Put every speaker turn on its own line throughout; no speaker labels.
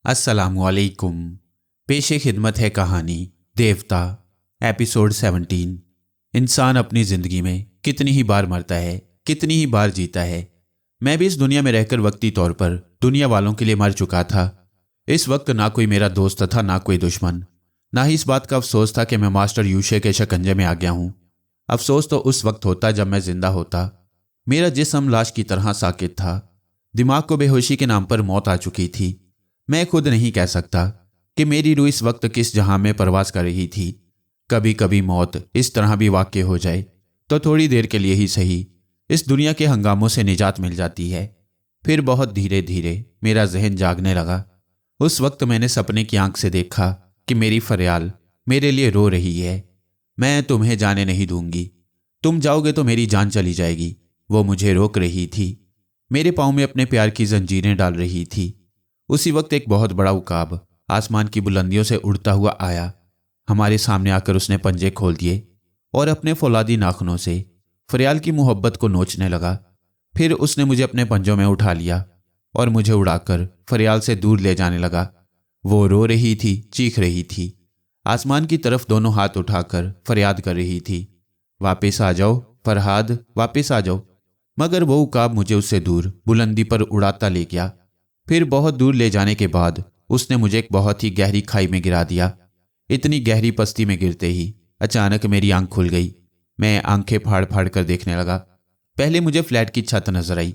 अस्सलामुअलैकुम। पेशे खिदमत है कहानी देवता, एपिसोड 17। इंसान अपनी ज़िंदगी में कितनी ही बार मरता है, कितनी ही बार जीता है। मैं भी इस दुनिया में रहकर वक्ती तौर पर दुनिया वालों के लिए मर चुका था। इस वक्त ना कोई मेरा दोस्त था, ना कोई दुश्मन। ना ही इस बात का अफसोस था कि मैं मास्टर यूशे के शिकंजे में आ गया हूँ। अफसोस तो उस वक्त होता जब मैं जिंदा होता। मेरा जिस्म लाश की तरह साकित था। दिमाग को बेहोशी के नाम पर मौत आ चुकी थी। मैं खुद नहीं कह सकता कि मेरी रूह इस वक्त किस जहां में परवास कर रही थी। कभी कभी मौत इस तरह भी वाक़ई हो जाए तो थोड़ी देर के लिए ही सही इस दुनिया के हंगामों से निजात मिल जाती है। फिर बहुत धीरे धीरे मेरा जहन जागने लगा। उस वक्त मैंने सपने की आंख से देखा कि मेरी फरियाल मेरे लिए रो रही है। मैं तुम्हें जाने नहीं दूंगी, तुम जाओगे तो मेरी जान चली जाएगी, वो मुझे रोक रही थी। मेरे पाँव में अपने प्यार की जंजीरें डाल रही थी। उसी वक्त एक बहुत बड़ा उकाब आसमान की बुलंदियों से उड़ता हुआ आया। हमारे सामने आकर उसने पंजे खोल दिए और अपने फौलादी नाखूनों से फरियाल की मोहब्बत को नोचने लगा। फिर उसने मुझे अपने पंजों में उठा लिया और मुझे उड़ाकर फरियाल से दूर ले जाने लगा। वो रो रही थी, चीख रही थी, आसमान की तरफ दोनों हाथ उठाकर फरियाद कर रही थी, वापस आ जाओ फरहाद, वापस आ जाओ। मगर वो उकाब मुझे उससे दूर बुलंदी पर उड़ाता ले गया। फिर बहुत दूर ले जाने के बाद उसने मुझे एक बहुत ही गहरी खाई में गिरा दिया। इतनी गहरी पस्ती में गिरते ही अचानक मेरी आंख खुल गई। मैं आंखें फाड़ फाड़ कर देखने लगा। पहले मुझे फ्लैट की छत नजर आई,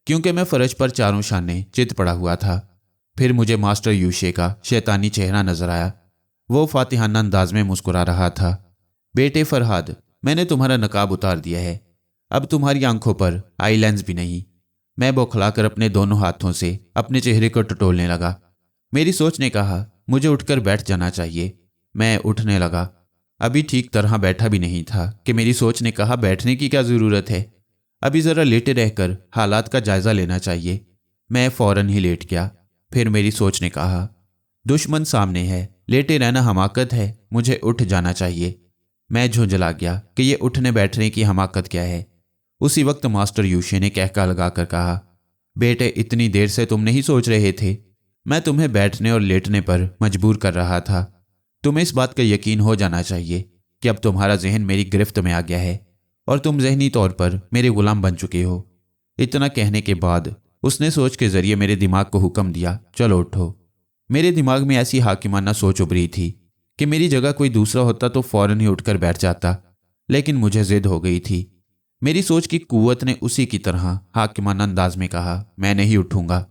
क्योंकि मैं फर्श पर चारों शाने चित पड़ा हुआ था। फिर मुझे मास्टर यूशे का शैतानी चेहरा नजर आया। वो फातिहाना अंदाज में मुस्कुरा रहा था। बेटे फरहाद, मैंने तुम्हारा नकाब उतार दिया है। अब तुम्हारी आंखों पर आई लेंस भी नहीं। मैं बौखलाकर अपने दोनों हाथों से अपने चेहरे को टटोलने लगा। मेरी सोच ने कहा मुझे उठकर बैठ जाना चाहिए। मैं उठने लगा। अभी ठीक तरह बैठा भी नहीं था कि मेरी सोच ने कहा बैठने की क्या ज़रूरत है, अभी ज़रा लेटे रहकर हालात का जायज़ा लेना चाहिए। मैं फ़ौरन ही लेट गया। फिर मेरी सोच ने कहा दुश्मन सामने है, लेटे रहना हमाकत है, मुझे उठ जाना चाहिए। मैं झुंझला गया कि ये उठने बैठने की हमाकत क्या है। उसी वक्त मास्टर यूशे ने कहका लगाकर कहा, बेटे इतनी देर से तुम नहीं सोच रहे थे? मैं तुम्हें बैठने और लेटने पर मजबूर कर रहा था। तुम्हें इस बात का यकीन हो जाना चाहिए कि अब तुम्हारा जहन मेरी गिरफ्त में आ गया है और तुम जहनी तौर पर मेरे गुलाम बन चुके हो। इतना कहने के बाद उसने सोच के जरिए मेरे दिमाग को हुक्म दिया, चलो उठो। मेरे दिमाग में ऐसी हाकिमाना सोच उभरी थी कि मेरी जगह कोई दूसरा होता तो फौरन ही उठकर बैठ जाता, लेकिन मुझे जिद हो गई थी। मेरी सोच की कुव्वत ने उसी की तरह हाकिमाना अंदाज में कहा, मैं नहीं उठूंगा।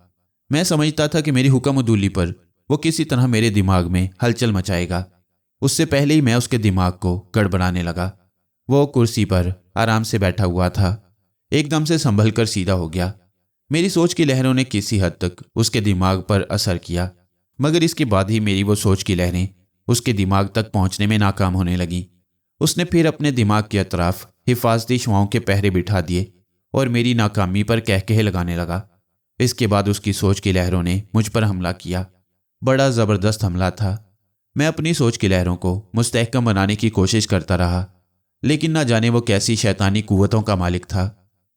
मैं समझता था कि मेरी हुक्मदुली पर वो किसी तरह मेरे दिमाग में हलचल मचाएगा। उससे पहले ही मैं उसके दिमाग को गड़बड़ाने लगा। वो कुर्सी पर आराम से बैठा हुआ था, एकदम से संभल कर सीधा हो गया। मेरी सोच की लहरों ने किसी हद तक उसके दिमाग पर असर किया, मगर इसके बाद ही मेरी वो सोच की लहरें उसके दिमाग तक पहुंचने में नाकाम होने लगीं। उसने फिर अपने दिमाग के अतराफ हिफाजती शुआओं के पहरे बिठा दिए और मेरी नाकामी पर कहकहे लगाने लगा। इसके बाद उसकी सोच की लहरों ने मुझ पर हमला किया। बड़ा ज़बरदस्त हमला था। मैं अपनी सोच की लहरों को मुस्तहकम बनाने की कोशिश करता रहा, लेकिन ना जाने वो कैसी शैतानी कुव्वतों का मालिक था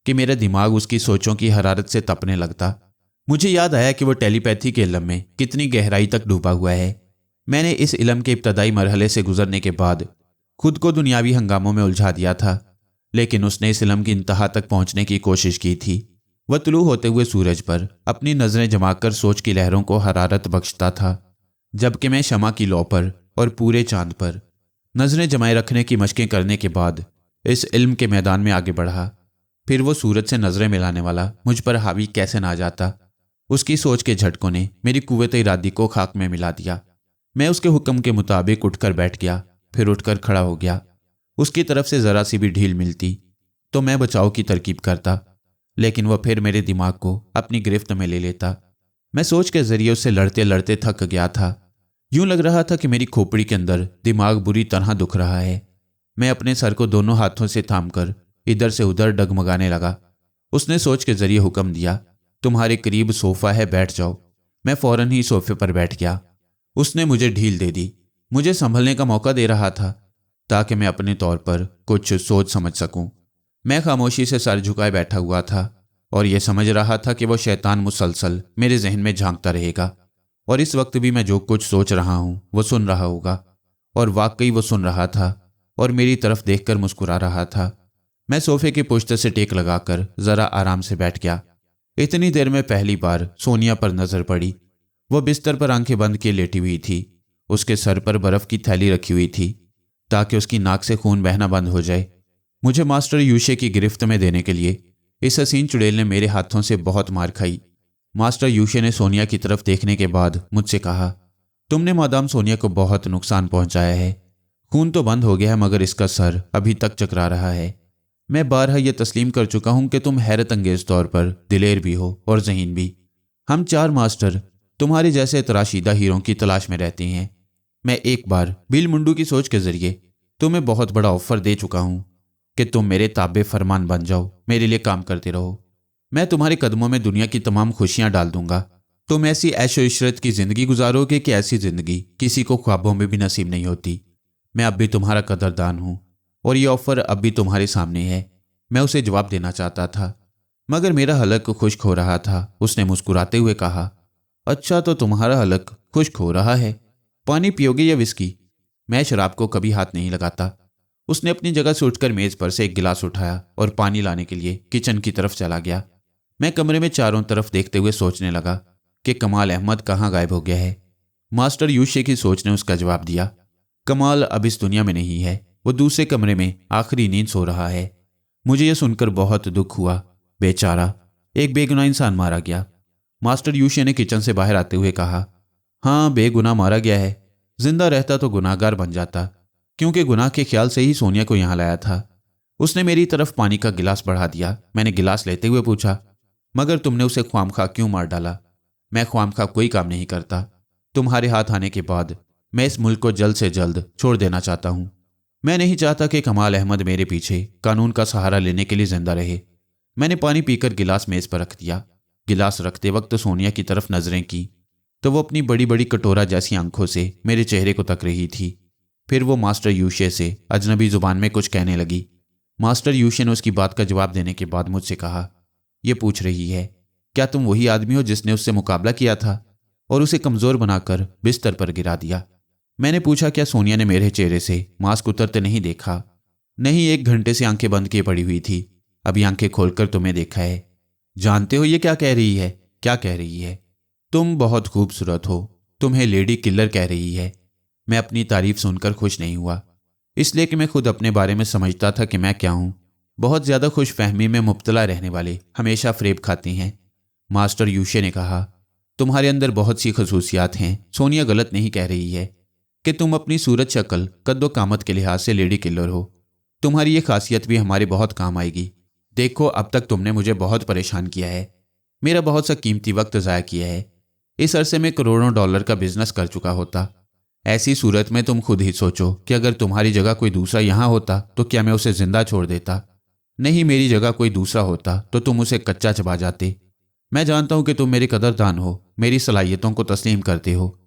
कि मेरा दिमाग उसकी सोचों की हरारत से तपने लगता। मुझे याद आया कि वो टेलीपैथी के इल्म में कितनी गहराई तक डूबा हुआ है। मैंने इस इल्म के इब्तदाई मरहले से गुजरने के बाद खुद को दुनियावी हंगामों में उलझा दिया था, लेकिन उसने इस इल्म की इंतहा तक पहुंचने की कोशिश की थी। वह तुलू होते हुए सूरज पर अपनी नजरें जमाकर सोच की लहरों को हरारत बख्शता था, जबकि मैं शमा की लौ पर और पूरे चांद पर नजरें जमाए रखने की मशकें करने के बाद इस इल्म के मैदान में आगे बढ़ा। फिर वो सूरज से नजरें मिलाने वाला मुझ पर हावी कैसे ना जाता। उसकी सोच के झटकों ने मेरी कुव्वत इरादी को खाक में मिला दिया। मैं उसके हुक्म के मुताबिक उठकर बैठ गया, फिर उठकर खड़ा हो गया। उसकी तरफ से जरा सी भी ढील मिलती तो मैं बचाव की तरकीब करता, लेकिन वह फिर मेरे दिमाग को अपनी गिरफ्त में ले लेता। मैं सोच के जरिए उससे लड़ते लड़ते थक गया था। यूं लग रहा था कि मेरी खोपड़ी के अंदर दिमाग बुरी तरह दुख रहा है। मैं अपने सर को दोनों हाथों से थामकर इधर से उधर डगमगाने लगा। उसने सोच के जरिए हुक्म दिया, तुम्हारे करीब सोफा है, बैठ जाओ। मैं फौरन ही सोफे पर बैठ गया। उसने मुझे ढील दे दी। मुझे संभलने का मौका दे रहा था ताकि मैं अपने तौर पर कुछ सोच समझ सकूं। मैं खामोशी से सर झुकाए बैठा हुआ था और यह समझ रहा था कि वो शैतान मुसलसल मेरे जहन में झांकता रहेगा और इस वक्त भी मैं जो कुछ सोच रहा हूँ वो सुन रहा होगा। और वाकई वो सुन रहा था और मेरी तरफ देखकर मुस्कुरा रहा था। मैं सोफे की पुश्त से टेक लगाकर जरा आराम से बैठ गया। इतनी देर में पहली बार सोनिया पर नजर पड़ी। वो बिस्तर पर आंखें बंद किए लेटी हुई थी। उसके सर पर बर्फ की थैली रखी हुई थी ताकि उसकी नाक से खून बहना बंद हो जाए। मुझे मास्टर यूशे की गिरफ्त में देने के लिए इस हसीन चुड़ैल ने मेरे हाथों से बहुत मार खाई। मास्टर यूशे ने सोनिया की तरफ देखने के बाद मुझसे कहा, तुमने मादाम सोनिया को बहुत नुकसान पहुंचाया है। खून तो बंद हो गया है मगर इसका सर अभी तक चकरा रहा है। मैं बारहा यह तस्लीम कर चुका हूं कि तुम हैरत अंगेज तौर पर दिलेर भी हो और ज़हीन भी। हम 4 मास्टर तुम्हारे जैसे तराशीदा हीरों की तलाश में रहते हैं। मैं एक बार बिल मुंडू की सोच के जरिए तुम्हें बहुत बड़ा ऑफर दे चुका हूं कि तुम मेरे ताबे फरमान बन जाओ, मेरे लिए काम करते रहो। मैं तुम्हारे कदमों में दुनिया की तमाम खुशियां डाल दूंगा। तुम ऐसी ऐशो इशरत की जिंदगी गुजारोगे कि ऐसी जिंदगी किसी को ख्वाबों में भी नसीब नहीं होती। मैं अब भी तुम्हारा कदरदान हूं और ये ऑफर अब भी तुम्हारे सामने है। मैं उसे जवाब देना चाहता था मगर मेरा हलक खुश्क हो रहा था। उसने मुस्कुराते हुए कहा, अच्छा तो तुम्हारा हलक खुश्क हो रहा है, पानी पियोगे या विस्की? मैं शराब को कभी हाथ नहीं लगाता। उसने अपनी जगह से उठकर मेज पर से एक गिलास उठाया और पानी लाने के लिए किचन की तरफ चला गया। मैं कमरे में चारों तरफ देखते हुए सोचने लगा कि कमाल अहमद कहाँ गायब हो गया है। मास्टर यूशे की सोच ने उसका जवाब दिया, कमाल अब इस दुनिया में नहीं है, वो दूसरे कमरे में आखिरी नींद सो रहा है। मुझे यह सुनकर बहुत दुख हुआ। बेचारा, एक बेगुनाह इंसान मारा गया। मास्टर यूशे ने किचन से बाहर आते हुए कहा, हाँ बेगुनाह मारा गया है। जिंदा रहता तो गुनाहगार बन जाता, क्योंकि गुनाह के ख्याल से ही सोनिया को यहां लाया था। उसने मेरी तरफ पानी का गिलास बढ़ा दिया। मैंने गिलास लेते हुए पूछा, मगर तुमने उसे ख्वामखा क्यों मार डाला? मैं ख्वामखा कोई काम नहीं करता। तुम्हारे हाथ आने के बाद मैं इस मुल्क को जल्द से जल्द छोड़ देना चाहता हूं। मैं नहीं चाहता कि कमाल अहमद मेरे पीछे कानून का सहारा लेने के लिए जिंदा रहे। मैंने पानी पीकर गिलास मेज पर रख दिया। गिलास रखते वक्त सोनिया की तरफ नजरें की तो वो अपनी बड़ी बड़ी कटोरा जैसी आंखों से मेरे चेहरे को तक रही थी। फिर वो मास्टर यूशे से अजनबी जुबान में कुछ कहने लगी। मास्टर यूशे ने उसकी बात का जवाब देने के बाद मुझसे कहा, ये पूछ रही है, क्या तुम वही आदमी हो जिसने उससे मुकाबला किया था और उसे कमजोर बनाकर बिस्तर पर गिरा दिया? मैंने पूछा, क्या सोनिया ने मेरे चेहरे से मास्क उतरते नहीं देखा? नहीं, 1 घंटे से आंखें बंद किए पड़ी हुई थी, अभी आंखें खोलकर तुम्हें देखा है। जानते हो ये क्या कह रही है? क्या कह रही है? तुम बहुत खूबसूरत हो, तुम्हें लेडी किलर कह रही है। मैं अपनी तारीफ सुनकर खुश नहीं हुआ, इसलिए कि मैं खुद अपने बारे में समझता था कि मैं क्या हूं। बहुत ज्यादा खुश फहमी में मुब्तला रहने वाले हमेशा फरेब खाते हैं। मास्टर यूशे ने कहा, तुम्हारे अंदर बहुत सी खसूसियात हैं। सोनिया गलत नहीं कह रही है कि तुम अपनी सूरत शक्ल कद्दो कामत के लिहाज से लेडी किलर हो। तुम्हारी ये खासियत भी हमारे बहुत काम आएगी। देखो, अब तक तुमने मुझे बहुत परेशान किया है, मेरा बहुत सा कीमती वक्त ज़ाया किया है। इस अरसे में करोड़ों डॉलर का बिजनेस कर चुका होता। ऐसी सूरत में तुम खुद ही सोचो कि अगर तुम्हारी जगह कोई दूसरा यहां होता तो क्या मैं उसे जिंदा छोड़ देता? नहीं, मेरी जगह कोई दूसरा होता तो तुम उसे कच्चा चबा जाते। मैं जानता हूं कि तुम मेरे कदरदान हो, मेरी सलाहियतों को तस्लीम करते हो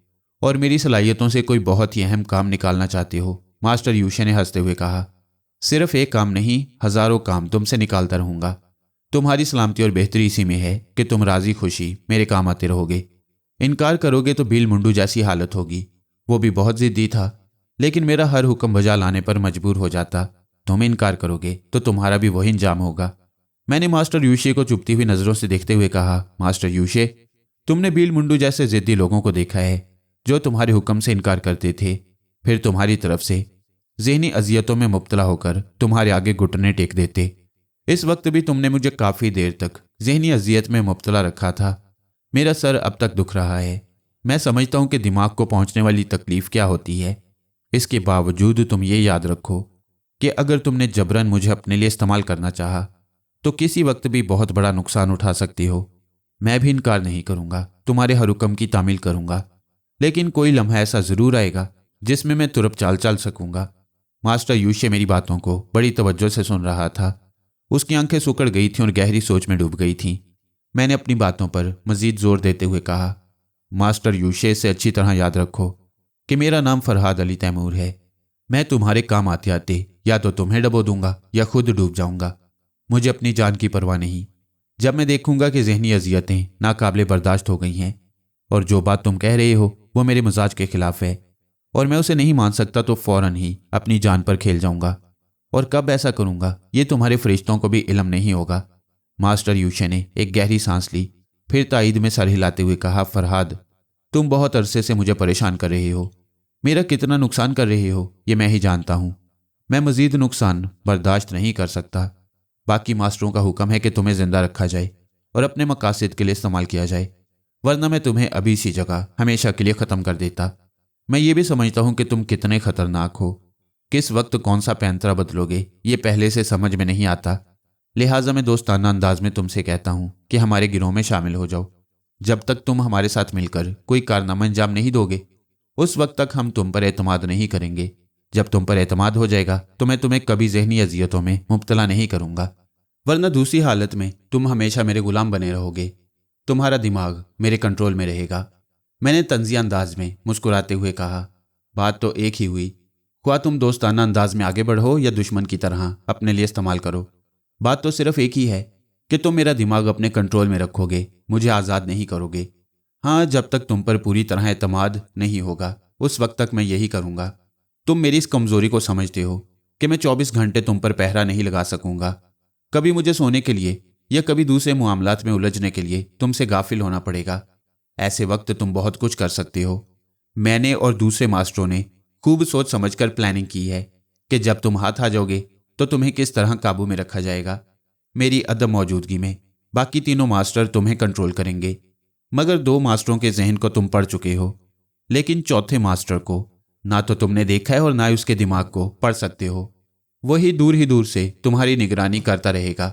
और मेरी सलाहियतों से कोई बहुत ही अहम काम निकालना चाहते हो। मास्टर यूशे ने हंसते हुए कहा, सिर्फ एक काम नहीं, हजारों काम तुमसे निकालता रहूंगा। तुम्हारी सलामती और बेहतरी इसी में है कि तुम राजी खुशी मेरे काम आते रहोगे। इनकार करोगे तो बिल मुंडू जैसी हालत होगी। वो भी बहुत जिद्दी था, लेकिन मेरा हर हुक्म बजा लाने पर मजबूर हो जाता। तुम इनकार करोगे तो तुम्हारा भी वही अंजाम होगा। मैंने मास्टर यूशे को चुभती हुई नजरों से देखते हुए कहा, मास्टर यूशे, तुमने बिल मुंडू जैसे जिद्दी लोगों को देखा है जो तुम्हारे हुक्म से इनकार करते थे, फिर तुम्हारी तरफ से ज़हनी अजियतों में मुब्तला होकर तुम्हारे आगे घुटने टेक देते। इस वक्त भी तुमने मुझे काफ़ी देर तक ज़हनी अजियत में मुब्तला रखा था। मेरा सर अब तक दुख रहा है। मैं समझता हूं कि दिमाग को पहुंचने वाली तकलीफ क्या होती है। इसके बावजूद तुम ये याद रखो कि अगर तुमने जबरन मुझे अपने लिए इस्तेमाल करना चाहा तो किसी वक्त भी बहुत बड़ा नुकसान उठा सकती हो। मैं भी इनकार नहीं करूंगा, तुम्हारे हर हुक्म की तामील करूंगा, लेकिन कोई लम्हा ऐसा ज़रूर आएगा जिसमें मैं तुरंत चाल चल सकूंगा। मास्टर यूशे मेरी बातों को बड़ी तवज्जो से सुन रहा था। उसकी आंखें सुकड़ गई थीं और गहरी सोच में डूब गई थीं। मैंने अपनी बातों पर मजीद जोर देते हुए कहा, मास्टर यूशे, से अच्छी तरह याद रखो कि मेरा नाम फरहाद अली तैमूर है। मैं तुम्हारे काम आते आते या तो तुम्हें डबो दूंगा या खुद डूब जाऊंगा। मुझे अपनी जान की परवाह नहीं। जब मैं देखूंगा कि ज़हनी अजियतें नाकाबिले बर्दाश्त हो गई हैं, और जो बात तुम कह रहे हो वो मेरे मिजाज के खिलाफ है और मैं उसे नहीं मान सकता तो फौरन ही अपनी जान पर खेल जाऊंगा। और कब ऐसा करूंगा ये तुम्हारे फरिश्तों को भी इल्म नहीं होगा। मास्टर यूशे ने एक गहरी सांस ली, फिर ताईद में सर हिलाते हुए कहा, फरहाद, तुम बहुत अरसे से मुझे परेशान कर रहे हो। मेरा कितना नुकसान कर रहे हो ये मैं ही जानता हूं। मैं मजीद नुकसान बर्दाश्त नहीं कर सकता। बाकी मास्टरों का हुक्म है कि तुम्हें जिंदा रखा जाए और अपने मकासद के लिए इस्तेमाल किया जाए, वरना मैं तुम्हें अभी इसी जगह हमेशा के लिए ख़त्म कर देता। मैं ये भी समझता हूं कि तुम कितने खतरनाक हो। किस वक्त कौन सा पैंतरा बदलोगे ये पहले से समझ में नहीं आता। लिहाजा मैं दोस्ताना अंदाज में तुमसे कहता हूं कि हमारे गिरोह में शामिल हो जाओ। जब तक तुम हमारे साथ मिलकर कोई कारनामा अंजाम नहीं दोगे उस वक्त तक हम तुम पर एतमाद नहीं करेंगे। जब तुम पर एतमाद हो जाएगा तो मैं तुम्हें कभी जहनी अजियतों में मुब्तला नहीं करूंगा, वरना दूसरी हालत में तुम हमेशा मेरे गुलाम बने रहोगे। तुम्हारा दिमाग मेरे कंट्रोल में रहेगा। मैंने तंजिया अंदाज में मुस्कुराते हुए कहा, बात तो एक ही हुई, ख्वाह तुम दोस्ताना अंदाज में आगे बढ़ो या दुश्मन की तरह अपने लिए इस्तेमाल करो। बात तो सिर्फ एक ही है कि तुम मेरा दिमाग अपने कंट्रोल में रखोगे, मुझे आज़ाद नहीं करोगे। हाँ, जब तक तुम पर पूरी तरह एतमाद नहीं होगा उस वक्त तक मैं यही करूँगा। तुम मेरी इस कमज़ोरी को समझते हो कि मैं 24 घंटे तुम पर पहरा नहीं लगा सकूँगा। कभी मुझे सोने के लिए या कभी दूसरे मामलात में उलझने के लिए तुमसे गाफिल होना पड़ेगा। ऐसे वक्त तुम बहुत कुछ कर सकते हो। मैंने और दूसरे मास्टरों ने खूब सोच समझकर प्लानिंग की है कि जब तुम हाथ आ जाओगे तो तुम्हें किस तरह काबू में रखा जाएगा। मेरी अदम मौजूदगी में बाकी तीनों मास्टर तुम्हें कंट्रोल करेंगे, मगर 2 मास्टरों के जहन को तुम पढ़ चुके हो, लेकिन चौथे मास्टर को ना तो तुमने देखा है और ना ही उसके दिमाग को पढ़ सकते हो। वही दूर से तुम्हारी निगरानी करता रहेगा।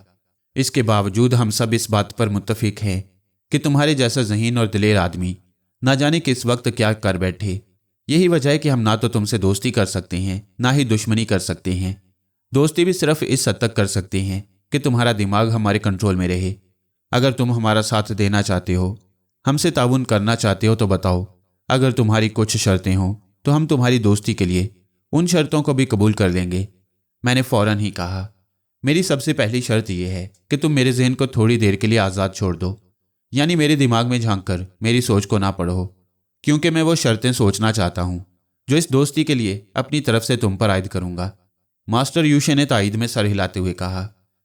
इसके बावजूद हम सब इस बात पर मुत्तफिक हैं कि तुम्हारे जैसा ज़हीन और दिलेर आदमी ना जाने किस वक्त क्या कर बैठे। यही वजह है कि हम ना तो तुमसे दोस्ती कर सकते हैं ना ही दुश्मनी कर सकते हैं। दोस्ती भी सिर्फ इस हद तक कर सकते हैं कि तुम्हारा दिमाग हमारे कंट्रोल में रहे। अगर तुम हमारा साथ देना चाहते हो, हमसे ताउन करना चाहते हो तो बताओ। अगर तुम्हारी कुछ शर्तें हों तो हम तुम्हारी दोस्ती के लिए उन शर्तों को भी कबूल कर लेंगे। मैंने फौरन ही कहा, मेरी सबसे पहली शर्त यह है कि तुम मेरे जहन को थोड़ी देर के लिए आज़ाद छोड़ दो, यानी मेरे दिमाग में झांक कर मेरी सोच को ना पढ़ो, क्योंकि मैं वो शर्तें सोचना चाहता हूँ जो इस दोस्ती के लिए अपनी तरफ से तुम पर आयद करूँगा। मास्टर यूशे ने ताईद में सर हिलाते हुए कहा,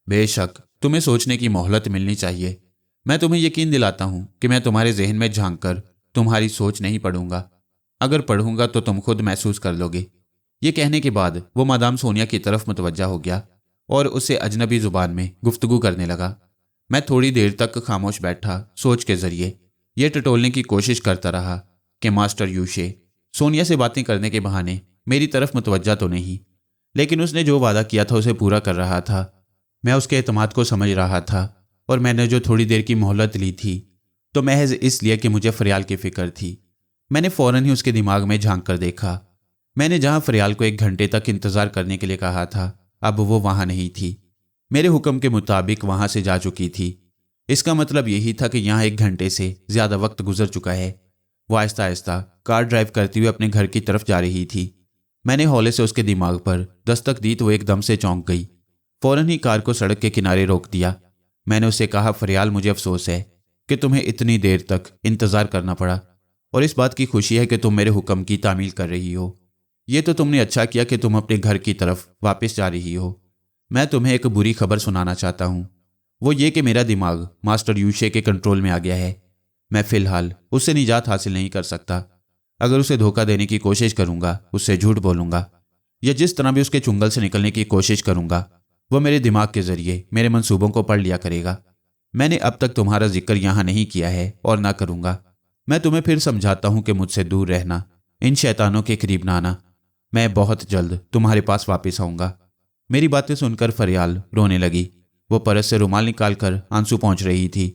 बेशक तुम्हें सोचने की मोहलत मिलनी चाहिए। मैं तुम्हें यकीन दिलाता हूँ कि मैं तुम्हारे जहन में झांक कर तुम्हारी सोच नहीं पढ़ूंगा। अगर पढ़ूंगा तो तुम खुद महसूस कर लोगे। ये कहने के बाद वो मादाम सोनिया की तरफ मुतवज्जा हो गया और उससे अजनबी जुबान में गुफ्तगू करने लगा। मैं थोड़ी देर तक खामोश बैठा, सोच के जरिए यह टटोलने की कोशिश करता रहा कि मास्टर यूशे सोनिया से बातें करने के बहाने मेरी तरफ मुतवज्जा तो नहीं, लेकिन उसने जो वादा किया था उसे पूरा कर रहा था। मैं उसके एतमाद को समझ रहा था और मैंने जो थोड़ी देर की मोहलत ली थी तो महज इसलिए कि मुझे फरियाल की फिक्र थी। मैंने फौरन ही उसके दिमाग में झांक कर देखा। मैंने जहां फरियाल को 1 घंटे तक इंतजार करने के लिए कहा था, अब वो वहां नहीं थी। मेरे हुक्म के मुताबिक वहां से जा चुकी थी। इसका मतलब यही था कि यहाँ 1 घंटे से ज्यादा वक्त गुजर चुका है। वो आहिस्ता आहिस्ता कार ड्राइव करती हुए अपने घर की तरफ जा रही थी। मैंने हौले से उसके दिमाग पर दस्तक दी तो वो एकदम से चौंक गई। फौरन ही कार को सड़क के किनारे रोक दिया। मैंने उससे कहा, फरियाल, मुझे अफसोस है कि तुम्हें इतनी देर तक इंतजार करना पड़ा, और इस बात की खुशी है कि तुम मेरे हुक्म की तामील कर रही हो। ये तो तुमने अच्छा किया कि तुम अपने घर की तरफ वापस जा रही हो। मैं तुम्हें एक बुरी खबर सुनाना चाहता हूँ। वो ये कि मेरा दिमाग मास्टर यूशे के कंट्रोल में आ गया है। मैं फिलहाल उससे निजात हासिल नहीं कर सकता। अगर उसे धोखा देने की कोशिश करूंगा, उससे झूठ बोलूंगा या जिस तरह भी उसके चुंगल से निकलने की कोशिश करूंगा, वो मेरे दिमाग के जरिए मेरे मंसूबों को पढ़ लिया करेगा। मैंने अब तक तुम्हारा जिक्र यहाँ नहीं किया है और ना करूंगा। मैं तुम्हें फिर समझाता हूँ कि मुझसे दूर रहना, इन शैतानों के करीब ना आना। मैं बहुत जल्द तुम्हारे पास वापस आऊँगा। मेरी बातें सुनकर फरियाल रोने लगी। वो परस से रुमाल निकाल कर आंसू पहुँच रही थी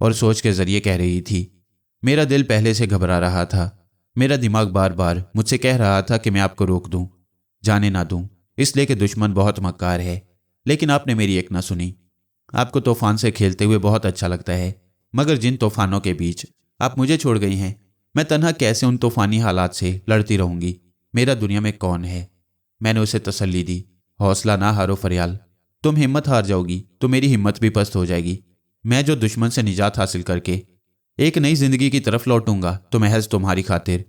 और सोच के जरिए कह रही थी, मेरा दिल पहले से घबरा रहा था। मेरा दिमाग बार बार मुझसे कह रहा था कि मैं आपको रोक दूं, जाने ना दूं, इसलिए कि दुश्मन बहुत मक्कार है, लेकिन आपने मेरी एक ना सुनी। आपको तूफान से खेलते हुए बहुत अच्छा लगता है, मगर जिन तूफानों के बीच आप मुझे छोड़ गई हैं, मैं तन्हा कैसे उन तूफानी हालात से लड़ती रहूंगी। मेरा दुनिया में कौन है? मैंने उसे तसल्ली दी, हौसला ना हारो फरियाल। तुम हिम्मत हार जाओगी तो मेरी हिम्मत भी पस्त हो जाएगी। मैं जो दुश्मन से निजात हासिल करके एक नई जिंदगी की तरफ लौटूंगा तो महज तुम्हारी खातिर।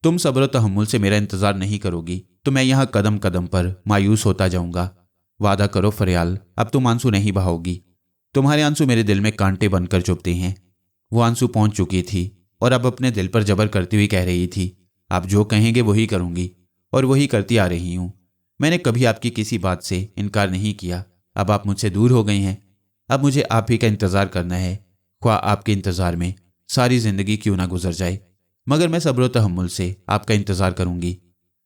तुम सब्र और तहम्मुल से मेरा इंतजार नहीं करोगी तो मैं यहाँ कदम कदम पर मायूस होता जाऊंगा। वादा करो फरियाल, अब तुम आंसू नहीं बहाओगी। तुम्हारे आंसू मेरे दिल में कांटे बनकर चुभते हैं। वो आंसू पहुंच चुकी थी और अब अपने दिल पर जबर करती हुई कह रही थी, आप जो कहेंगे वही करूंगी और वही करती आ रही हूं। मैंने कभी आपकी किसी बात से इनकार नहीं किया। अब आप मुझसे दूर हो गई हैं। अब मुझे आप ही का इंतजार करना है, ख्वाह आपके इंतजार में सारी जिंदगी क्यों ना गुजर जाए, मगर मैं सब्र और तहम्मुल से आपका इंतजार करूंगी।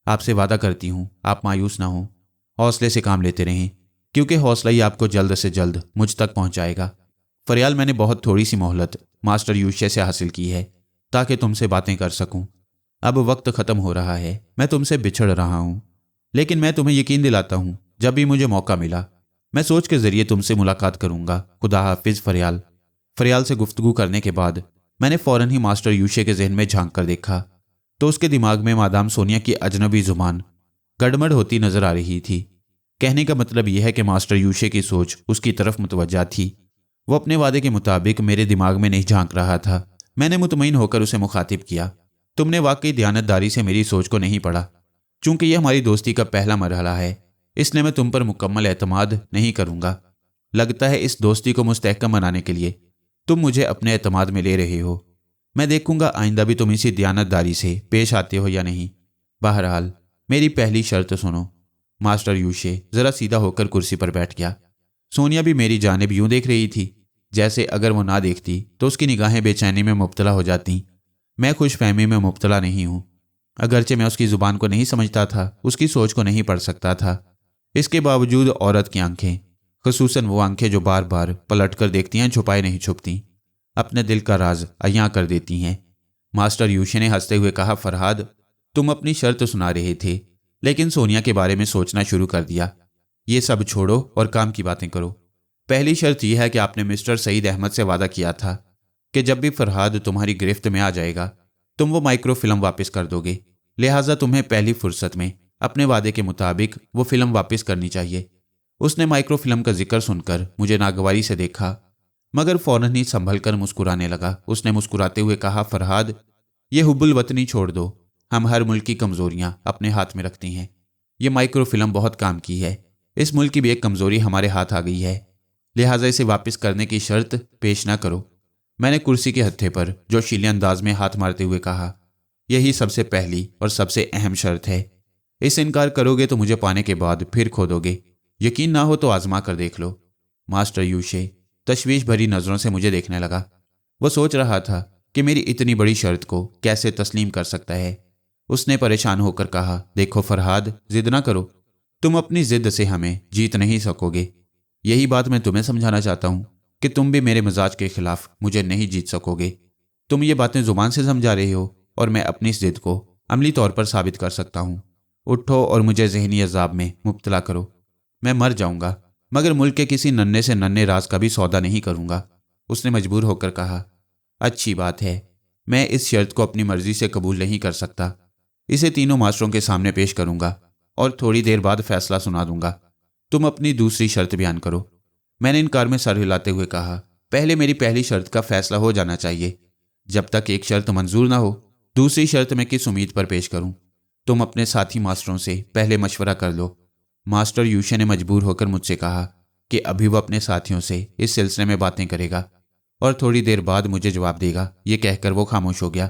आपसे वादा करती हूं, आप मायूस ना हो, हौसले से काम लेते रहें, क्योंकि हौसला ही आपको जल्द से जल्द मुझ तक पहुंचाएगा। फरियाल, मैंने बहुत थोड़ी सी मोहलत मास्टर यूशे से हासिल की है ताकि तुमसे बातें कर सकूं। अब वक्त खत्म हो रहा है, मैं तुमसे बिछड़ रहा हूं, लेकिन मैं तुम्हें यकीन दिलाता हूं जब भी मुझे मौका मिला मैं सोच के जरिए तुमसे मुलाकात करूंगा। खुदा हाफिज फरियाल। फरियाल से गुफ्तगू करने के बाद मैंने फौरन ही मास्टर यूशे के जहन में झांक कर देखा तो उसके दिमाग में मादाम सोनिया की अजनबी जुबान गड़मड़ होती नजर आ रही थी। कहने का मतलब यह है कि मास्टर यूशे की सोच उसकी तरफ मुतवज्जा थी। वो अपने वादे के मुताबिक मेरे दिमाग में नहीं झांक रहा था। मैंने मुतमईन होकर उसे मुखातिब किया, तुमने वाकई दयानतदारी से मेरी सोच को नहीं पढ़ा। चूंकि यह हमारी दोस्ती का पहला मरहला है, इसलिए मैं तुम पर मुकम्मल एतमाद नहीं करूंगा। लगता है इस दोस्ती को मुस्तहकम बनाने के लिए तुम मुझे अपने एतमाद में ले रहे हो। मैं देखूंगा आइंदा भी तुम इसी दयानतदारी से पेश आते हो या नहीं। बहरहाल मेरी पहली शर्त सुनो। मास्टर यूशे जरा सीधा होकर कुर्सी पर बैठ गया। सोनिया भी मेरी जानिब यूं देख रही थी जैसे अगर वो ना देखती तो उसकी निगाहें बेचैनी में मुब्तला हो जाती। मैं खुशफहमी में मुब्तला नहीं हूं। अगरचे मैं उसकी जुबान को नहीं समझता था, उसकी सोच को नहीं पढ़ सकता था, इसके बावजूद औरत की आंखें, खुसूसन वो आंखें जो बार बार पलट कर देखती हैं, छुपाए नहीं छुपती, अपने दिल का राज अयां कर देती हैं। मास्टर यूशे ने हंसते हुए कहा, फरहाद, तुम अपनी शर्त सुना रहे थे लेकिन सोनिया के बारे में सोचना शुरू कर दिया। ये सब छोड़ो और काम की बातें करो। पहली शर्त यह है कि आपने मिस्टर सईद अहमद से वादा किया था कि जब भी फरहाद तुम्हारी गिरफ्त में आ जाएगा तुम वो माइक्रो फिल्म वापस कर दोगे। लिहाजा तुम्हें पहली फुर्सत में अपने वादे के मुताबिक वो फिल्म वापस करनी चाहिए। उसने माइक्रो फिल्म का जिक्र सुनकर मुझे नागवारी से देखा, मगर फौरन ही संभल कर मुस्कुराने लगा। उसने मुस्कुराते हुए कहा, फरहाद, ये हुब्बुल वतनी छोड़ दो। हम हर मुल्क की कमजोरियां अपने हाथ में रखती हैं। ये माइक्रो फिल्म बहुत काम की है। इस मुल्क की भी एक कमजोरी हमारे हाथ आ गई है, लिहाजा इसे वापस करने की शर्त पेश ना करो। मैंने कुर्सी के हत्थे पर जोशीले अंदाज में हाथ मारते हुए कहा, यही सबसे पहली और सबसे अहम शर्त है। इसे इनकार करोगे तो मुझे पाने के बाद फिर खो दोगे। यकीन ना हो तो आजमा कर देख लो। मास्टर यूशे तशवीश भरी नजरों से मुझे देखने लगा। वो सोच रहा था कि मेरी इतनी बड़ी शर्त को कैसे तस्लीम कर सकता है। उसने परेशान होकर कहा, देखो फरहाद, जिद ना करो। तुम अपनी जिद से हमें जीत नहीं सकोगे। यही बात मैं तुम्हें समझाना चाहता हूं कि तुम भी मेरे मिजाज के खिलाफ मुझे नहीं जीत सकोगे। तुम ये बातें जुबान से समझा रहे हो और मैं अपनी इस जिद को अमली तौर पर साबित कर सकता हूं। उठो और मुझे जहनी अजाब में मुब्तला करो। मैं मर जाऊंगा मगर मुल्क के किसी नन्हे से नन्हे राज का भी सौदा नहीं करूंगा। उसने मजबूर होकर कहा, अच्छी बात है, मैं इस शर्त को अपनी मर्जी से कबूल नहीं कर सकता। इसे तीनों मास्टरों के सामने पेश करूंगा और थोड़ी देर बाद फैसला सुना दूंगा। तुम अपनी दूसरी शर्त बयान करो। मैंने इनकार में सर हिलाते हुए कहा, पहले मेरी पहली शर्त का फैसला हो जाना चाहिए। जब तक एक शर्त मंजूर ना हो दूसरी शर्त मैं किस उम्मीद पर पेश करूं। तुम अपने साथी मास्टरों से पहले मशवरा कर लो। मास्टर यूशे ने मजबूर होकर मुझसे कहा कि अभी वह अपने साथियों से इस सिलसिले में बातें करेगा और थोड़ी देर बाद मुझे जवाब देगा। ये कहकर वो खामोश हो गया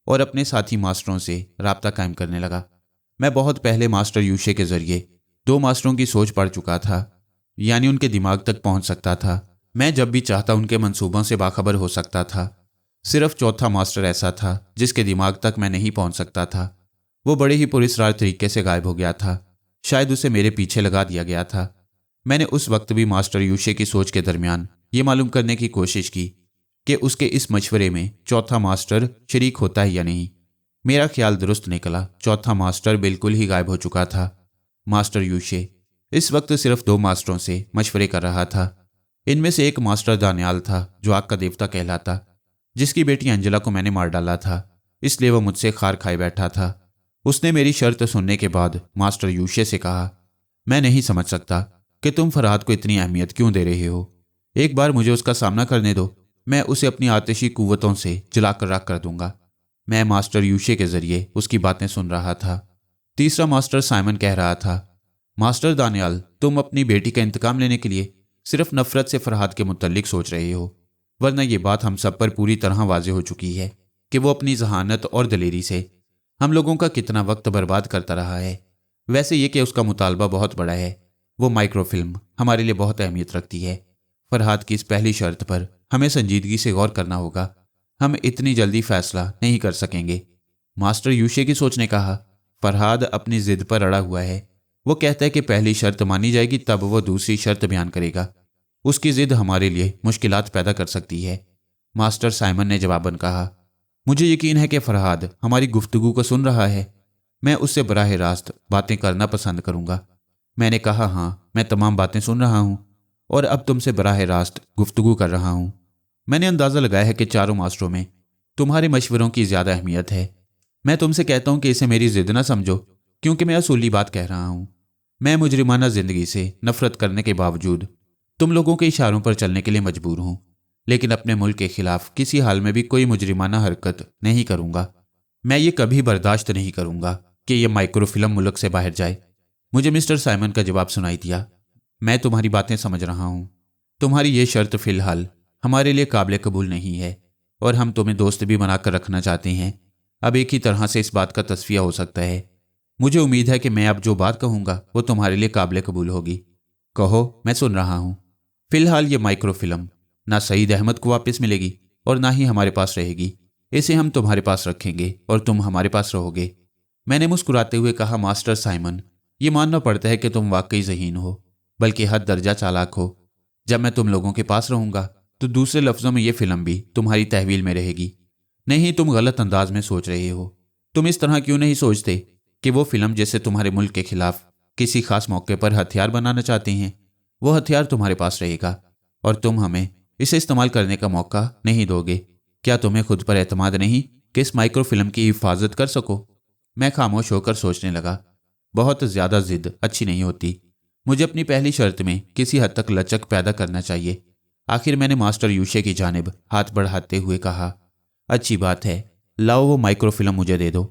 और अपने साथी मास्टरों से राब्ता कायम करने लगा। मैं बहुत पहले मास्टर यूशे के जरिए दो मास्टरों की सोच पढ़ चुका था, यानी उनके दिमाग तक पहुंच सकता था। मैं जब भी चाहता उनके मंसूबों से बाखबर हो सकता था। सिर्फ चौथा मास्टर ऐसा था जिसके दिमाग तक मैं नहीं पहुंच सकता था। वो बड़े ही पुरस्कार तरीके से गायब हो गया था। शायद उसे मेरे पीछे लगा दिया गया था। मैंने उस वक्त भी मास्टर यूशे की सोच के दरमियान ये मालूम करने की कोशिश की कि उसके इस मशवरे में चौथा मास्टर शरीक होता है या नहीं। मेरा ख्याल दुरुस्त निकला। चौथा मास्टर बिल्कुल ही गायब हो चुका था। मास्टर यूशे इस वक्त सिर्फ दो मास्टरों से मशवरे कर रहा था। इनमें से एक मास्टर दानियाल था जो आग का देवता कहलाता, जिसकी बेटी अंजला को मैंने मार डाला था, इसलिए वह मुझसे खार खाए बैठा था। उसने मेरी शर्त सुनने के बाद मास्टर यूशे से कहा, मैं नहीं समझ सकता कि तुम फरहाद को इतनी अहमियत क्यों दे रहे हो। एक बार मुझे उसका सामना करने दो میں اسے اپنی آتشی قوتوں سے جلا کر راکھ کر دوں گا۔ میں ماسٹر یوشے کے ذریعے اس کی باتیں سن رہا تھا۔ تیسرا ماسٹر سائمن کہہ رہا تھا، ماسٹر دانیال، تم اپنی بیٹی کا انتقام لینے کے لیے صرف نفرت سے فرحاد کے متعلق سوچ رہے ہو، ورنہ یہ بات ہم سب پر پوری طرح واضح ہو چکی ہے کہ وہ اپنی ذہانت اور دلیری سے ہم لوگوں کا کتنا وقت برباد کرتا رہا ہے۔ ویسے یہ کہ اس کا مطالبہ بہت بڑا ہے، وہ مائکرو فلم ہمارے لیے بہت اہمیت رکھتی ہے۔ فرحاد کی اس پہلی شرط پر ہمیں سنجیدگی سے غور کرنا ہوگا، ہم اتنی جلدی فیصلہ نہیں کر سکیں گے۔ ماسٹر یوشے کی سوچ نے کہا، فرحاد اپنی ضد پر اڑا ہوا ہے، وہ کہتا ہے کہ پہلی شرط مانی جائے گی تب وہ دوسری شرط بیان کرے گا۔ اس کی ضد ہمارے لیے مشکلات پیدا کر سکتی ہے۔ ماسٹر سائمن نے جواباً کہا، مجھے یقین ہے کہ فرحاد ہماری گفتگو کو سن رہا ہے، میں اس سے براہ راست باتیں کرنا پسند کروں گا۔ میں نے کہا، ہاں، میں تمام باتیں سن رہا ہوں اور اب تم سے براہ راست گفتگو کر رہا ہوں۔ میں نے اندازہ لگایا ہے کہ چاروں ماسٹروں میں تمہارے مشوروں کی زیادہ اہمیت ہے۔ میں تم سے کہتا ہوں کہ اسے میری ضد نہ سمجھو، کیونکہ میں اصولی بات کہہ رہا ہوں۔ میں مجرمانہ زندگی سے نفرت کرنے کے باوجود تم لوگوں کے اشاروں پر چلنے کے لیے مجبور ہوں، لیکن اپنے ملک کے خلاف کسی حال میں بھی کوئی مجرمانہ حرکت نہیں کروں گا۔ میں یہ کبھی برداشت نہیں کروں گا کہ یہ مائکرو فلم ملک سے باہر جائے۔ مجھے مسٹر سائمن کا جواب سنائی دیا، میں تمہاری باتیں سمجھ رہا ہوں، تمہاری یہ شرط فی الحال ہمارے لیے قابل قبول نہیں ہے اور ہم تمہیں دوست بھی بنا کر رکھنا چاہتے ہیں۔ اب ایک ہی طرح سے اس بات کا تصفیہ ہو سکتا ہے۔ مجھے امید ہے کہ میں اب جو بات کہوں گا وہ تمہارے لیے قابل قبول ہوگی۔ کہو، میں سن رہا ہوں۔ فی الحال یہ مائکرو فلم نہ سعید احمد کو واپس ملے گی اور نہ ہی ہمارے پاس رہے گی، اسے ہم تمہارے پاس رکھیں گے اور تم ہمارے پاس رہو گے۔ میں نے مسکراتے ہوئے کہا، ماسٹر سائمن، یہ ماننا پڑتا ہے کہ تم واقعی ذہین ہو، بلکہ حد درجہ چالاک ہو۔ جب میں تم لوگوں کے پاس رہوں گا تو دوسرے لفظوں میں یہ فلم بھی تمہاری تحویل میں رہے گی۔ نہیں، تم غلط انداز میں سوچ رہے ہو۔ تم اس طرح کیوں نہیں سوچتے کہ وہ فلم جیسے تمہارے ملک کے خلاف کسی خاص موقع پر ہتھیار بنانا چاہتے ہیں، وہ ہتھیار تمہارے پاس رہے گا اور تم ہمیں اسے استعمال کرنے کا موقع نہیں دو گے۔ کیا تمہیں خود پر اعتماد نہیں کہ اس مائکرو فلم کی حفاظت کر سکو؟ میں خاموش ہو کر سوچنے لگا۔ بہت زیادہ ضد اچھی نہیں ہوتی، مجھے اپنی پہلی شرط میں کسی حد تک لچک پیدا کرنا چاہیے۔ آخر میں نے ماسٹر یوشے کی جانب ہاتھ بڑھاتے ہوئے کہا، اچھی بات ہے، لاؤ وہ مائکرو فلم مجھے دے دو۔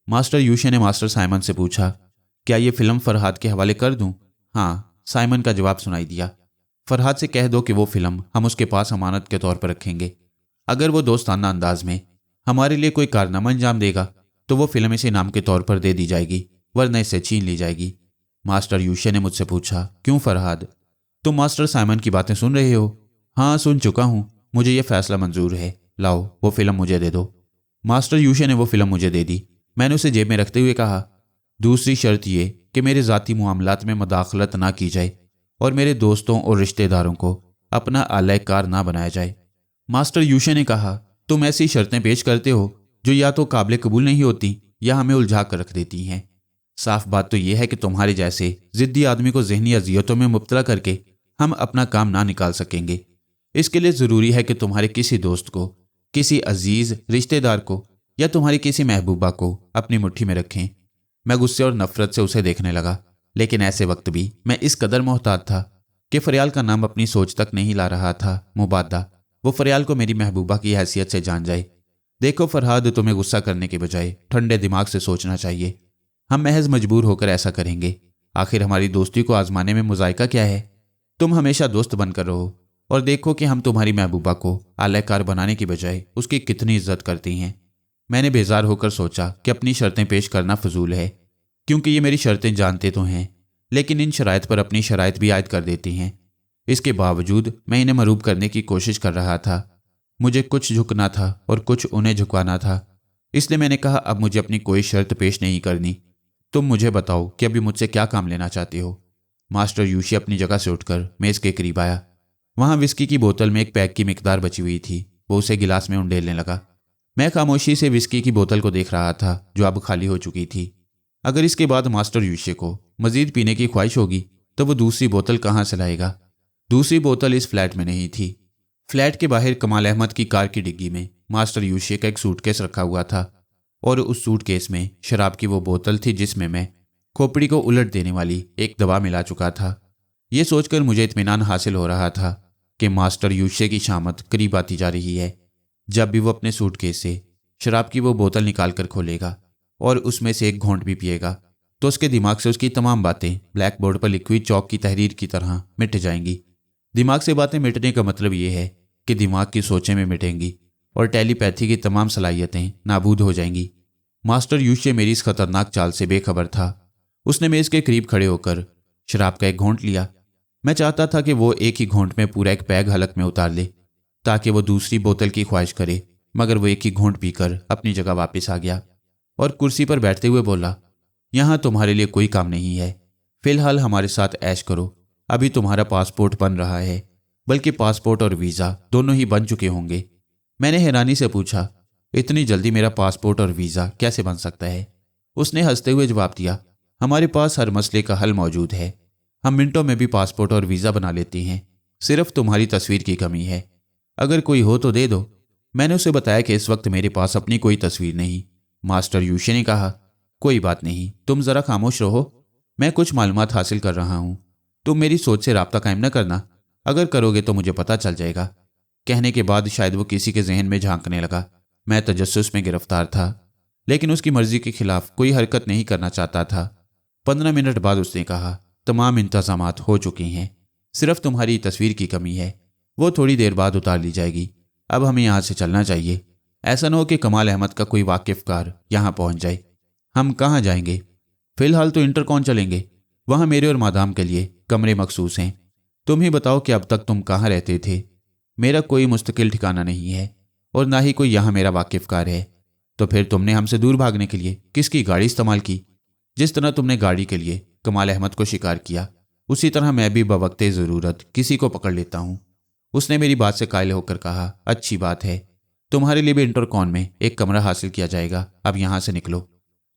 ماسٹر یوشے نے ماسٹر سائمن سے پوچھا، کیا یہ فلم فرحاد کے حوالے کر دوں؟ ہاں، سائمن کا جواب سنائی دیا۔ فرحاد سے کہہ دو کہ وہ فلم ہم اس کے پاس امانت کے طور پر رکھیں گے۔ اگر وہ دوستانہ انداز میں ہمارے لیے کوئی کارنامہ انجام دے گا تو وہ فلم اسے انعام کے طور پر دے دی جائے گی، ورنہ اسے چھین لی جائے گی۔ ماسٹر یوشے نے مجھ سے پوچھا، کیوں فرحاد؟ تم ماسٹر سائمن کی باتیں سن رہے ہو؟ ہاں، سن چکا ہوں، مجھے یہ فیصلہ منظور ہے، لاؤ وہ فلم مجھے دے دو۔ ماسٹر یوشے نے وہ فلم مجھے دے دی۔ میں نے اسے جیب میں رکھتے ہوئے کہا، دوسری شرط یہ کہ میرے ذاتی معاملات میں مداخلت نہ کی جائے اور میرے دوستوں اور رشتہ داروں کو اپنا اعلی کار نہ بنایا جائے۔ ماسٹر یوشے نے کہا، تم ایسی شرطیں پیش کرتے ہو جو یا تو قابل قبول نہیں ہوتی یا ہمیں الجھا کر رکھ دیتی ہیں۔ صاف بات تو یہ ہے کہ تمہارے جیسے ضدی آدمی کو ذہنی اذیتوں میں مبتلا کر کے ہم اپنا کام نہ نکال سکیں گے۔ اس کے لیے ضروری ہے کہ تمہارے کسی دوست کو، کسی عزیز رشتہ دار کو یا تمہاری کسی محبوبہ کو اپنی مٹھی میں رکھیں۔ میں غصے اور نفرت سے اسے دیکھنے لگا، لیکن ایسے وقت بھی میں اس قدر محتاط تھا کہ فریال کا نام اپنی سوچ تک نہیں لا رہا تھا۔ مبادہ وہ فریال کو میری محبوبہ کی حیثیت سے جان جائے۔ دیکھو فرحاد، تمہیں غصہ کرنے کے بجائے ٹھنڈے دماغ سے سوچنا چاہیے۔ ہم محض مجبور ہو کر ایسا کریں گے، آخر ہماری دوستی کو آزمانے میں مذائقہ کیا ہے؟ تم ہمیشہ دوست بن کر رہو اور دیکھو کہ ہم تمہاری محبوبہ کو اعلی کار بنانے کی بجائے اس کی کتنی عزت کرتی ہیں۔ میں نے بیزار ہو کر سوچا کہ اپنی شرطیں پیش کرنا فضول ہے، کیونکہ یہ میری شرطیں جانتے تو ہیں، لیکن ان شرائط پر اپنی شرائط بھی عائد کر دیتی ہیں۔ اس کے باوجود میں انہیں مروب کرنے کی کوشش کر رہا تھا۔ مجھے کچھ جھکنا تھا اور کچھ انہیں جھکوانا تھا، اس لیے میں نے کہا، اب مجھے اپنی کوئی شرط پیش نہیں کرنی، تم مجھے بتاؤ کہ ابھی مجھ سے کیا کام لینا چاہتے ہو۔ ماسٹر یوشی اپنی جگہ سے اٹھ کر میز کے قریب آیا۔ وہاں وسکی کی بوتل میں ایک پیک کی مقدار بچی ہوئی تھی، وہ اسے گلاس میں انڈیلنے لگا۔ میں خاموشی سے وسکی کی بوتل کو دیکھ رہا تھا جو اب خالی ہو چکی تھی۔ اگر اس کے بعد ماسٹر یوشی کو مزید پینے کی خواہش ہوگی تو وہ دوسری بوتل کہاں سے لائے گا؟ دوسری بوتل اس فلیٹ میں نہیں تھی۔ فلیٹ کے باہر کمال احمد کی کار کی ڈگی میں ماسٹر یوشی کا ایک سوٹ کیس رکھا ہوا تھا اور اس سوٹ کیس میں شراب کی وہ بوتل تھی جس میں کھوپڑی کو الٹ دینے والی ایک دوا ملا چکا تھا۔ یہ سوچ کر مجھے اطمینان حاصل ہو رہا تھا کہ ماسٹر یوشے کی شامت قریب آتی جا رہی ہے۔ جب بھی وہ اپنے سوٹ کیس سے شراب کی وہ بوتل نکال کر کھولے گا اور اس میں سے ایک گھونٹ بھی پیے گا تو اس کے دماغ سے اس کی تمام باتیں بلیک بورڈ پر لکھی ہوئی چاک کی تحریر کی طرح مٹ جائیں گی۔ دماغ سے باتیں مٹنے کا مطلب یہ ہے کہ دماغ کی سوچیں میں مٹیں گی اور ٹیلی پیتھی کی تمام صلاحیتیں نابود ہو جائیں گی۔ ماسٹر یوشے میری اس خطرناک چال سے بے خبر تھا۔ اس نے میز کے قریب کھڑے ہو کر شراب کا ایک گھونٹ لیا۔ میں چاہتا تھا کہ وہ ایک ہی گھونٹ میں پورا ایک پیگ حلق میں اتار لے تاکہ وہ دوسری بوتل کی خواہش کرے، مگر وہ ایک ہی گھونٹ پی کر اپنی جگہ واپس آ گیا اور کرسی پر بیٹھتے ہوئے بولا، یہاں تمہارے لیے کوئی کام نہیں ہے، فی الحال ہمارے ساتھ عیش کرو۔ ابھی تمہارا پاسپورٹ بن رہا ہے، بلکہ پاسپورٹ اور ویزا دونوں ہی بن چکے ہوں گے۔ میں نے حیرانی سے پوچھا، اتنی جلدی میرا پاسپورٹ اور ویزا کیسے بن سکتا ہے؟ اس نے ہنستے ہوئے جواب دیا، ہمارے پاس ہر مسئلے کا حل موجود ہے، ہم منٹوں میں بھی پاسپورٹ اور ویزا بنا لیتے ہیں، صرف تمہاری تصویر کی کمی ہے، اگر کوئی ہو تو دے دو۔ میں نے اسے بتایا کہ اس وقت میرے پاس اپنی کوئی تصویر نہیں۔ ماسٹر یوشے نے کہا، کوئی بات نہیں، تم ذرا خاموش رہو، میں کچھ معلومات حاصل کر رہا ہوں، تم میری سوچ سے رابطہ قائم نہ کرنا، اگر کرو گے تو مجھے پتہ چل جائے گا۔ کہنے کے بعد شاید وہ کسی کے ذہن میں جھانکنے لگا۔ میں تجسس میں گرفتار تھا، لیکن اس کی مرضی کے خلاف کوئی حرکت نہیں کرنا چاہتا تھا۔ 15 منٹ بعد اس نے کہا، تمام انتظامات ہو چکے ہیں، صرف تمہاری تصویر کی کمی ہے، وہ تھوڑی دیر بعد اتار لی جائے گی۔ اب ہمیں یہاں سے چلنا چاہیے، ایسا نہ ہو کہ کمال احمد کا کوئی واقف کار یہاں پہنچ جائے۔ ہم کہاں جائیں گے؟ فی الحال تو انٹرکون چلیں گے، وہاں میرے اور مادام کے لیے کمرے مخصوص ہیں۔ تم ہی بتاؤ کہ اب تک تم کہاں رہتے تھے؟ میرا کوئی مستقل ٹھکانہ نہیں ہے اور نہ ہی کوئی یہاں میرا واقف کار ہے۔ تو پھر تم نے ہم سے دور بھاگنے کے لیے کس کی گاڑی استعمال کی؟ جس طرح تم نے گاڑی کے لیے کمال احمد کو شکار کیا، اسی طرح میں بھی بوقت ضرورت کسی کو پکڑ لیتا ہوں۔ اس نے میری بات سے قائل ہو کر کہا، اچھی بات ہے، تمہارے لیے بھی انٹرکون میں ایک کمرہ حاصل کیا جائے گا، اب یہاں سے نکلو۔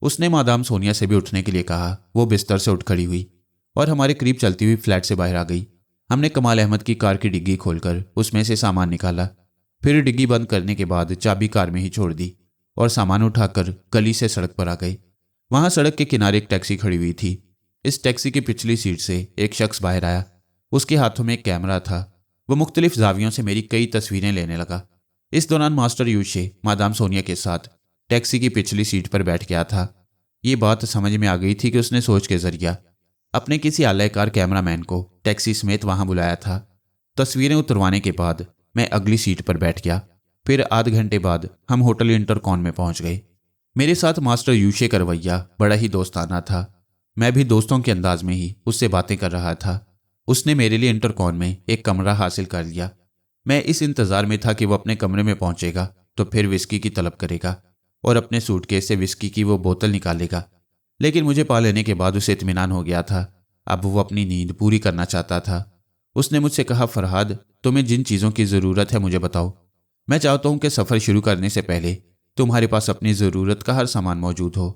اس نے مادام سونیا سے بھی اٹھنے کے لیے کہا۔ وہ بستر سے اٹھ کھڑی ہوئی اور ہمارے قریب چلتی ہوئی فلیٹ سے باہر آ گئی۔ ہم نے کمال احمد کی کار کی ڈگی کھول کر اس میں سے سامان نکالا، پھر ڈگی بند کرنے کے بعد چابی کار میں ہی چھوڑ دی اور سامان اٹھا کر گلی سے سڑک پر آ گئے۔ وہاں سڑک کے کنارے ایک ٹیکسی کھڑی ہوئی تھی۔ اس ٹیکسی کی پچھلی سیٹ سے ایک شخص باہر آیا، اس کے ہاتھوں میں ایک کیمرہ تھا۔ وہ مختلف زاویوں سے میری کئی تصویریں لینے لگا۔ اس دوران ماسٹر یوشے مادام سونیا کے ساتھ ٹیکسی کی پچھلی سیٹ پر بیٹھ گیا تھا۔ یہ بات سمجھ میں آ گئی تھی کہ اس نے سوچ کے ذریعہ اپنے کسی اعلی کار کیمرہ مین کو ٹیکسی سمیت وہاں بلایا تھا۔ تصویریں اتروانے کے بعد میں اگلی سیٹ پر بیٹھ گیا۔ پھر آدھ گھنٹے بعد ہم ہوٹل انٹرکون میں پہنچ گئے۔ میرے ساتھ ماسٹر یوشے کا رویہ بڑا ہی دوستانہ تھا۔ میں بھی دوستوں کے انداز میں ہی اس سے باتیں کر رہا تھا۔ اس نے میرے لیے انٹرکون میں ایک کمرہ حاصل کر لیا۔ میں اس انتظار میں تھا کہ وہ اپنے کمرے میں پہنچے گا تو پھر وسکی کی طلب کرے گا اور اپنے سوٹ کیس سے وسکی کی وہ بوتل نکالے گا، لیکن مجھے پا لینے کے بعد اسے اطمینان ہو گیا تھا۔ اب وہ اپنی نیند پوری کرنا چاہتا تھا۔ اس نے مجھ سے کہا، فرہاد، تمہیں جن چیزوں کی ضرورت ہے مجھے بتاؤ، میں چاہتا ہوں کہ سفر شروع کرنے سے پہلے تمہارے پاس اپنی ضرورت کا ہر سامان موجود ہو،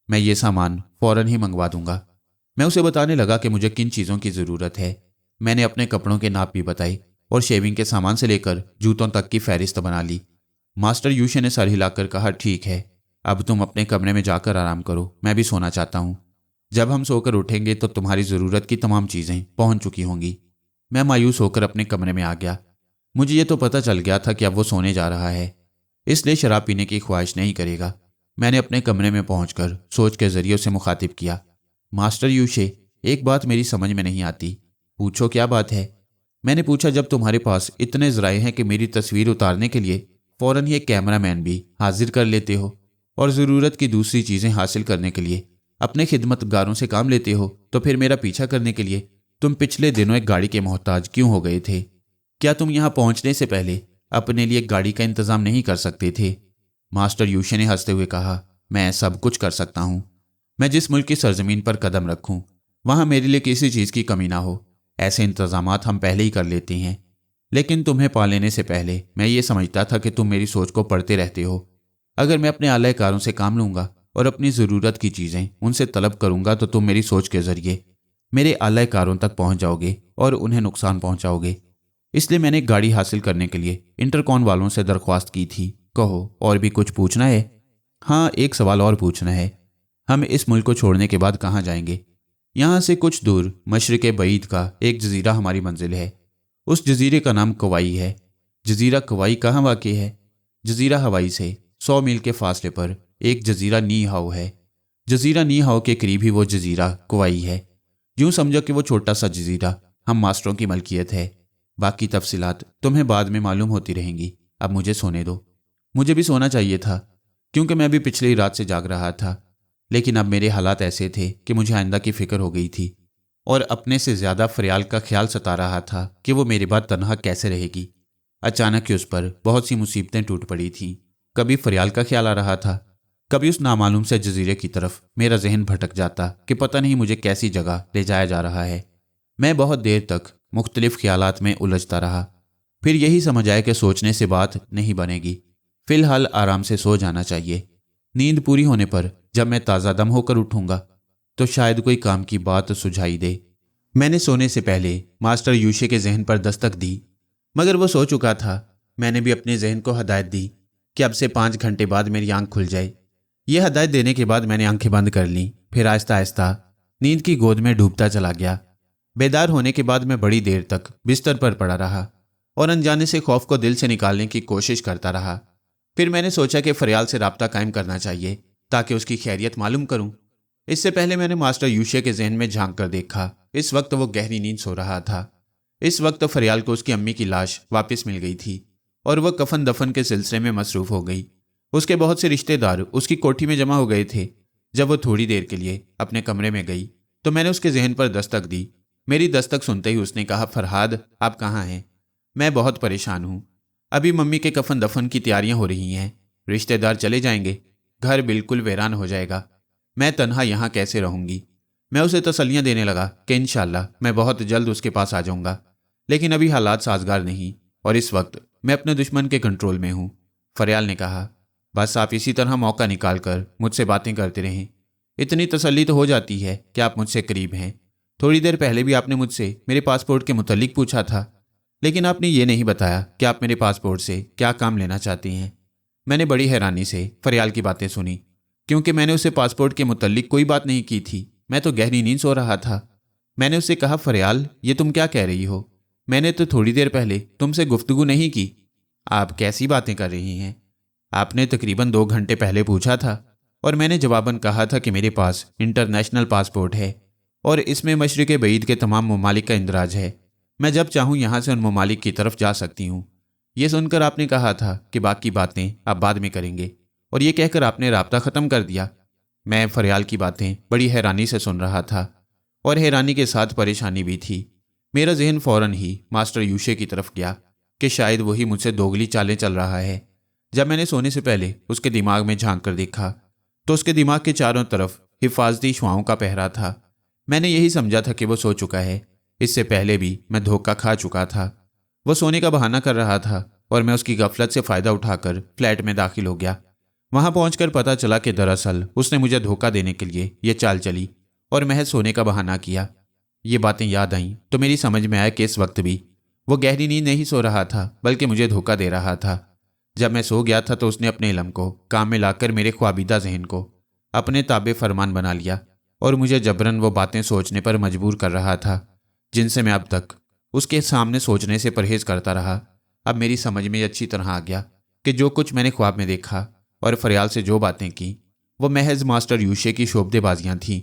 میں یہ سامان فوراً ہی منگوا دوں گا۔ میں اسے بتانے لگا کہ مجھے کن چیزوں کی ضرورت ہے۔ میں نے اپنے کپڑوں کے ناپ بھی بتائی اور شیونگ کے سامان سے لے کر جوتوں تک کی فہرست بنا لی۔ ماسٹر یوشے نے سر ہلا کر کہا، ٹھیک ہے، اب تم اپنے کمرے میں جا کر آرام کرو، میں بھی سونا چاہتا ہوں۔ جب ہم سو کر اٹھیں گے تو تمہاری ضرورت کی تمام چیزیں پہنچ چکی ہوں گی۔ میں مایوس ہو کر اپنے کمرے میں آ گیا۔ مجھے یہ تو پتہ چل گیا تھا کہ اب وہ سونے جا رہا ہے، اس لیے شراب پینے کی خواہش نہیں کرے گا۔ میں نے اپنے کمرے میں پہنچ کر سوچ کے ذریعے سے مخاطب کیا، ماسٹر یوشے، ایک بات میری سمجھ میں نہیں آتی۔ پوچھو، کیا بات ہے؟ میں نے پوچھا، جب تمہارے پاس اتنے ذرائع ہیں کہ میری تصویر اتارنے کے لیے فوراً ہی ایک کیمرہ مین بھی حاضر کر لیتے ہو اور ضرورت کی دوسری چیزیں حاصل کرنے کے لیے اپنے خدمت گاروں سے کام لیتے ہو، تو پھر میرا پیچھا کرنے کے لیے تم پچھلے دنوں ایک گاڑی کے محتاج کیوں ہو گئے تھے؟ کیا تم یہاں پہنچنے سے پہلے اپنے لیے ایک گاڑی کا انتظام نہیں کر سکتے تھے؟ ماسٹر یوشے نے ہنستے ہوئے کہا، میں سب کچھ کر سکتا ہوں۔ میں جس ملک کی سرزمین پر قدم رکھوں وہاں میرے لیے کسی چیز کی کمی نہ ہو، ایسے انتظامات ہم پہلے ہی کر لیتے ہیں۔ لیکن تمہیں پا لینے سے پہلے میں یہ سمجھتا تھا کہ تم میری سوچ کو پڑھتے رہتے ہو۔ اگر میں اپنے اعلی کاروں سے کام لوں گا اور اپنی ضرورت کی چیزیں ان سے طلب کروں گا تو تم میری سوچ کے ذریعے میرے اعلی کاروں تک پہنچ جاؤ گے اور انہیں نقصان پہنچاؤ گے۔ اس لیے میں نے گاڑی حاصل کرنے کے لیے انٹرکون والوں سے درخواست کی تھی۔ کہو، اور بھی کچھ پوچھنا ہے؟ ہاں، ایک سوال اور پوچھنا ہے، ہم اس ملک کو چھوڑنے کے بعد کہاں جائیں گے؟ یہاں سے کچھ دور مشرق بعید کا ایک جزیرہ ہماری منزل ہے، उस जजीरे का नाम कवाई है। जजीरा कवाई कहाँ वाक़ है? जजीरा हवाई से 100 मील के फासले पर एक जजीरा नी हाउ है। जजीरा नी हाउ के करीब ही वो जजीरा कवाई है। यूं समझो कि वो छोटा सा जजीरा हम मास्टरों की मलकियत है। बाकी तफसीलात तुम्हें बाद में मालूम होती रहेंगी। अब मुझे सोने दो। मुझे भी सोना चाहिए था, क्योंकि मैं भी पिछली रात से जाग रहा था। लेकिन अब मेरे हालात ऐसे थे कि मुझे आइंदा की फिक्र हो गई थी, और अपने से ज़्यादा फरियाल का ख्याल सता रहा था कि वो मेरे बाद तन्हा कैसे रहेगी। अचानक ही उस पर बहुत सी मुसीबतें टूट पड़ी थीं। कभी फरियाल का ख्याल आ रहा था, कभी उस नामालूम से जजीरे की तरफ मेरा जहन भटक जाता कि पता नहीं मुझे कैसी जगह ले जाया जा रहा है। मैं बहुत देर तक मुख्तलिफ ख्यालात में उलझता रहा। फिर यही समझ आया कि सोचने से बात नहीं बनेगी, फिलहाल आराम से सो जाना चाहिए। नींद पूरी होने पर जब मैं ताज़ा दम होकर उठूंगा तो शायद कोई काम की बात सुझाई दे। मैंने सोने से पहले मास्टर यूशे के जहन पर दस्तक दी, मगर वो सो चुका था। मैंने भी अपने जहन को हदायत दी कि अब से 5 घंटे बाद मेरी आंख खुल जाए। यह हदायत देने के बाद मैंने आंखें बंद कर लीं। फिर आहिस्ता आहिस्ता नींद की गोद में डूबता चला गया। बेदार होने के बाद मैं बड़ी देर तक बिस्तर पर पड़ा रहा और अनजाने से खौफ को दिल से निकालने की कोशिश करता रहा। फिर मैंने सोचा कि फरियाल से राब्ता कायम करना चाहिए ताकि उसकी खैरियत मालूम करूं। इससे पहले मैंने मास्टर यूशे के जहन में झांक कर देखा। इस वक्त वो गहरी नींद सो रहा था। इस वक्त फरियाल को उसकी अम्मी की लाश वापस मिल गई थी और वह कफन दफन के सिलसिले में मसरूफ़ हो गई। उसके बहुत से रिश्तेदार उसकी कोठी में जमा हो गए थे। जब वो थोड़ी देर के लिए अपने कमरे में गई तो मैंने उसके जहन पर दस्तक दी। मेरी दस्तक सुनते ही उसने कहा, फरहाद आप कहाँ हैं? मैं बहुत परेशान हूँ। अभी मम्मी के कफन दफन की तैयारियां हो रही हैं। रिश्तेदार चले जाएंगे, घर बिल्कुल वीरान हो जाएगा। मैं तन्हा यहाँ कैसे रहूँगी? मैं उसे तसल्लियाँ देने लगा कि इंशाअल्लाह मैं बहुत जल्द उसके पास आ जाऊँगा, लेकिन अभी हालात साजगार नहीं और इस वक्त मैं अपने दुश्मन के कंट्रोल में हूँ। फरियाल ने कहा, बस आप इसी तरह मौका निकाल कर मुझसे बातें करते रहें। इतनी तसल्ली तो हो जाती है कि आप मुझसे करीब हैं। थोड़ी देर पहले भी आपने मुझसे मेरे पासपोर्ट के मुतल्लिक पूछा था, लेकिन आपने ये नहीं बताया कि आप मेरे पासपोर्ट से क्या काम लेना चाहती हैं। मैंने बड़ी हैरानी से फरियाल की बातें सुनी, क्योंकि मैंने उसे पासपोर्ट के मुतल्लिक कोई बात नहीं की थी। मैं तो गहरी नींद सो रहा था। मैंने उससे कहा, फरियाल ये तुम क्या कह रही हो? मैंने तो थोड़ी देर पहले तुमसे गुफ्तगू नहीं की। आप कैसी बातें कर रही हैं? आपने तकरीबन 2 घंटे पहले पूछा था और मैंने जवाबन कहा था कि मेरे पास इंटरनेशनल पासपोर्ट है और इसमें मशरिक़ बईद के तमाम ममालिक का इंदराज है। मैं जब चाहूँ यहाँ से उन ममालिक की तरफ जा सकती हूँ। ये सुनकर आपने कहा था कि बाकी बातें आप बाद में करेंगे, और ये कहकर आपने राब्ता ख़त्म कर दिया। मैं फरियाल की बातें बड़ी हैरानी से सुन रहा था और हैरानी के साथ परेशानी भी थी। मेरा जहन फ़ौरन ही मास्टर यूशे की तरफ गया कि शायद वही मुझसे दोगली चालें चल रहा है। जब मैंने सोने से पहले उसके दिमाग में झांक कर देखा तो उसके दिमाग के चारों तरफ हिफाजती शुआओं का पहरा था। मैंने यही समझा था कि वो सो चुका है। इससे पहले भी मैं धोखा खा चुका था। वो सोने का बहाना कर रहा था और मैं उसकी गफलत से फ़ायदा उठाकर फ्लैट में दाखिल हो गया। वहाँ पहुंचकर पता चला कि दरअसल उसने मुझे धोखा देने के लिए ये चाल चली और महज सोने का बहाना किया। ये बातें याद आईं तो मेरी समझ में आया कि इस वक्त भी वो गहरी नींद नहीं सो रहा था, बल्कि मुझे धोखा दे रहा था। जब मैं सो गया था तो उसने अपने इल्म को काम में लाकर मेरे ख्वाबीदा जहन को अपने ताबे फरमान बना लिया और मुझे जबरन वो बातें सोचने पर मजबूर कर रहा था जिनसे मैं अब तक उसके सामने सोचने से परहेज करता रहा। अब मेरी समझ में अच्छी तरह आ गया कि जो कुछ मैंने ख्वाब में देखा और फरियाल से जो बातें की वो महज मास्टर यूशे की शोबदेबाजियाँ थीं।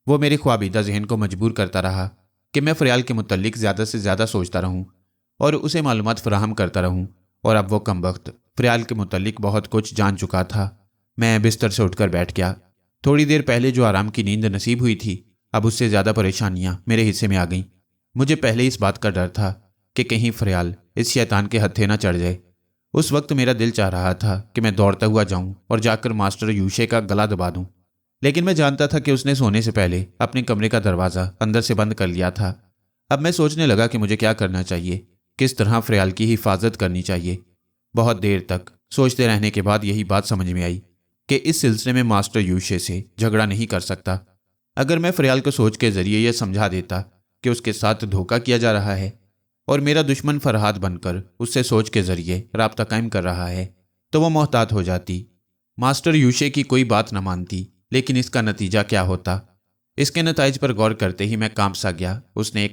वो मेरे ख्वाबीदा जहन को मजबूर करता रहा कि मैं फरियाल के मुतल्लिक ज़्यादा से ज़्यादा सोचता रहूँ और उसे मालूमात फराहम करता रहूँ, और अब वो कमबख्त फरियाल के मुतल्लिक बहुत कुछ जान चुका था। मैं बिस्तर से उठकर बैठ गया। थोड़ी देर पहले जो आराम की नींद नसीब हुई थी, अब उससे ज़्यादा परेशानियाँ मेरे हिस्से में आ गईं। मुझे पहले इस बात का डर था कि कहीं फरियाल इस शैतान के हत्थे न चढ़ जाए। उस वक्त मेरा दिल चाह रहा था कि मैं दौड़ता हुआ जाऊं और जाकर मास्टर यूशे का गला दबा दूं, लेकिन मैं जानता था कि उसने सोने से पहले अपने कमरे का दरवाज़ा अंदर से बंद कर लिया था। अब मैं सोचने लगा कि मुझे क्या करना चाहिए, किस तरह फरियाल की हिफाजत करनी चाहिए। बहुत देर तक सोचते रहने के बाद यही बात समझ में आई कि इस सिलसिले में मास्टर यूशे से झगड़ा नहीं कर सकता। अगर मैं फरियाल को सोच के ज़रिए यह समझा देता कि उसके साथ धोखा किया जा रहा है और मेरा दुश्मन फरहाद बनकर उससे सोच के ज़रिए राब्ता कायम कर रहा है, तो वह मोहतात हो जाती। मास्टर यूशे की कोई बात न मानती, लेकिन इसका नतीजा क्या होता? इसके नताइज पर गौर करते ही मैं कांप सा गया। उसने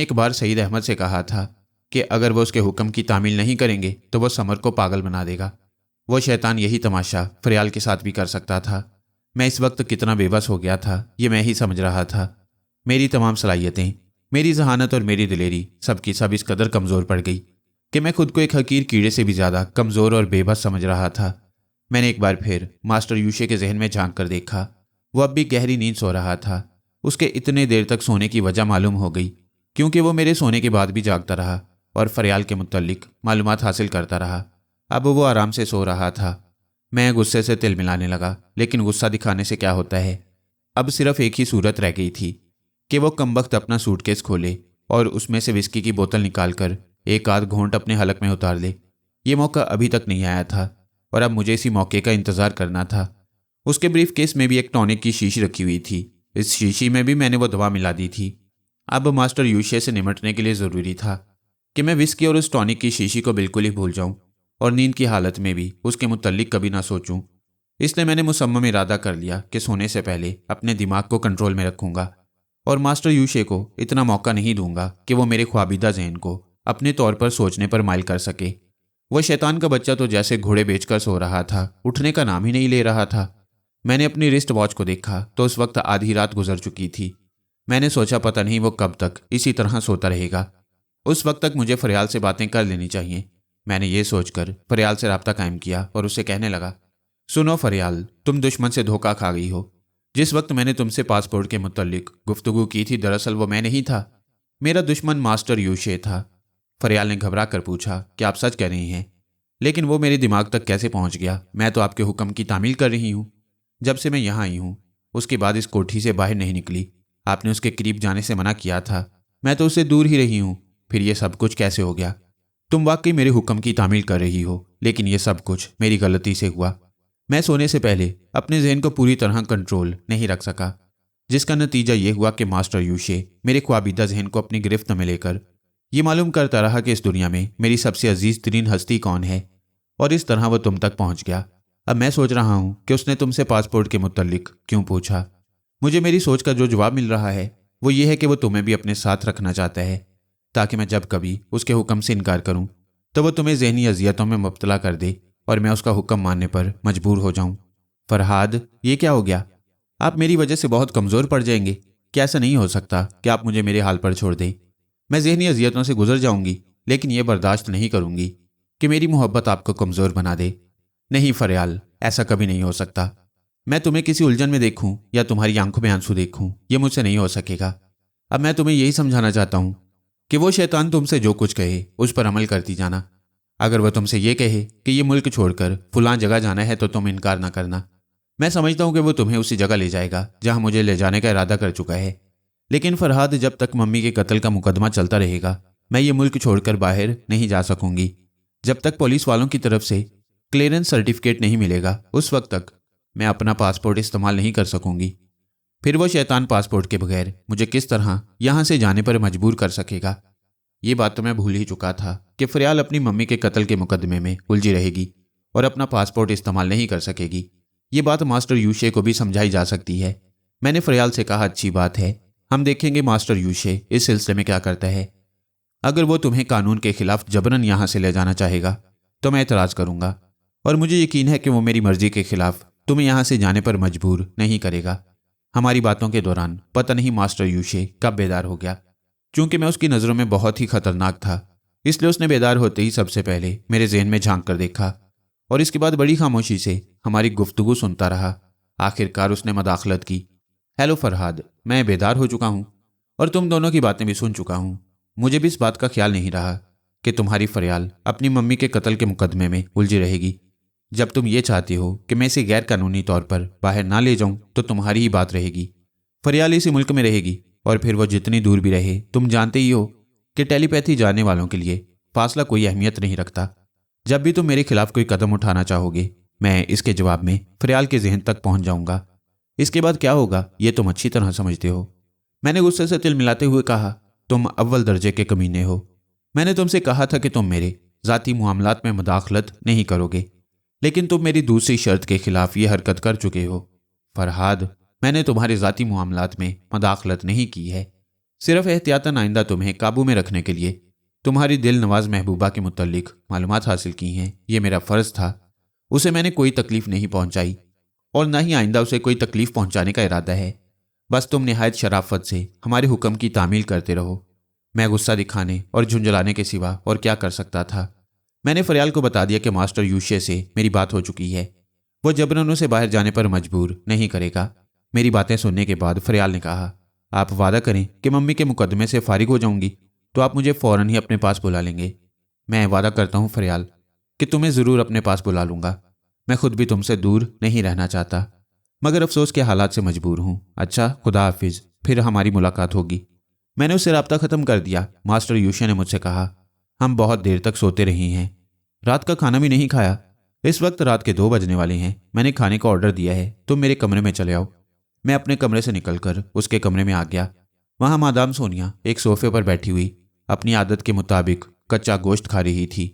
एक बार सईद अहमद से कहा था کہ اگر وہ اس کے حکم کی تعمیل نہیں کریں گے تو وہ سمر کو پاگل بنا دے گا۔ وہ شیطان یہی تماشا فریال کے ساتھ بھی کر سکتا تھا۔ میں اس وقت کتنا بے بس ہو گیا تھا یہ میں ہی سمجھ رہا تھا۔ میری تمام صلاحیتیں، میری ذہانت اور میری دلیری سب کی سب اس قدر کمزور پڑ گئی کہ میں خود کو ایک حقیر کیڑے سے بھی زیادہ کمزور اور بے بس سمجھ رہا تھا۔ میں نے ایک بار پھر ماسٹر یوشے کے ذہن میں جھانک کر دیکھا۔ وہ اب بھی گہری نیند سو رہا تھا۔ اس کے اتنے دیر تک سونے کی وجہ معلوم ہو گئی کیونکہ وہ میرے سونے کے بعد بھی جاگتا رہا اور فریال کے متعلق معلومات حاصل کرتا رہا۔ اب وہ آرام سے سو رہا تھا۔ میں غصے سے تل ملانے لگا، لیکن غصہ دکھانے سے کیا ہوتا ہے؟ اب صرف ایک ہی صورت رہ گئی تھی کہ وہ کمبخت اپنا سوٹ کیس کھولے اور اس میں سے وسکی کی بوتل نکال کر ایک آدھ گھونٹ اپنے حلق میں اتار لے۔ یہ موقع ابھی تک نہیں آیا تھا اور اب مجھے اسی موقع کا انتظار کرنا تھا۔ اس کے بریف کیس میں بھی ایک ٹونک کی شیشی رکھی ہوئی تھی۔ اس شیشی میں بھی میں نے وہ دوا ملا دی تھی۔ اب ماسٹر یوشے سے نمٹنے کے لیے ضروری تھا کہ میں وسکی اور اس ٹونک کی شیشی کو بالکل ہی بھول جاؤں اور نیند کی حالت میں بھی اس کے متعلق کبھی نہ سوچوں۔ اس لیے میں نے مصمم ارادہ کر لیا کہ سونے سے پہلے اپنے دماغ کو کنٹرول میں رکھوں گا اور ماسٹر یوشے کو اتنا موقع نہیں دوں گا کہ وہ میرے خوابیدہ ذہن کو اپنے طور پر سوچنے پر مائل کر سکے۔ وہ شیطان کا بچہ تو جیسے گھوڑے بیچ کر سو رہا تھا، اٹھنے کا نام ہی نہیں لے رہا تھا۔ میں نے اپنی رسٹ واچ کو دیکھا تو اس وقت آدھی رات گزر چکی تھی۔ میں نے سوچا پتہ نہیں وہ کب تک اسی طرح سوتا رہے گا۔ اس وقت تک مجھے فریال سے باتیں کر لینی چاہیے۔ میں نے یہ سوچ کر فریال سے رابطہ قائم کیا اور اسے کہنے لگا، سنو فریال، تم دشمن سے دھوکہ کھا گئی ہو۔ جس وقت میں نے تم سے پاسپورٹ کے متعلق گفتگو کی تھی دراصل وہ میں نہیں تھا، میرا دشمن ماسٹر یوشے تھا۔ فریال نے گھبرا کر پوچھا کہ آپ سچ کہہ رہی ہیں؟ لیکن وہ میرے دماغ تک کیسے پہنچ گیا؟ میں تو آپ کے حکم کی تعمیل کر رہی ہوں۔ جب سے میں یہاں آئی ہوں اس کے بعد اس کوٹھی سے باہر نہیں نکلی۔ آپ نے اس کے قریب جانے سے منع کیا تھا، میں تو اس سے دور ہی رہی ہوں۔ پھر یہ سب کچھ کیسے ہو گیا؟ تم واقعی میرے حکم کی تعمیل کر رہی ہو، لیکن یہ سب کچھ میری غلطی سے ہوا۔ میں سونے سے پہلے اپنے ذہن کو پوری طرح کنٹرول نہیں رکھ سکا، جس کا نتیجہ یہ ہوا کہ ماسٹر یوشے میرے خوابیدہ ذہن کو اپنی گرفت میں لے کر یہ معلوم کرتا رہا کہ اس دنیا میں میری سب سے عزیز ترین ہستی کون ہے، اور اس طرح وہ تم تک پہنچ گیا۔ اب میں سوچ رہا ہوں کہ اس نے تم سے پاسپورٹ کے متعلق کیوں پوچھا۔ مجھے میری سوچ کا جو جواب مل رہا ہے وہ یہ ہے کہ وہ تمہیں بھی اپنے ساتھ رکھنا چاہتا ہے، تاکہ میں جب کبھی اس کے حکم سے انکار کروں تو وہ تمہیں ذہنی اذیتوں میں مبتلا کر دے اور میں اس کا حکم ماننے پر مجبور ہو جاؤں۔ فرہاد، یہ کیا ہو گیا؟ آپ میری وجہ سے بہت کمزور پڑ جائیں گے۔ کیا ایسا نہیں ہو سکتا کہ آپ مجھے میرے حال پر چھوڑ دیں؟ میں ذہنی اذیتوں سے گزر جاؤں گی، لیکن یہ برداشت نہیں کروں گی کہ میری محبت آپ کو کمزور بنا دے۔ نہیں فریال، ایسا کبھی نہیں ہو سکتا۔ میں تمہیں کسی الجھن میں دیکھوں یا تمہاری آنکھوں میں آنسو دیکھوں، یہ مجھ سے نہیں ہو سکے گا۔ اب میں تمہیں یہی سمجھانا چاہتا ہوں کہ وہ شیطان تم سے جو کچھ کہے اس پر عمل کرتی جانا۔ اگر وہ تم سے یہ کہے کہ یہ ملک چھوڑ کر فلاں جگہ جانا ہے تو تم انکار نہ کرنا۔ میں سمجھتا ہوں کہ وہ تمہیں اسی جگہ لے جائے گا جہاں مجھے لے جانے کا ارادہ کر چکا ہے۔ لیکن فرہاد، جب تک ممی کے قتل کا مقدمہ چلتا رہے گا میں یہ ملک چھوڑ کر باہر نہیں جا سکوں گی۔ جب تک پولیس والوں کی طرف سے کلیئرنس سرٹیفکیٹ نہیں ملے گا اس وقت تک میں اپنا پاسپورٹ استعمال نہیں کر سکوں گی۔ پھر وہ شیطان پاسپورٹ کے بغیر مجھے کس طرح یہاں سے جانے پر مجبور کر سکے گا؟ یہ بات تو میں بھول ہی چکا تھا کہ فریال اپنی ممی کے قتل کے مقدمے میں الجھی رہے گی اور اپنا پاسپورٹ استعمال نہیں کر سکے گی۔ یہ بات ماسٹر یوشے کو بھی سمجھائی جا سکتی ہے۔ میں نے فریال سے کہا، اچھی بات ہے، ہم دیکھیں گے ماسٹر یوشے اس سلسلے میں کیا کرتا ہے۔ اگر وہ تمہیں قانون کے خلاف جبراً یہاں سے لے جانا چاہے گا تو میں اعتراض کروں گا، اور مجھے یقین ہے کہ وہ میری مرضی کے خلاف تمہیں یہاں سے جانے پر مجبور نہیں کرے گا۔ ہماری باتوں کے دوران پتہ نہیں ماسٹر یوشے کب بیدار ہو گیا۔ چونکہ میں اس کی نظروں میں بہت ہی خطرناک تھا، اس لیے اس نے بیدار ہوتے ہی سب سے پہلے میرے ذہن میں جھانک کر دیکھا اور اس کے بعد بڑی خاموشی سے ہماری گفتگو سنتا رہا۔ آخرکار اس نے مداخلت کی، ہیلو فرہاد، میں بیدار ہو چکا ہوں اور تم دونوں کی باتیں بھی سن چکا ہوں۔ مجھے بھی اس بات کا خیال نہیں رہا کہ تمہاری فریال اپنی ممی کے قتل کے مقدمے میں الجھی رہے گی۔ جب تم یہ چاہتے ہو کہ میں اسے غیر قانونی طور پر باہر نہ لے جاؤں تو تمہاری ہی بات رہے گی۔ فریال اسی ملک میں رہے گی اور پھر وہ جتنی دور بھی رہے، تم جانتے ہی ہو کہ ٹیلی پیتھی جاننے والوں کے لیے فاصلہ کوئی اہمیت نہیں رکھتا۔ جب بھی تم میرے خلاف کوئی قدم اٹھانا چاہو گے میں اس کے جواب میں فریال کے ذہن تک پہنچ جاؤں گا۔ اس کے بعد کیا ہوگا یہ تم اچھی طرح سمجھتے ہو۔ میں نے غصے سے تل ملاتے ہوئے کہا، تم اول درجے کے کمینے ہو۔ میں نے تم سے کہا تھا کہ تم میرے ذاتی معاملات میں مداخلت نہیں کرو گے، لیکن تم میری دوسری شرط کے خلاف یہ حرکت کر چکے ہو۔ فرہاد، میں نے تمہارے ذاتی معاملات میں مداخلت نہیں کی ہے، صرف احتیاطاً آئندہ تمہیں قابو میں رکھنے کے لیے तुम्हारी दिल नवाज महबूबा के मुतल्लिक मालूमात हासिल की हैं। ये मेरा फ़र्ज़ था। उसे मैंने कोई तकलीफ़ नहीं पहुंचाई और न ही आइंदा उसे कोई तकलीफ़ पहुंचाने का इरादा है। बस तुम निहायत शराफत से हमारे हुक्म की तामील करते रहो। मैं गुस्सा दिखाने और झुंझलाने के सिवा और क्या कर सकता था। मैंने फरियाल को बता दिया कि मास्टर यूशे से मेरी बात हो चुकी है। वो जबरन उसे बाहर जाने पर मजबूर नहीं करेगा। मेरी बातें सुनने के बाद फरियाल ने कहा, आप वादा करें कि मम्मी के मुकदमे से फारिग हो जाऊंगी तो आप मुझे फ़ौरन ही अपने पास बुला लेंगे। मैं वादा करता हूँ फरियाल कि तुम्हें ज़रूर अपने पास बुला लूँगा। मैं खुद भी तुमसे दूर नहीं रहना चाहता, मगर अफसोस के हालात से मजबूर हूँ। अच्छा, खुदा हाफिज़, फिर हमारी मुलाकात होगी। मैंने उससे रब्ता ख़त्म कर दिया। मास्टर यूशे ने मुझसे कहा, हम बहुत देर तक सोते रहे हैं, रात का खाना भी नहीं खाया। इस वक्त रात के 2 बजने वाले हैं। मैंने खाने का ऑर्डर दिया है, तुम मेरे कमरे में चले आओ। मैं अपने कमरे से निकलकर उसके कमरे में आ गया। वहाँ मादाम सोनिया एक सोफे पर बैठी हुई अपनी आदत के मुताबिक कच्चा गोश्त खा रही थी।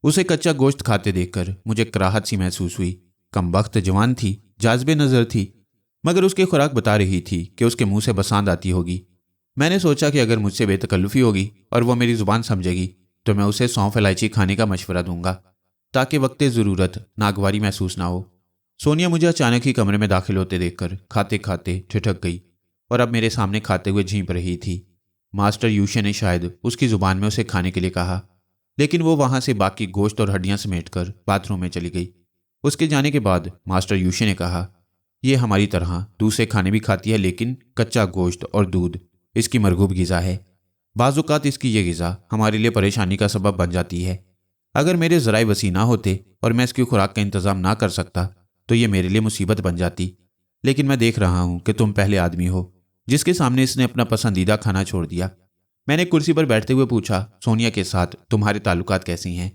उसे कच्चा गोश्त खाते देखकर मुझे कराहत सी महसूस हुई। कमबख्त जवान थी, जाज़बे नज़र थी, मगर उसकी खुराक बता रही थी कि उसके मुंह से बसांद आती होगी। मैंने सोचा कि अगर मुझसे बेतकल्लुफ़ी होगी और वो मेरी ज़ुबान समझेगी तो मैं उसे सौंफ इलायची खाने का मशवरा दूंगा ताकि वक्ते ज़रूरत नागवारी महसूस ना हो। सोनिया मुझे अचानक ही कमरे में दाखिल होते देखकर खाते खाते ठिठक गई और अब मेरे सामने खाते हुए झींप रही थी। मास्टर यूशे ने शायद उसकी ज़ुबान में उसे खाने के लिए कहा, लेकिन वो वहाँ से बाकी गोश्त और हड्डियाँ समेटकर बाथरूम में चली गई। उसके जाने के बाद मास्टर यूशे ने कहा, ये हमारी तरह दूसरे खाने भी खाती है, लेकिन कच्चा गोश्त और दूध इसकी मरगूब ग़िज़ा है। बाज़-औक़ात इसकी ये ग़िज़ा हमारे लिए परेशानी का सबब बन जाती है। अगर मेरे ज़राए वसी ना होते और मैं इसकी खुराक का इंतज़ाम ना कर सकता तो ये मेरे लिए मुसीबत बन जाती। लेकिन मैं देख रहा हूँ कि तुम पहले आदमी हो जिसके सामने इसने अपना पसंदीदा खाना छोड़ दिया। मैंने कुर्सी पर बैठते हुए पूछा, सोनिया के साथ तुम्हारे ताल्लुकात कैसी हैं?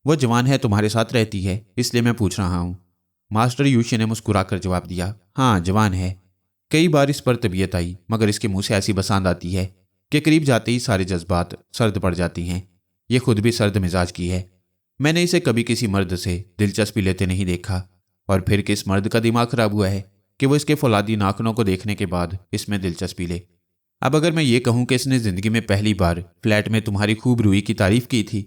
वो जवान है, तुम्हारे साथ रहती है, इसलिए मैं पूछ रहा हूँ। मास्टर यूशे ने मुस्कुराकर जवाब दिया, हाँ जवान है। कई बार इस पर तबीयत आई, मगर इसके मुंह से ऐसी बसांद आती है कि करीब जाते ही सारे जज्बात सर्द पड़ जाती हैं। ये खुद भी सर्द मिजाज की है। मैंने इसे कभी किसी मर्द से दिलचस्पी लेते नहीं देखा, और फिर किस मर्द का दिमाग खराब हुआ है कि वो इसके फौलादी नाखनों को देखने के बाद इसमें दिलचस्पी ले। अब अगर मैं ये कहूँ कि इसने ज़िंदगी में पहली बार फ्लैट में तुम्हारी खूब रूई की तारीफ़ की थी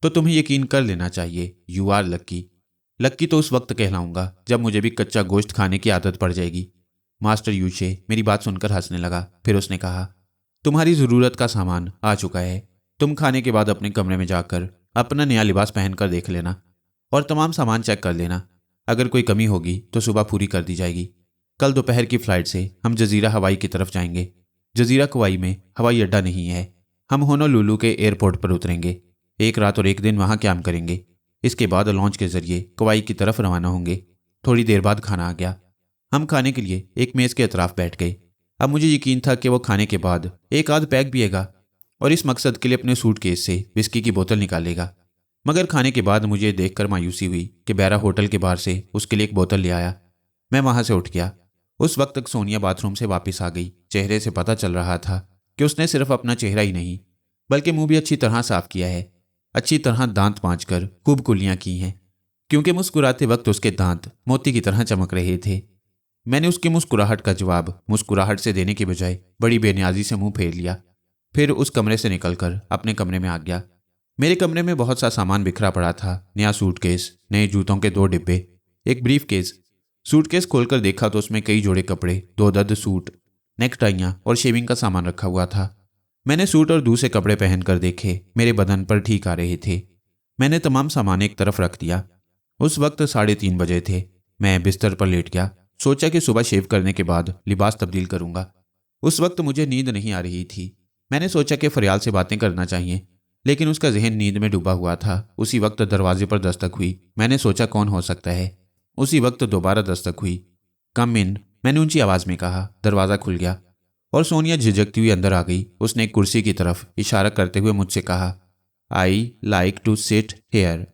तो तुम्हें यकीन कर लेना चाहिए, यू आर लक्की। लक्की तो उस वक्त कहलाऊंगा जब मुझे भी कच्चा गोश्त खाने की आदत पड़ जाएगी। मास्टर यूशे मेरी बात सुनकर हंसने लगा। फिर उसने कहा, तुम्हारी ज़रूरत का सामान आ चुका है। तुम खाने के बाद अपने कमरे में जाकर अपना नया लिबास पहन कर देख लेना और तमाम सामान चेक कर लेना। अगर कोई कमी होगी तो सुबह पूरी कर दी जाएगी। कल दोपहर की फ़्लाइट से हम जजीरा हवाई की तरफ जाएंगे। जजीरा कुवाई में हवाई अड्डा नहीं है। हम होनोलुलु के एयरपोर्ट पर उतरेंगे, 1 रात और 1 दिन वहाँ क्याम करेंगे। इसके बाद लॉन्च के ज़रिए कुवाई की तरफ रवाना होंगे। थोड़ी देर बाद खाना आ गया। हम खाने के लिए एक मेज़ के अतराफ बैठ गए। अब मुझे यकीन था कि वो खाने के बाद एक आध पैक पिएगा और इस मकसद के लिए अपने सूटकेस से विस्की की बोतल निकालेगा। मगर खाने के बाद मुझे देखकर मायूसी हुई कि बैरा होटल के बाहर से उसके लिए एक बोतल ले आया। मैं वहाँ से उठ गया। उस वक्त तक सोनिया बाथरूम से वापस आ गई। चेहरे से पता चल रहा था कि उसने सिर्फ अपना चेहरा ही नहीं बल्कि मुंह भी अच्छी तरह साफ किया है। अच्छी तरह दांत मांजकर खूब कुलियाँ की हैं, क्योंकि मुस्कुराते वक्त उसके दांत मोती की तरह चमक रहे थे। मैंने उसकी मुस्कुराहट का जवाब मुस्कुराहट से देने के बजाय बड़ी बेनियाजी से मुंह फेर लिया। फिर उस कमरे से निकलकर अपने कमरे में आ गया। मेरे कमरे में बहुत सा सामान बिखरा पड़ा था। नया सूटकेस, नए जूतों के 2 डिब्बे, एक ब्रीफ केस। सूटकेस खोलकर देखा तो उसमें कई जोड़े कपड़े, 2 दर्द सूट, नेकटाइयाँ और शेविंग का सामान रखा हुआ था। मैंने सूट और दूसरे कपड़े पहनकर देखे, मेरे बदन पर ठीक आ रहे थे। मैंने तमाम सामान एक तरफ रख दिया। उस वक्त 3:30 बजे थे। मैं बिस्तर पर लेट गया। सोचा कि सुबह शेव करने के बाद लिबास तब्दील करूंगा। उस वक्त मुझे नींद नहीं आ रही थी। मैंने सोचा कि फरियाल से बातें करना चाहिए, लेकिन उसका जहन नींद में डूबा हुआ था। उसी वक्त दरवाजे पर दस्तक हुई। मैंने सोचा कौन हो सकता है। उसी वक्त दोबारा दस्तक हुई। कम इन, मैंने ऊंची आवाज़ में कहा। दरवाज़ा खुल गया और सोनिया झिझकती हुई अंदर आ गई। उसने एक कुर्सी की तरफ इशारा करते हुए मुझसे कहा, I like to sit here.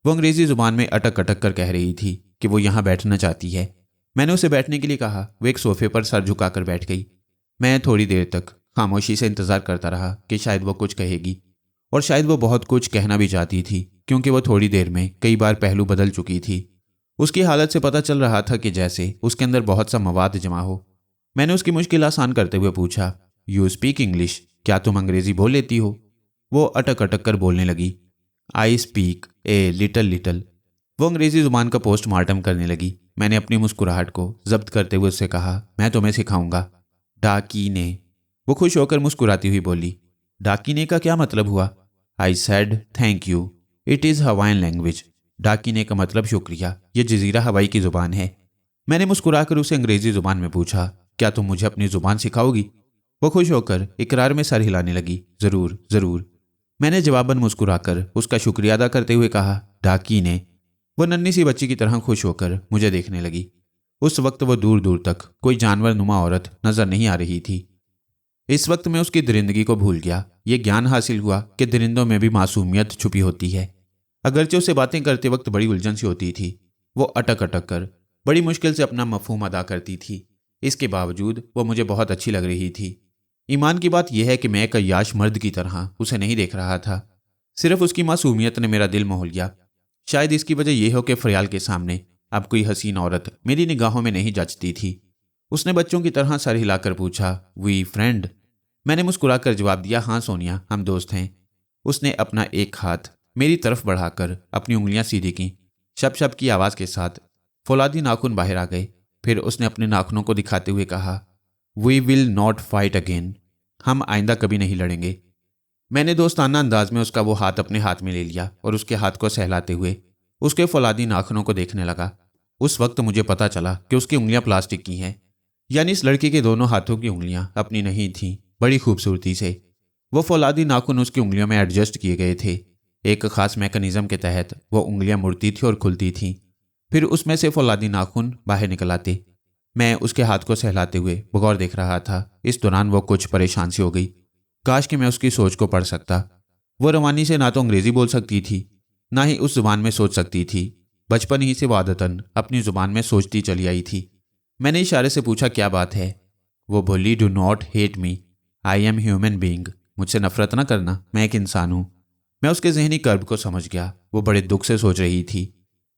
वो अंग्रेज़ी ज़ुबान में अटक अटक कर कह रही थी कि वो यहाँ बैठना चाहती है। मैंने उसे बैठने के लिए कहा। वो एक सोफे पर सर झुकाकर बैठ गई। मैं थोड़ी देर तक खामोशी से इंतज़ार करता रहा कि शायद वो कुछ कहेगी, और शायद वो बहुत कुछ कहना भी चाहती थी, क्योंकि वो थोड़ी देर में कई बार पहलू बदल चुकी थी। उसकी हालत से पता चल रहा था कि जैसे उसके अंदर बहुत सा मवाद जमा हो। मैंने उसकी मुश्किल आसान करते हुए पूछा, यू स्पीक इंग्लिश? क्या तुम अंग्रेज़ी बोल लेती हो? وہ اٹک اٹک کر بولنے لگی۔ I speak a little little. وہ انگریزی زبان کا پوسٹ مارٹم کرنے لگی۔ میں نے اپنی مسکراہٹ کو ضبط کرتے ہوئے اس سے کہا، میں تمہیں سکھاؤں گا۔ ڈاکینے۔ وہ خوش ہو کر مسکراتی ہوئی بولی، ڈاکینے کا کیا مطلب ہوا؟ I said thank you, it is Hawaiian language. ڈاکینے کا مطلب شکریہ، یہ جزیرہ ہوائی کی زبان ہے۔ میں نے مسکرا کر اسے انگریزی زبان میں پوچھا، کیا تم مجھے اپنی زبان سکھاؤ گی؟ وہ خوش ہو کر اقرار میں سر ہلانے لگی، ضرور ضرور۔ میں نے جواباً مسکرا کر اس کا شکریہ ادا کرتے ہوئے کہا، ڈاکینے۔ وہ ننھی سی بچی کی طرح خوش ہو کر مجھے دیکھنے لگی۔ اس وقت وہ دور دور تک کوئی جانور نما عورت نظر نہیں آ رہی تھی۔ اس وقت میں اس کی درندگی کو بھول گیا۔ یہ گیان حاصل ہوا کہ درندوں میں بھی معصومیت چھپی ہوتی ہے۔ اگرچہ اسے باتیں کرتے وقت بڑی الجھن سی ہوتی تھی، وہ اٹک اٹک کر بڑی مشکل سے اپنا مفہوم ادا کرتی تھی۔ اس کے باوجود وہ مجھے بہت اچھی لگ رہی تھی۔ ایمان کی بات یہ ہے کہ میں ایک عیاش مرد کی طرح اسے نہیں دیکھ رہا تھا، صرف اس کی معصومیت نے میرا دل موہ لیا۔ شاید اس کی وجہ یہ ہو کہ فریال کے سامنے اب کوئی حسین عورت میری نگاہوں میں نہیں جچتی تھی۔ اس نے بچوں کی طرح سر ہلا کر پوچھا، وی فرینڈ؟ میں نے مسکرا کر جواب دیا، ہاں سونیا، ہم دوست ہیں۔ اس نے اپنا ایک ہاتھ میری طرف بڑھا کر اپنی انگلیاں سیدھی کیں۔ شپ شپ کی آواز کے ساتھ فولادی ناخن باہر آ گئے۔ پھر اس نے اپنے ناخنوں کو دکھاتے ہوئے کہا، وی ول ناٹ فائٹ اگین۔ ہم آئندہ کبھی نہیں لڑیں گے۔ میں نے دوستانہ انداز میں اس کا وہ ہاتھ اپنے ہاتھ میں لے لیا اور اس کے ہاتھ کو سہلاتے ہوئے اس کے فولادی ناخنوں کو دیکھنے لگا۔ اس وقت مجھے پتا چلا کہ اس کی انگلیاں پلاسٹک کی ہیں، یعنی اس لڑکی کے دونوں ہاتھوں کی انگلیاں اپنی نہیں تھیں، بڑی خوبصورتی سے۔ وہ فولادی ناخن اس کی انگلیوں میں ایڈجسٹ کیے گئے تھے۔ ایک خاص میکانزم کے تحت وہ انگلیاں مڑتی تھیں اور کھلتی تھیں، پھر اس میں سے فولادی ناخن باہر نکل آتے۔ میں اس کے ہاتھ کو سہلاتے ہوئے بغور دیکھ رہا تھا۔ اس دوران وہ کچھ پریشان سی ہو گئی۔ کاش کہ میں اس کی سوچ کو پڑھ سکتا۔ وہ روانی سے نہ تو انگریزی بول سکتی تھی، نہ ہی اس زبان میں سوچ سکتی تھی۔ بچپن ہی سے وہ عادتاً اپنی زبان میں سوچتی چلی آئی تھی۔ میں نے اشارے سے پوچھا، کیا بات ہے؟ وہ بولی، do not hate me, I am human being. مجھ سے نفرت نہ کرنا، میں ایک انسان ہوں۔ میں اس کے ذہنی کرب کو سمجھ گیا۔ وہ بڑے دکھ سے سوچ رہی تھی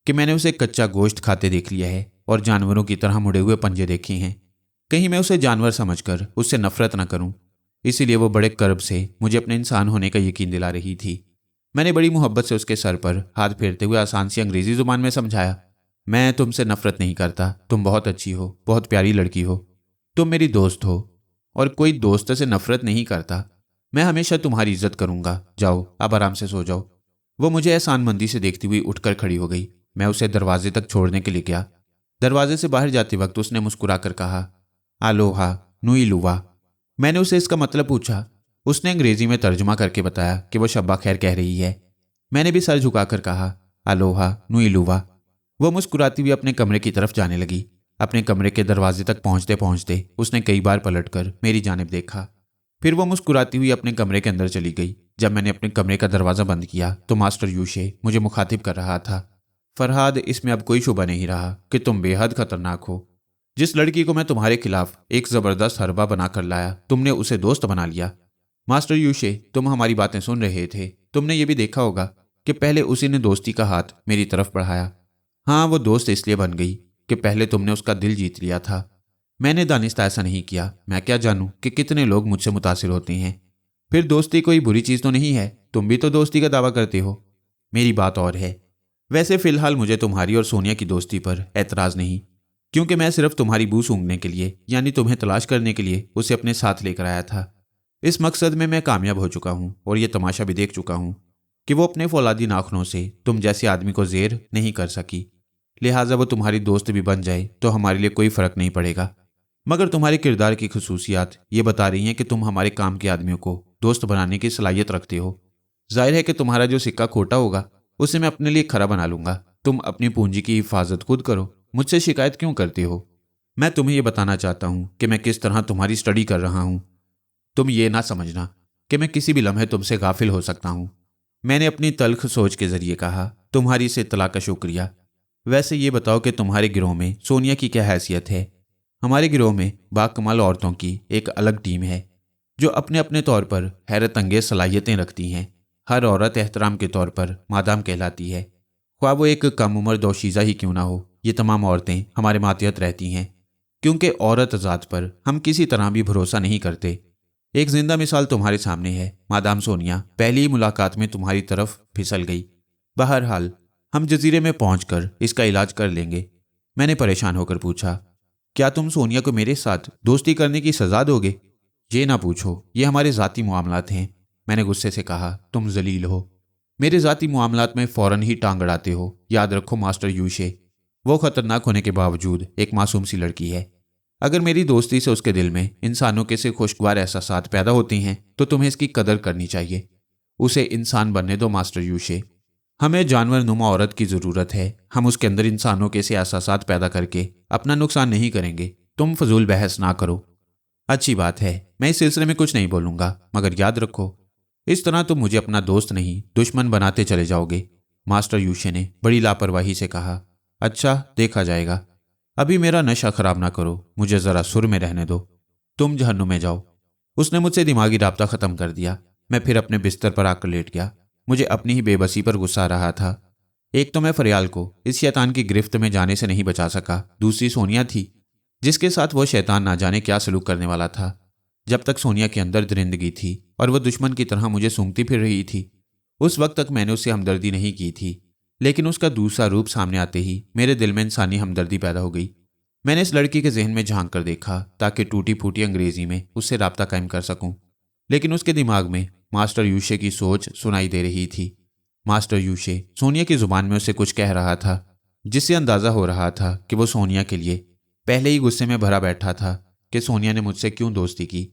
کہ میں نے اسے کچا گوشت کھاتے دیکھ لیا ہے اور جانوروں کی طرح مڑے ہوئے پنجے دیکھے ہیں۔ کہیں میں اسے جانور سمجھ کر اس سے نفرت نہ کروں۔ اسی لیے وہ بڑے کرب سے مجھے اپنے انسان ہونے کا یقین دلا رہی تھی۔ میں نے بڑی محبت سے اس کے سر پر ہاتھ پھیرتے ہوئے آسان سی انگریزی زبان میں سمجھایا، میں تم سے نفرت نہیں کرتا، تم بہت اچھی ہو، بہت پیاری لڑکی ہو، تم میری دوست ہو، اور کوئی دوست سے نفرت نہیں کرتا۔ میں ہمیشہ تمہاری عزت کروں گا۔ جاؤ، اب آرام سے سو جاؤ۔ وہ مجھے احسان مندی سے دیکھتی ہوئی اٹھ کر کھڑی ہو گئی۔ میں اسے دروازے تک چھوڑنے کے لیے گیا۔ دروازے سے باہر جاتے وقت اس نے مسکرا کر کہا، آلوہا نوئی لوا۔ میں نے اسے اس کا مطلب پوچھا۔ اس نے انگریزی میں ترجمہ کر کے بتایا کہ وہ شبہ خیر کہہ رہی ہے۔ میں نے بھی سر جھکا کر کہا، آلوہا نوئی لوا۔ وہ مسکراتی ہوئی اپنے کمرے کی طرف جانے لگی۔ اپنے کمرے کے دروازے تک پہنچتے پہنچتے اس نے کئی بار پلٹ کر میری جانب دیکھا۔ پھر وہ مسکراتی ہوئی اپنے کمرے کے اندر چلی گئی۔ جب میں نے اپنے کمرے کا دروازہ بند کیا تو ماسٹر یوشے مجھے مخاطب کر رہا تھا، فرہاد، اس میں اب کوئی شبہ نہیں رہا کہ تم بے حد خطرناک ہو۔ جس لڑکی کو میں تمہارے خلاف ایک زبردست حربہ بنا کر لایا، تم نے اسے دوست بنا لیا۔ ماسٹر یوشے، تم ہماری باتیں سن رہے تھے۔ تم نے یہ بھی دیکھا ہوگا کہ پہلے اسی نے دوستی کا ہاتھ میری طرف بڑھایا۔ ہاں، وہ دوست اس لیے بن گئی کہ پہلے تم نے اس کا دل جیت لیا تھا۔ میں نے دانستہ ایسا نہیں کیا۔ میں کیا جانوں کہ کتنے لوگ مجھ سے متاثر ہوتے ہیں۔ پھر دوستی کوئی بری چیز تو نہیں ہے، تم بھی تو دوستی کا دعویٰ کرتے ہو۔ میری بات اور ہے۔ ویسے فی الحال مجھے تمہاری اور سونیا کی دوستی پر اعتراض نہیں، کیونکہ میں صرف تمہاری بو سونگھنے کے لیے، یعنی تمہیں تلاش کرنے کے لیے اسے اپنے ساتھ لے کر آیا تھا۔ اس مقصد میں کامیاب ہو چکا ہوں اور یہ تماشا بھی دیکھ چکا ہوں کہ وہ اپنے فولادی ناخنوں سے تم جیسے آدمی کو زیر نہیں کر سکی۔ لہٰذا وہ تمہاری دوست بھی بن جائے تو ہمارے لیے کوئی فرق نہیں پڑے گا۔ مگر تمہارے کردار کی خصوصیات یہ بتا رہی ہیں کہ تم ہمارے کام کے آدمیوں کو دوست بنانے کی صلاحیت رکھتے ہو۔ ظاہر ہے کہ تمہارا جو سکہ کھوٹا ہوگا اسے میں اپنے لیے کھرا بنا لوں گا۔ تم اپنی پونجی کی حفاظت خود کرو، مجھ سے شکایت کیوں کرتے ہو؟ میں تمہیں یہ بتانا چاہتا ہوں کہ میں کس طرح تمہاری اسٹڈی کر رہا ہوں۔ تم یہ نہ سمجھنا کہ میں کسی بھی لمحے تم سے غافل ہو سکتا ہوں۔ میں نے اپنی تلخ سوچ کے ذریعے کہا، تمہاری اس اطلاع کا شکریہ۔ ویسے یہ بتاؤ کہ تمہارے گروہ میں سونیا کی کیا حیثیت ہے؟ ہمارے گروہ میں باکمال عورتوں کی ایک الگ ٹیم ہے جو اپنے اپنے طور پر حیرت انگیز صلاحیتیں رکھتی ہیں۔ ہر عورت احترام کے طور پر مادام کہلاتی ہے، خواہ وہ ایک کم عمر دوشیزہ ہی کیوں نہ ہو۔ یہ تمام عورتیں ہمارے ماتحت رہتی ہیں کیونکہ عورت ذات پر ہم کسی طرح بھی بھروسہ نہیں کرتے۔ ایک زندہ مثال تمہارے سامنے ہے مادام سونیا پہلی ہی ملاقات میں تمہاری طرف پھسل گئی۔ بہرحال ہم جزیرے میں پہنچ کر اس کا علاج کر لیں گے۔ میں نے پریشان ہو کر پوچھا، کیا تم سونیا کو میرے ساتھ دوستی کرنے کی سزا دو گے؟ یہ نہ پوچھو، یہ ہمارے ذاتی معاملات ہیں، میں نے غصے سے کہا۔ تم ذلیل ہو، میرے ذاتی معاملات میں فوراً ہی ٹانگ اڑاتے ہو۔ یاد رکھو ماسٹر یوشے، وہ خطرناک ہونے کے باوجود ایک معصوم سی لڑکی ہے۔ اگر میری دوستی سے اس کے دل میں انسانوں کے سے خوشگوار احساسات پیدا ہوتی ہیں تو تمہیں اس کی قدر کرنی چاہیے۔ اسے انسان بننے دو ماسٹر یوشے۔ ہمیں جانور نما عورت کی ضرورت ہے، ہم اس کے اندر انسانوں کے سے احساسات پیدا کر کے اپنا نقصان نہیں کریں گے۔ تم فضول بحث نہ کرو۔ اچھی بات ہے، میں اس سلسلے میں کچھ نہیں بولوں گا، مگر یاد رکھو اس طرح تم مجھے اپنا دوست نہیں دشمن بناتے چلے جاؤ گے، ماسٹر یوشے نے بڑی لاپرواہی سے کہا۔ اچھا، دیکھا جائے گا۔ ابھی میرا نشہ خراب نہ کرو، مجھے ذرا سر میں رہنے دو۔ تم جہنم میں جاؤ۔ اس نے مجھ سے دماغی رابطہ ختم کر دیا۔ میں پھر اپنے بستر پر آ کر لیٹ گیا۔ مجھے اپنی ہی بے بسی پر غصہ آ رہا تھا۔ ایک تو میں فریال کو اس شیطان کی گرفت میں جانے سے نہیں بچا سکا، دوسری سونیا تھی جس کے ساتھ وہ شیطان نہ جانے کیا سلوک کرنے والا تھا۔ جب تک سونیا کے اندر درندگی تھی اور وہ دشمن کی طرح مجھے سونگتی پھر رہی تھی، اس وقت تک میں نے اس سے ہمدردی نہیں کی تھی، لیکن اس کا دوسرا روپ سامنے آتے ہی میرے دل میں انسانی ہمدردی پیدا ہو گئی۔ میں نے اس لڑکی کے ذہن میں جھانک کر دیکھا تاکہ ٹوٹی پھوٹی انگریزی میں اس سے رابطہ قائم کر سکوں، لیکن اس کے دماغ میں ماسٹر یوشے کی سوچ سنائی دے رہی تھی۔ ماسٹر یوشے سونیا کی زبان میں اسے کچھ کہہ رہا تھا، جس سے اندازہ ہو رہا تھا کہ وہ سونیا کے لیے پہلے ہی غصے میں بھرا بیٹھا تھا کہ سونیا نے مجھ سے کیوں دوستی کی،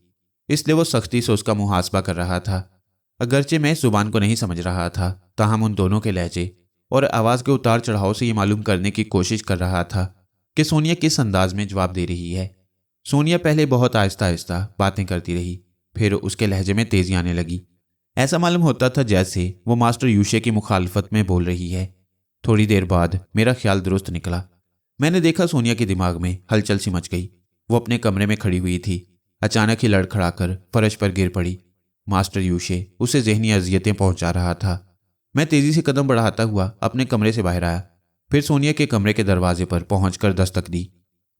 اس لیے وہ سختی سے اس کا محاسبہ کر رہا تھا۔ اگرچہ میں اس زبان کو نہیں سمجھ رہا تھا، تاہم ان دونوں کے لہجے اور آواز کے اتار چڑھاؤ سے یہ معلوم کرنے کی کوشش کر رہا تھا کہ سونیا کس انداز میں جواب دے رہی ہے۔ سونیا پہلے بہت آہستہ آہستہ باتیں کرتی رہی، پھر اس کے لہجے میں تیزی آنے لگی۔ ایسا معلوم ہوتا تھا جیسے وہ ماسٹر یوشے کی مخالفت میں بول رہی ہے۔ تھوڑی دیر بعد میرا خیال درست نکلا۔ میں نے دیکھا سونیا کے دماغ میں ہلچل سی مچ گئی۔ وہ اپنے کمرے میں کھڑی ہوئی تھی، اچانک ہی لڑکھڑا کر فرش پر گر پڑی۔ ماسٹر یوشے اسے ذہنی اذیتیں پہنچا رہا تھا۔ میں تیزی سے قدم بڑھاتا ہوا اپنے کمرے سے باہر آیا، پھر سونیا کے کمرے کے دروازے پر پہنچ کر دستک دی۔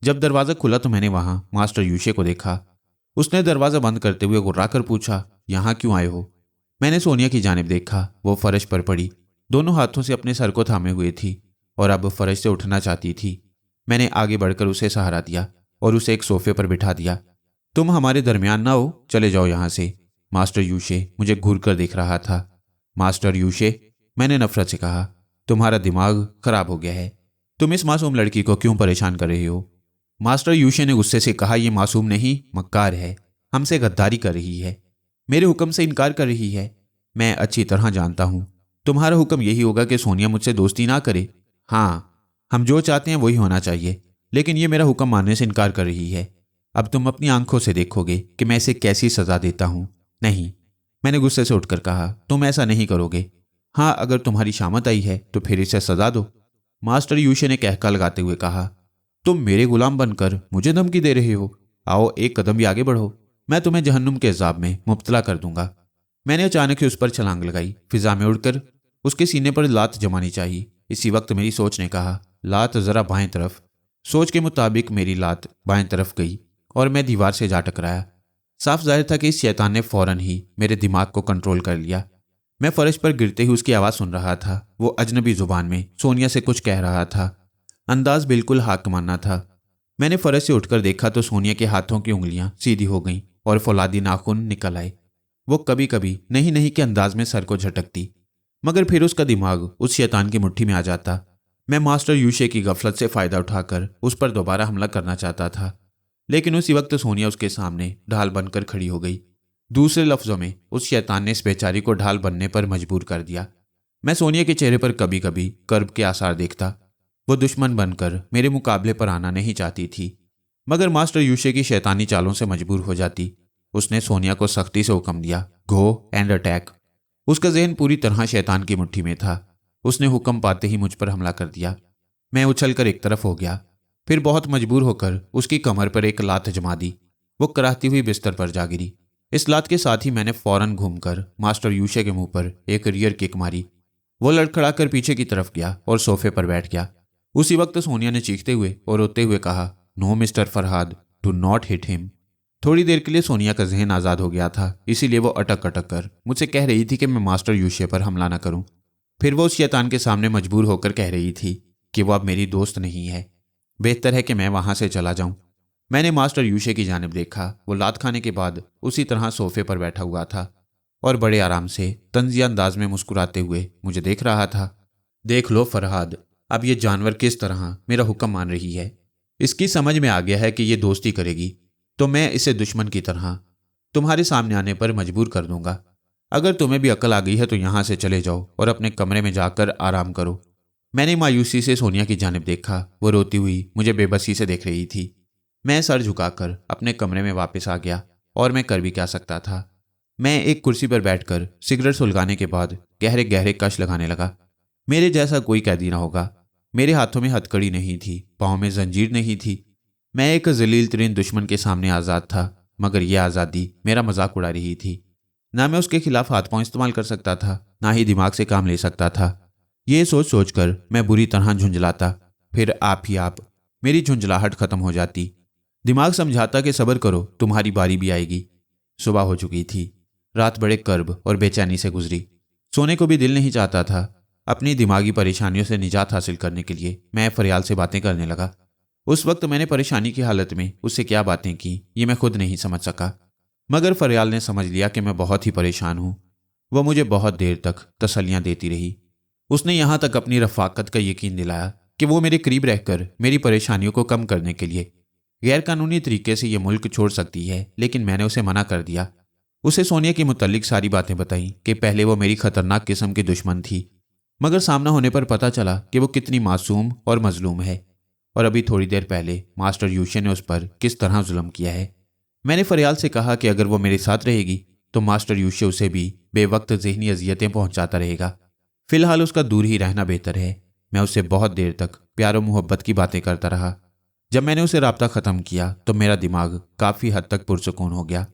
جب دروازہ کھلا تو میں نے وہاں ماسٹر یوشے کو دیکھا۔ اس نے دروازہ بند کرتے ہوئے غرا کر پوچھا، یہاں کیوں آئے ہو؟ میں نے سونیا کی جانب دیکھا، وہ فرش پر پڑی، دونوں ہاتھوں سے اپنے سر کو تھامے ہوئے تھی اور اب فرش سے اٹھنا چاہتی تھی۔ میں نے آگے بڑھ کر اسے سہارا دیا اور اسے ایک صوفے پر بٹھا دیا۔ تم ہمارے درمیان نہ ہو، چلے جاؤ یہاں سے۔ ماسٹر یوشے مجھے گھور کر دیکھ رہا تھا۔ ماسٹر یوشے، میں نے نفرت سے کہا، تمہارا دماغ خراب ہو گیا ہے، تم اس معصوم لڑکی کو کیوں پریشان کر رہے ہو؟ ماسٹر یوشے نے غصے سے کہا، یہ معصوم نہیں، مکار ہے، ہم سے غداری کر رہی ہے، میرے حکم سے انکار کر رہی ہے۔ میں اچھی طرح جانتا ہوں تمہارا حکم یہی ہوگا کہ سونیا مجھ سے دوستی نہ کرے۔ ہاں، ہم جو چاہتے ہیں وہی ہونا چاہیے، لیکن یہ میرا حکم ماننے سے انکار کر رہی ہے۔ اب تم اپنی آنکھوں سے دیکھو گے کہ میں اسے کیسی سزا دیتا ہوں۔ نہیں، میں نے غصے سے اٹھ کر کہا، تم ایسا نہیں کرو گے۔ ہاں، اگر تمہاری شامت آئی ہے تو پھر اسے سزا دو۔ ماسٹر یوشے نے کہکا لگاتے ہوئے کہا، تم میرے غلام بن کر مجھے دھمکی دے رہے ہو؟ آؤ ایک قدم بھی آگے بڑھو، میں تمہیں جہنم کے عذاب میں مبتلا کر دوں گا۔ میں نے اچانک ہی اس پر چھلانگ لگائی، فضا میں اڑ کر اس کے سینے پر لات جمانی چاہیے۔ اسی وقت میری سوچ نے کہا، لات ذرا بائیں طرف۔ سوچ کے مطابق میری لات بائیں طرف گئی اور میں دیوار سے جا ٹکرایا۔ صاف ظاہر تھا کہ اس شیطان نے فوراً ہی میرے دماغ کو کنٹرول کر لیا۔ میں فرش پر گرتے ہی اس کی آواز سن رہا تھا۔ وہ اجنبی زبان میں سونیا سے کچھ کہہ رہا تھا، انداز بالکل حاکمانہ تھا۔ میں نے فرش سے اٹھ کر دیکھا تو سونیا کے ہاتھوں کی انگلیاں سیدھی ہو گئیں اور فولادی ناخن نکل آئے۔ وہ کبھی کبھی نہیں کے انداز میں سر کو جھٹکتی، مگر پھر اس کا دماغ اس شیطان کی مٹھی میں آ جاتا۔ میں ماسٹر یوشے کی غفلت سے فائدہ اٹھا کر اس پر دوبارہ حملہ کرنا چاہتا تھا، لیکن اسی وقت سونیا اس کے سامنے ڈھال بن کر کھڑی ہو گئی۔ دوسرے لفظوں میں اس شیطان نے اس بیچاری کو ڈھال بننے پر مجبور کر دیا۔ میں سونیا کے چہرے پر کبھی کبھی کرب کے آثار دیکھتا۔ وہ دشمن بن کر میرے مقابلے پر آنا نہیں چاہتی تھی، مگر ماسٹر یوشے کی شیطانی چالوں سے مجبور ہو جاتی۔ اس نے سونیا کو سختی سے حکم دیا، گو اینڈ اٹیک۔ اس کا ذہن پوری طرح شیطان کی مٹھی میں تھا۔ اس نے حکم پاتے ہی مجھ پر حملہ کر دیا۔ میں اچھل کر ایک طرف ہو گیا، پھر بہت مجبور ہو کر اس کی کمر پر ایک لات جما دی۔ وہ کراہتی ہوئی بستر پر جا گری۔ اس لات کے ساتھ ہی میں نے فوراً گھوم کر ماسٹر یوشے کے منہ پر ایک ریئر کک ماری۔ وہ لڑکھڑا کر پیچھے کی طرف گیا اور صوفے پر بیٹھ گیا۔ اسی وقت سونیا نے چیختے ہوئے اور روتے ہوئے کہا، no mister Farhad, do not hit him. थोड़ी देर के लिए सोनिया का जहन आज़ाद हो गया था, इसीलिए वो अटक अटक कर मुझसे कह रही थी कि मैं मास्टर यूशे पर हमला न करूं। फिर वो उस शैतान के सामने मजबूर होकर कह रही थी कि वो अब मेरी दोस्त नहीं है, बेहतर है कि मैं वहां से चला जाऊं। मैंने मास्टर यूशे की जानिब देखा। वो लात खाने के बाद उसी तरह सोफे पर बैठा हुआ था और बड़े आराम से तंजिया अंदाज में मुस्कुराते हुए मुझे देख रहा था। देख लो फरहाद, अब ये जानवर किस तरह मेरा हुक्म मान रही है। इसकी समझ में आ गया है कि ये दोस्ती करेगी तो मैं इसे दुश्मन की तरह तुम्हारे सामने आने पर मजबूर कर दूंगा। अगर तुम्हें भी अकल आ गई है तो यहां से चले जाओ और अपने कमरे में जाकर आराम करो। मैंने मायूसी से सोनिया की जानिब देखा। वो रोती हुई मुझे बेबसी से देख रही थी। मैं सर झुकाकर अपने कमरे में वापस आ गया और मैं कर भी क्या सकता था। मैं एक कुर्सी पर बैठकर सिगरेट सुलगाने के बाद गहरे गहरे कश लगाने लगा। मेरे जैसा कोई कैदी ना होगा। मेरे हाथों में हथकड़ी नहीं थी, पाँव में जंजीर नहीं थी। मैं एक जलील तरीन दुश्मन के सामने आज़ाद था, मगर यह आज़ादी मेरा मजाक उड़ा रही थी। ना मैं उसके खिलाफ हाथ पांव इस्तेमाल कर सकता था, ना ही दिमाग से काम ले सकता था। ये सोच सोचकर मैं बुरी तरह झुंझलाता। फिर आप ही आप मेरी झुंझलाहट खत्म हो जाती। दिमाग समझाता कि सब्र करो, तुम्हारी बारी भी आएगी। सुबह हो चुकी थी। रात बड़े कर्ब और बेचैनी से गुजरी। सोने को भी दिल नहीं चाहता था। अपनी दिमागी परेशानियों से निजात हासिल करने के लिए मैं फरियाल से बातें करने लगा। उस वक्त मैंने परेशानी की हालत में उससे क्या बातें की ये मैं खुद नहीं समझ सका, मगर फरियाल ने समझ लिया कि मैं बहुत ही परेशान हूँ। वह मुझे बहुत देर तक तसल्लियाँ देती रही। उसने यहाँ तक अपनी रफ़ाकत का यकीन दिलाया कि वो मेरे करीब रहकर मेरी परेशानियों को कम करने के लिए गैर कानूनी तरीके से ये मुल्क छोड़ सकती है, लेकिन मैंने उसे मना कर दिया। उसे सोनिया के मुतल्लिक सारी बातें बताई कि पहले वो मेरी खतरनाक किस्म की दुश्मन थी, मगर सामना होने पर पता चला कि वो कितनी मासूम और मजलूम है, और अभी थोड़ी देर पहले मास्टर यूशे ने उस पर किस तरह जुल्म किया है। मैंने फरियाल से कहा कि अगर वो मेरे साथ रहेगी तो मास्टर यूशे उसे भी बेवक्त ज़हनी अजियतें पहुंचाता रहेगा। फिलहाल उसका दूर ही रहना बेहतर है। मैं उससे बहुत देर तक प्यार और मोहब्बत की बातें करता रहा। जब मैंने उसे राब्ता ख़त्म किया तो मेरा दिमाग काफ़ी हद तक पुरसुकून हो गया।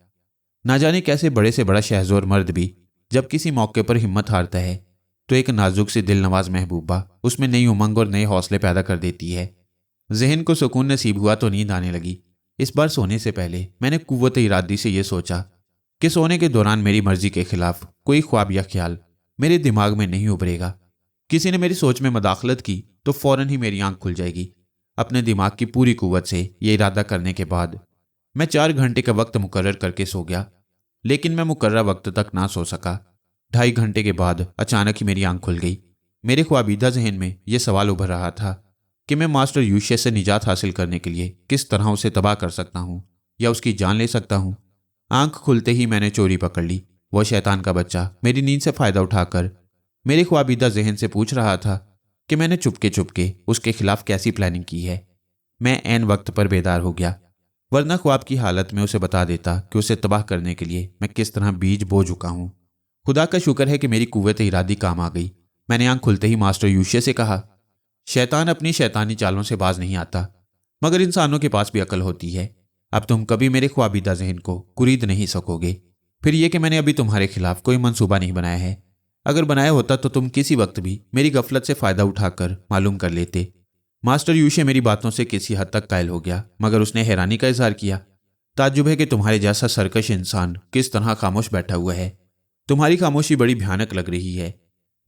ना जाने कैसे बड़े से बड़ा शहज़ोर मर्द भी जब किसी मौके पर हिम्मत हारता है तो एक नाजुक सी दिल नवाज महबूबा उसमें नई उमंग और नए हौसले पैदा कर देती है। जहन को सुकून नसीब हुआ तो नींद आने लगी। इस बार सोने से पहले मैंने कुव्वत इरादी से यह सोचा कि सोने के दौरान मेरी मर्जी के खिलाफ कोई ख्वाब या ख्याल मेरे दिमाग में नहीं उभरेगा। किसी ने मेरी सोच में मदाखलत की तो फौरन ही मेरी आंख खुल जाएगी। अपने दिमाग की पूरी कुव्वत से यह इरादा करने के बाद मैं 4 घंटे का वक्त मुकर्रर करके सो गया, लेकिन मैं मुकर्रर वक्त तक ना सो सका। 2.5 घंटे के बाद अचानक ही मेरी आंख खुल गई। मेरे ख्वाबीदा जहन में यह सवाल उभर रहा था कि मैं मास्टर यूशे से निजात हासिल करने के लिए किस तरह उसे तबाह कर सकता हूँ या उसकी जान ले सकता हूँ। आंख खुलते ही मैंने चोरी पकड़ ली। वह शैतान का बच्चा मेरी नींद से फ़ायदा उठाकर मेरे ख्वाबीदा जहन से पूछ रहा था कि मैंने चुपके चुपके उसके खिलाफ कैसी प्लानिंग की है। मैं ऐन वक्त पर बेदार हो गया, वरना ख्वाब की हालत में उसे बता देता कि उसे तबाह करने के लिए मैं किस तरह बीज बो चुका हूँ। खुदा का शुक्र है कि मेरी कुव्वत इरादी काम आ गई। मैंने आंख खुलते ही मास्टर यूशे से कहा, शैतान अपनी शैतानी चालों से बाज नहीं आता, मगर इंसानों के पास भी अकल होती है। अब तुम कभी मेरे ख्वाबीदा जहन को कुरीद नहीं सकोगे। फिर यह कि मैंने अभी तुम्हारे खिलाफ कोई मंसूबा नहीं बनाया है। अगर बनाया होता तो तुम किसी वक्त भी मेरी गफलत से फ़ायदा उठाकर मालूम कर लेते। मास्टर यूशे मेरी बातों से किसी हद तक कायल हो गया, मगर उसने हैरानी का इजहार किया। ताज्जुब है कि तुम्हारे जैसा सरकश इंसान किस तरह खामोश बैठा हुआ है। तुम्हारी खामोशी बड़ी भयानक लग रही है।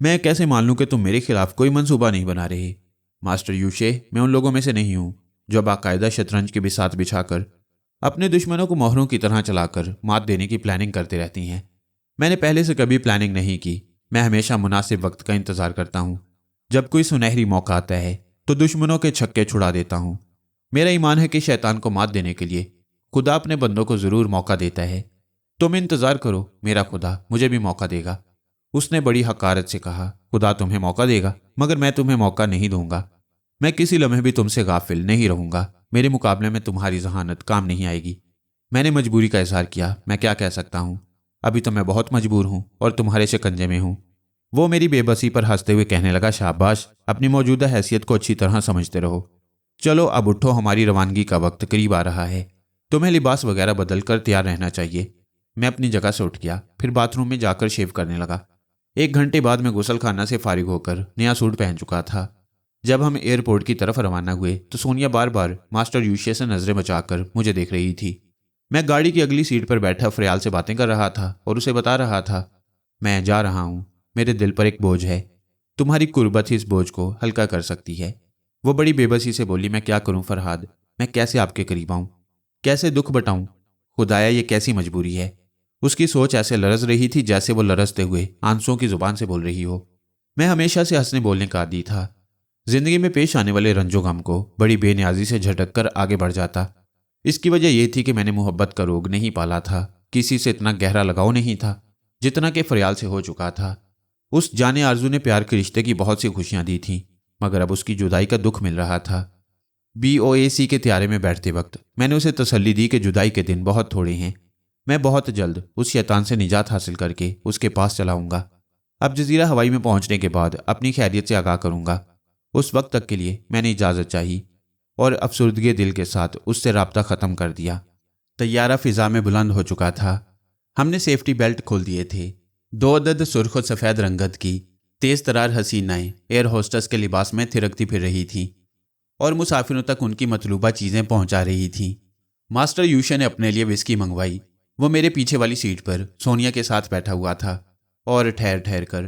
मैं कैसे मान लूं कि तुम मेरे खिलाफ कोई मंसूबा नहीं बना रहे। मास्टर यूशे, मैं उन लोगों में से नहीं हूं जो बाकायदा शतरंज के बिसात बिछाकर अपने दुश्मनों को मोहरों की तरह चलाकर मात देने की प्लानिंग करते रहती हैं। मैंने पहले से कभी प्लानिंग नहीं की। मैं हमेशा मुनासिब वक्त का इंतजार करता हूं। जब कोई सुनहरी मौका आता है तो दुश्मनों के छक्के छुड़ा देता हूं। मेरा ईमान है कि शैतान को मात देने के लिए खुदा अपने बंदों को जरूर मौका देता है। तुम इंतजार करो, मेरा खुदा मुझे भी मौका देगा। उसने बड़ी हकारत से कहा, खुदा तुम्हें मौका देगा, मगर मैं तुम्हें मौका नहीं दूंगा। मैं किसी लम्हे भी तुमसे गाफिल नहीं रहूंगा। मेरे मुकाबले में तुम्हारी जहानत काम नहीं आएगी। मैंने मजबूरी का इजहार किया। मैं क्या कह सकता हूँ, अभी तो मैं बहुत मजबूर हूँ और तुम्हारे शिकंजे में हूँ। वो मेरी बेबसी पर हंसते हुए कहने लगा, शाबाश, अपनी मौजूदा हैसियत को अच्छी तरह समझते रहो। चलो अब उठो, हमारी रवानगी का वक्त करीब आ रहा है। तुम्हें लिबास वगैरह बदल कर तैयार रहना चाहिए। मैं अपनी जगह से उठ गया, फिर बाथरूम में जाकर शेव करने लगा। 1 घंटे बाद मैं गुसल खाना से फारिग होकर नया सूट पहन चुका था। जब हम एयरपोर्ट की तरफ रवाना हुए तो सोनिया बार बार मास्टर यूशे से नजरें बचाकर मुझे देख रही थी। میں گاڑی کی اگلی سیٹ پر بیٹھا فریال سے باتیں کر رہا تھا اور اسے بتا رہا تھا، میں جا رہا ہوں، میرے دل پر ایک بوجھ ہے، تمہاری قربت ہی اس بوجھ کو ہلکا کر سکتی ہے۔ وہ بڑی بے بسی سے بولی، میں کیا کروں فرہاد، میں کیسے آپ کے قریب آؤں، کیسے دکھ بٹاؤں، خدایا یہ کیسی مجبوری ہے۔ اس کی سوچ ایسے لرز رہی تھی جیسے وہ لرزتے ہوئے آنسوں کی زبان سے بول رہی ہو۔ میں ہمیشہ سے ہنسنے بولنے کا عادی تھا، زندگی میں پیش آنے والے رنج و غم کو بڑی بے نیازی سے جھٹک کر آگے بڑھ جاتا۔ اس کی وجہ یہ تھی کہ میں نے محبت کا روگ نہیں پالا تھا، کسی سے اتنا گہرا لگاؤ نہیں تھا جتنا کہ فریال سے ہو چکا تھا۔ اس جانے آرزو نے پیار کے رشتے کی بہت سی خوشیاں دی تھیں، مگر اب اس کی جدائی کا دکھ مل رہا تھا۔ BOAC کے طیارے میں بیٹھتے وقت میں نے اسے تسلی دی کہ جدائی کے دن بہت تھوڑے ہیں، میں بہت جلد اس شیطان سے نجات حاصل کر کے اس کے پاس چلاؤں گا۔ اب جزیرہ ہوائی میں پہنچنے کے بعد اپنی خیریت سے آگاہ کروں گا۔ اس وقت تک کے لیے میں نے اجازت چاہی اور افسردگی دل کے ساتھ اس سے رابطہ ختم کر دیا۔ طیارہ فضا میں بلند ہو چکا تھا، ہم نے سیفٹی بیلٹ کھول دیے تھے۔ 2 عدد سرخ و سفید رنگت کی تیز ترار حسینائیں ایئر ہوسٹس کے لباس میں تھرکتی پھر رہی تھیں اور مسافروں تک ان کی مطلوبہ چیزیں پہنچا رہی تھیں۔ ماسٹر یوشے نے اپنے لیے وسکی منگوائی۔ وہ میرے پیچھے والی سیٹ پر سونیا کے ساتھ بیٹھا ہوا تھا اور ٹھہر ٹھہر کر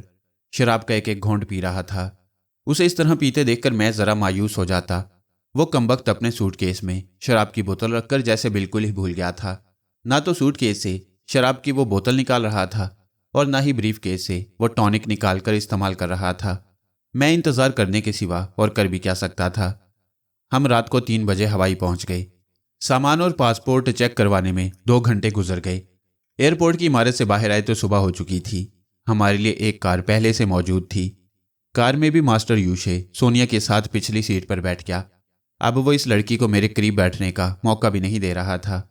شراب کا ایک ایک گھونٹ پی رہا تھا۔ اسے اس طرح پیتے دیکھ کر میں ذرا مایوس ہو جاتا۔ وہ کمبخت اپنے سوٹ کیس میں شراب کی بوتل رکھ کر جیسے بالکل ہی بھول گیا تھا۔ نہ تو سوٹ کیس سے شراب کی وہ بوتل نکال رہا تھا اور نہ ہی بریف کیس سے وہ ٹونک نکال کر استعمال کر رہا تھا۔ میں انتظار کرنے کے سوا اور کر بھی کیا سکتا تھا۔ ہم رات کو 3 بجے ہوائی پہنچ گئے۔ سامان اور پاسپورٹ چیک کروانے میں 2 گھنٹے گزر گئے۔ ایئرپورٹ کی عمارت سے باہر آئے تو صبح ہو چکی تھی۔ ہمارے لیے ایک کار پہلے سے موجود تھی۔ کار میں بھی ماسٹر یوشے سونیا کے ساتھ پچھلی سیٹ پر بیٹھ گیا۔ اب وہ اس لڑکی کو میرے قریب بیٹھنے کا موقع بھی نہیں دے رہا تھا۔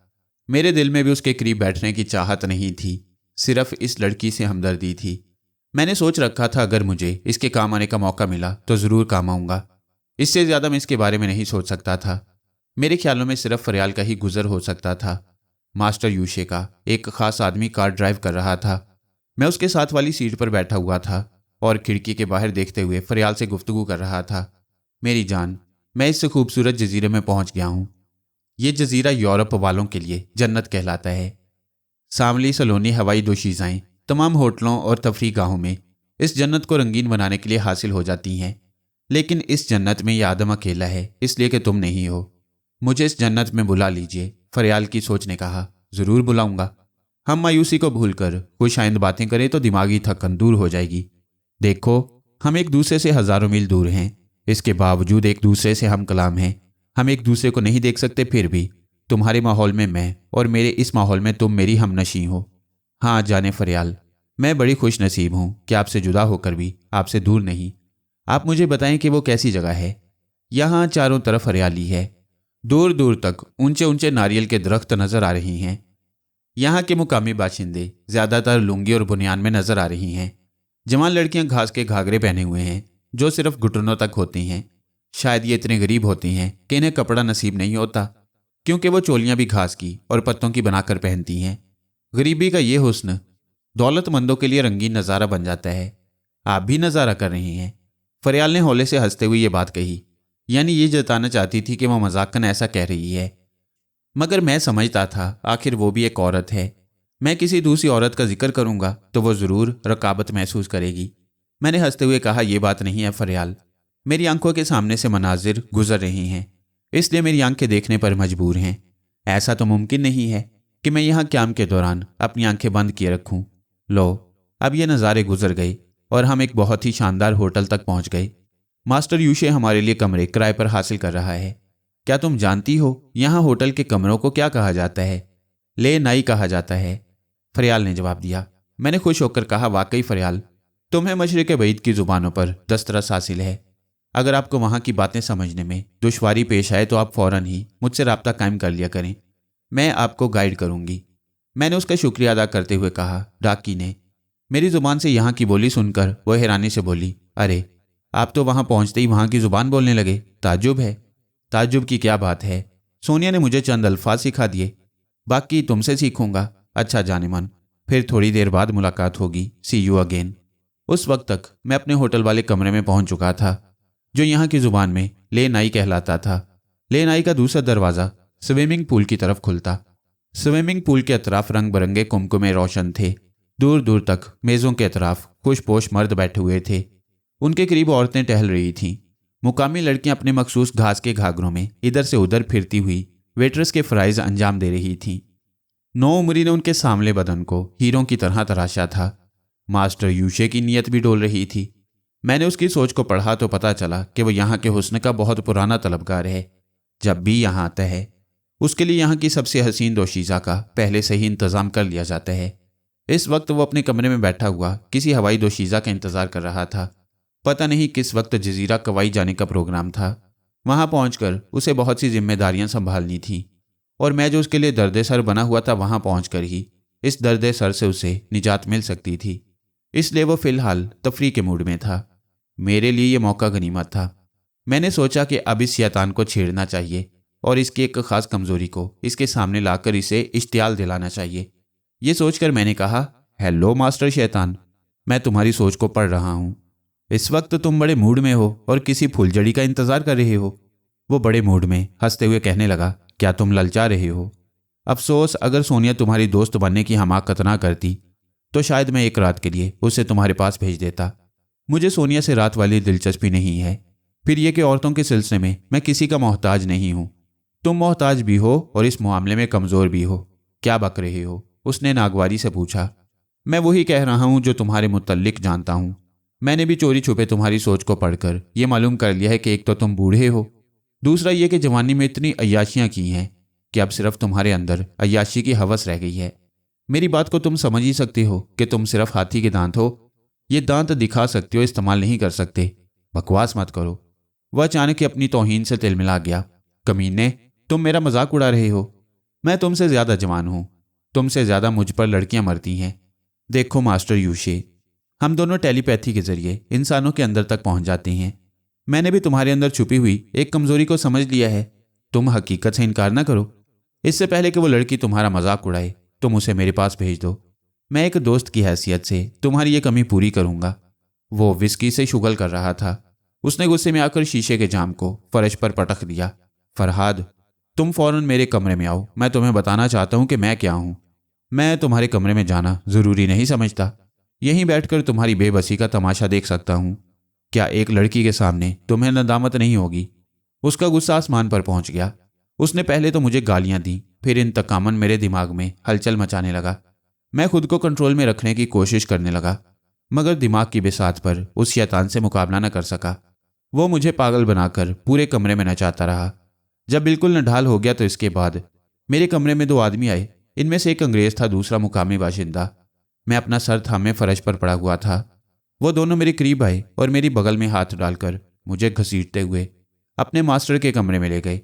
میرے دل میں بھی اس کے قریب بیٹھنے کی چاہت نہیں تھی، صرف اس لڑکی سے ہمدردی تھی۔ میں نے سوچ رکھا تھا اگر مجھے اس کے کام آنے کا موقع ملا تو ضرور کام آؤں گا۔ اس سے زیادہ میں اس کے بارے میں نہیں سوچ سکتا تھا۔ میرے خیالوں میں صرف فریال کا ہی گزر ہو سکتا تھا۔ ماسٹر یوشے کا ایک خاص آدمی کار ڈرائیو کر رہا تھا۔ میں اس کے ساتھ والی سیٹ پر بیٹھا ہوا تھا اور کھڑکی کے باہر دیکھتے ہوئے فریال سے گفتگو کر رہا تھا۔ میری جان، میں اس خوبصورت جزیرے میں پہنچ گیا ہوں۔ یہ جزیرہ یورپ والوں کے لیے جنت کہلاتا ہے۔ ساملی سلونی ہوائی دوشیزائیں تمام ہوٹلوں اور تفریح گاہوں میں اس جنت کو رنگین بنانے کے لیے حاصل ہو جاتی ہیں، لیکن اس جنت میں یہ آدم اکیلا ہے، اس لیے کہ تم نہیں ہو۔ مجھے اس جنت میں بلا لیجئے، فریال کی سوچ نے کہا۔ ضرور بلاؤں گا۔ ہم مایوسی کو بھول کر خوش آئند باتیں کریں تو دماغی تھکن دور ہو جائے گی۔ دیکھو، ہم ایک دوسرے سے ہزاروں میل دور ہیں، اس کے باوجود ایک دوسرے سے ہم کلام ہیں۔ ہم ایک دوسرے کو نہیں دیکھ سکتے، پھر بھی تمہارے ماحول میں میں اور میرے اس ماحول میں تم میری ہم نشیں ہو۔ ہاں جانے فریال، میں بڑی خوش نصیب ہوں کہ آپ سے جدا ہو کر بھی آپ سے دور نہیں۔ آپ مجھے بتائیں کہ وہ کیسی جگہ ہے؟ یہاں چاروں طرف ہریالی ہے، دور دور تک اونچے اونچے ناریل کے درخت نظر آ رہی ہیں۔ یہاں کے مقامی باشندے زیادہ تر لنگی اور بنیان میں نظر آ رہی ہیں۔ جوان لڑکیاں گھاس کے گھاگرے پہنے ہوئے ہیں جو صرف گھٹنوں تک ہوتی ہیں۔ شاید یہ اتنے غریب ہوتی ہیں کہ انہیں کپڑا نصیب نہیں ہوتا، کیونکہ وہ چولیاں بھی گھاس کی اور پتوں کی بنا کر پہنتی ہیں۔ غریبی کا یہ حسن دولت مندوں کے لیے رنگین نظارہ بن جاتا ہے۔ آپ بھی نظارہ کر رہے ہیں؟ فریال نے ہولے سے ہنستے ہوئے یہ بات کہی، یعنی یہ جتانا چاہتی تھی کہ وہ مذاقاً ایسا کہہ رہی ہے، مگر میں سمجھتا تھا آخر وہ بھی ایک عورت ہے۔ میں کسی دوسری عورت کا ذکر کروں گا تو وہ ضرور رقابت محسوس کرے گی۔ میں نے ہنستے ہوئے کہا، یہ بات نہیں ہے فریال، میری آنکھوں کے سامنے سے مناظر گزر رہی ہیں، اس لیے میری آنکھیں دیکھنے پر مجبور ہیں۔ ایسا تو ممکن نہیں ہے کہ میں یہاں قیام کے دوران اپنی آنکھیں بند کیے رکھوں۔ لو، اب یہ نظارے گزر گئے اور ہم ایک بہت ہی شاندار ہوٹل تک پہنچ گئے۔ ماسٹر یوشے ہمارے لیے کمرے کرائے پر حاصل کر رہا ہے۔ کیا تم جانتی ہو یہاں ہوٹل کے کمروں کو کیا کہا جاتا ہے؟ لے نائی کہا جاتا ہے، فریال نے جواب دیا۔ میں نے خوش ہو کر کہا، واقعی فریال، تمہیں مشرق بعید کی زبانوں پر دسترس حاصل ہے۔ اگر آپ کو وہاں کی باتیں سمجھنے میں دشواری پیش آئے تو آپ فوراً ہی مجھ سے رابطہ قائم کر لیا کریں، میں آپ کو گائیڈ کروں گی۔ میں نے اس کا شکریہ ادا کرتے ہوئے کہا۔ ڈاکی نے میری زبان سے یہاں کی بولی سن کر وہ حیرانی سے بولی، ارے آپ تو وہاں پہنچتے ہی وہاں کی زبان بولنے لگے، تعجب ہے۔ تعجب کی کیا بات ہے، سونیا نے مجھے چند الفاظ سکھا دیے، باقی تم سے سیکھوں گا۔ اچھا جان من، پھر تھوڑی دیر بعد ملاقات ہوگی، سی یو اگین۔ اس وقت تک میں اپنے ہوٹل والے کمرے میں پہنچ چکا تھا جو یہاں کی زبان میں لے نائی کہلاتا تھا۔ لے نائی کا دوسرا دروازہ سوئمنگ پول کی طرف کھلتا۔ स्विमिंग पूल के अतराफ रंग बिरंगे कुमकुमे रोशन थे। दूर दूर तक मेज़ों के अतराफ खुशपोश मर्द बैठे हुए थे। उनके करीब औरतें टहल रही थीं। मुकामी लड़कियां अपने मखसूस घास के घाघरों में इधर से उधर फिरती हुई वेटर्स के फ्राइज अंजाम दे रही थीं। नौउमरी ने उनके सांवले बदन को हीरों की तरह तराशा था। मास्टर यूशे की नीयत भी डोल रही थी। मैंने उसकी सोच को पढ़ा तो पता चला कि वो यहाँ के हुस्न का बहुत पुराना तलबगार है। जब भी यहाँ आता है उसके लिए यहाँ की सबसे हसीन दोशीज़ा का पहले से ही इंतज़ाम कर लिया जाता है। इस वक्त वो अपने कमरे में बैठा हुआ किसी हवाई दोशीज़ा का इंतज़ार कर रहा था। पता नहीं किस वक्त जजीरा कवाई जाने का प्रोग्राम था। वहाँ पहुँचकर उसे बहुत सी जिम्मेदारियाँ संभालनी थीं और मैं जो उसके लिए दर्द सर बना हुआ था वहाँ पहुँचकर ही इस दर्द सर से उसे निजात मिल सकती थी। इसलिए वो फिलहाल तफरी के मूड में था। मेरे लिए ये मौका गनीमत था। मैंने सोचा कि अब इस शैतान को छेड़ना चाहिए और इसकी एक ख़ास कमज़ोरी को इसके सामने लाकर इसे इश्तियाल दिलाना चाहिए। ये सोचकर मैंने कहा, हेलो मास्टर शैतान, मैं तुम्हारी सोच को पढ़ रहा हूँ। इस वक्त तुम बड़े मूड में हो और किसी फुलझड़ी का इंतज़ार कर रहे हो। वो बड़े मूड में हंसते हुए कहने लगा, क्या तुम ललचा रहे हो? अफसोस, अगर सोनिया तुम्हारी दोस्त बनने की हमाकत ना करती तो शायद मैं एक रात के लिए उसे तुम्हारे पास भेज देता। मुझे सोनिया से रात वाली दिलचस्पी नहीं है। फिर यह कि औरतों के सिलसिले में मैं किसी का मोहताज नहीं हूँ। तुम मोहताज भी हो और इस मामले में कमज़ोर भी हो। क्या बक रहे हो? उसने नागवारी से पूछा। मैं वही कह रहा हूँ जो तुम्हारे मुतल्लिक जानता हूँ। मैंने भी चोरी छुपे तुम्हारी सोच को पढ़कर यह मालूम कर लिया है कि एक तो तुम बूढ़े हो, दूसरा ये कि जवानी में इतनी अय्याशियाँ की हैं कि अब सिर्फ तुम्हारे अंदर अय्याशी की हवस रह गई है। मेरी बात को तुम समझ ही सकते हो कि तुम सिर्फ हाथी के दांत हो। ये दांत दिखा सकते हो, इस्तेमाल नहीं कर सकते। बकवास मत करो। वह अचानक ही अपनी तौहीन से तिलमिला गया। कमीने, तुम मेरा मजाक उड़ा रहे हो। मैं तुमसे ज़्यादा जवान हूँ। तुमसे ज़्यादा मुझ पर लड़कियाँ मरती हैं। देखो मास्टर यूशे, हम दोनों टेलीपैथी के जरिए इंसानों के अंदर तक पहुँच जाते हैं। मैंने भी तुम्हारे अंदर छुपी हुई एक कमज़ोरी को समझ लिया है। तुम हकीकत से इनकार ना करो। इससे पहले कि वो लड़की तुम्हारा मजाक उड़ाए तुम उसे मेरे पास भेज दो। मैं एक दोस्त की हैसियत से तुम्हारी ये कमी पूरी करूँगा। वो विस्की से शुगल कर रहा था। उसने गुस्से में आकर शीशे के जाम को फर्श पर पटक दिया। फरहाद, तुम फौरन मेरे कमरे में आओ। मैं तुम्हें बताना चाहता हूँ कि मैं क्या हूँ। मैं तुम्हारे कमरे में जाना ज़रूरी नहीं समझता। यहीं बैठकर तुम्हारी बेबसी का तमाशा देख सकता हूँ। क्या एक लड़की के सामने तुम्हें नदामत नहीं होगी? उसका गुस्सा आसमान पर पहुंच गया। उसने पहले तो मुझे गालियां दी, फिर इंतकामन मेरे दिमाग में हलचल मचाने लगा। मैं खुद को कंट्रोल में रखने की कोशिश करने लगा, मगर दिमाग की बिसात पर उस शैतान से मुकाबला न कर सका। वो मुझे पागल बनाकर पूरे कमरे में नचाता रहा। जब बिल्कुल नढाल हो गया तो इसके बाद मेरे कमरे में 2 आदमी आए। इनमें से एक अंग्रेज था, दूसरा मुकामी बाशिंदा। मैं अपना सर थामे फर्श पर पड़ा हुआ था। वो दोनों मेरे करीब आए और मेरी बगल में हाथ डालकर मुझे घसीटते हुए अपने मास्टर के कमरे में ले गए।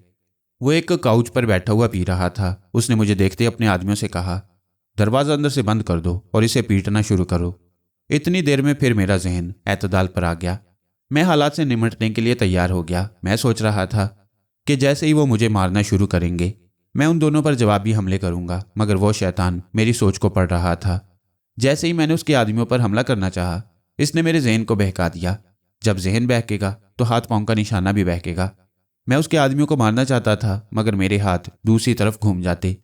वो एक काउच पर बैठा हुआ पी रहा था। उसने मुझे देखते अपने आदमियों से कहा, दरवाज़ा अंदर से बंद कर दो और इसे पीटना शुरू करो। इतनी देर में फिर मेरा जहन एतदाल पर आ गया। मैं हालात से निमटने के लिए तैयार हो गया। मैं सोच रहा था कि जैसे ही वो मुझे मारना शुरू करेंगे मैं उन दोनों पर जवाबी हमले करूंगा, मगर वो शैतान मेरी सोच को पढ़ रहा था। जैसे ही मैंने उसके आदमियों पर हमला करना चाहा, इसने मेरे जहन को बहका दिया। जब जहन बहकेगा तो हाथ पांव का निशाना भी बहकेगा। मैं उसके आदमियों को मारना चाहता था, मगर मेरे हाथ दूसरी तरफ घूम जाते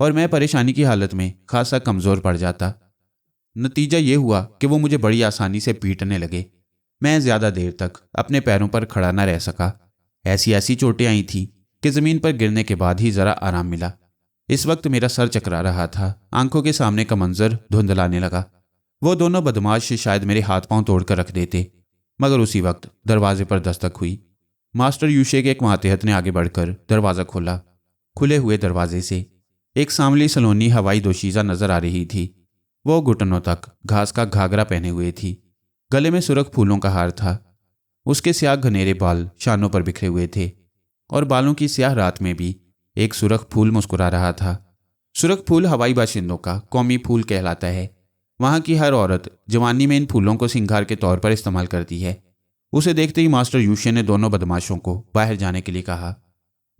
और मैं परेशानी की हालत में खासा कमज़ोर पड़ जाता। नतीजा ये हुआ कि वो मुझे बड़ी आसानी से पीटने लगे। मैं ज़्यादा देर तक अपने पैरों पर खड़ा न रह सका। ऐसी चोटें आई थीं कि ज़मीन पर गिरने के बाद ही ज़रा आराम मिला। इस वक्त मेरा सर चकरा रहा था। आंखों के सामने का मंजर धुंधलाने लगा। वो दोनों बदमाश शायद मेरे हाथ पांव तोड़कर रख देते, मगर उसी वक्त दरवाजे पर दस्तक हुई। मास्टर यूशे के एक मातहत ने आगे बढ़कर दरवाज़ा खोला। खुले हुए दरवाजे से एक सांवली सलोनी हवाई दोशीज़ा नजर आ रही थी। वो घुटनों तक घास का घाघरा पहने हुए थी। गले में सुर्ख फूलों का हार था। उसके स्याह घनेरे बाल शानों पर बिखरे हुए थे और बालों की स्याह रात में भी एक सुर्ख फूल मुस्कुरा रहा था। सुर्ख फूल हवाई बाशिंदों का कौमी फूल कहलाता है। वहाँ की हर औरत जवानी में इन फूलों को सिंगार के तौर पर इस्तेमाल करती है। उसे देखते ही मास्टर यूशे ने दोनों बदमाशों को बाहर जाने के लिए कहा।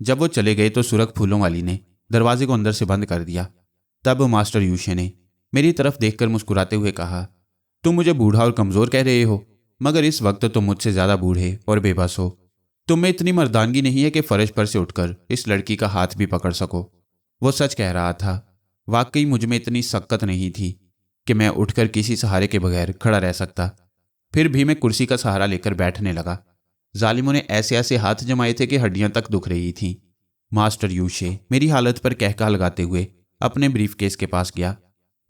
जब वो चले गए तो सुर्ख फूलों वाली ने दरवाजे को अंदर से बंद कर दिया। तब मास्टर यूशे ने मेरी तरफ देखकर मुस्कुराते हुए कहा, तुम मुझे बूढ़ा और कमज़ोर कह रहे हो, मगर इस वक्त तुम मुझसे ज़्यादा बूढ़े और बेबस हो। तुम में इतनी मर्दानगी नहीं है कि फर्श पर से उठकर इस लड़की का हाथ भी पकड़ सको। वो सच कह रहा था। वाकई मुझ में इतनी शक्कत नहीं थी कि मैं उठकर किसी सहारे के बगैर खड़ा रह सकता। फिर भी मैं कुर्सी का सहारा लेकर बैठने लगा। जालिमों ने ऐसे ऐसे हाथ जमाए थे कि हड्डियां तक दुख रही थीं। मास्टर यूशे मेरी हालत पर कहका लगाते हुए अपने ब्रीफकेस के पास गया।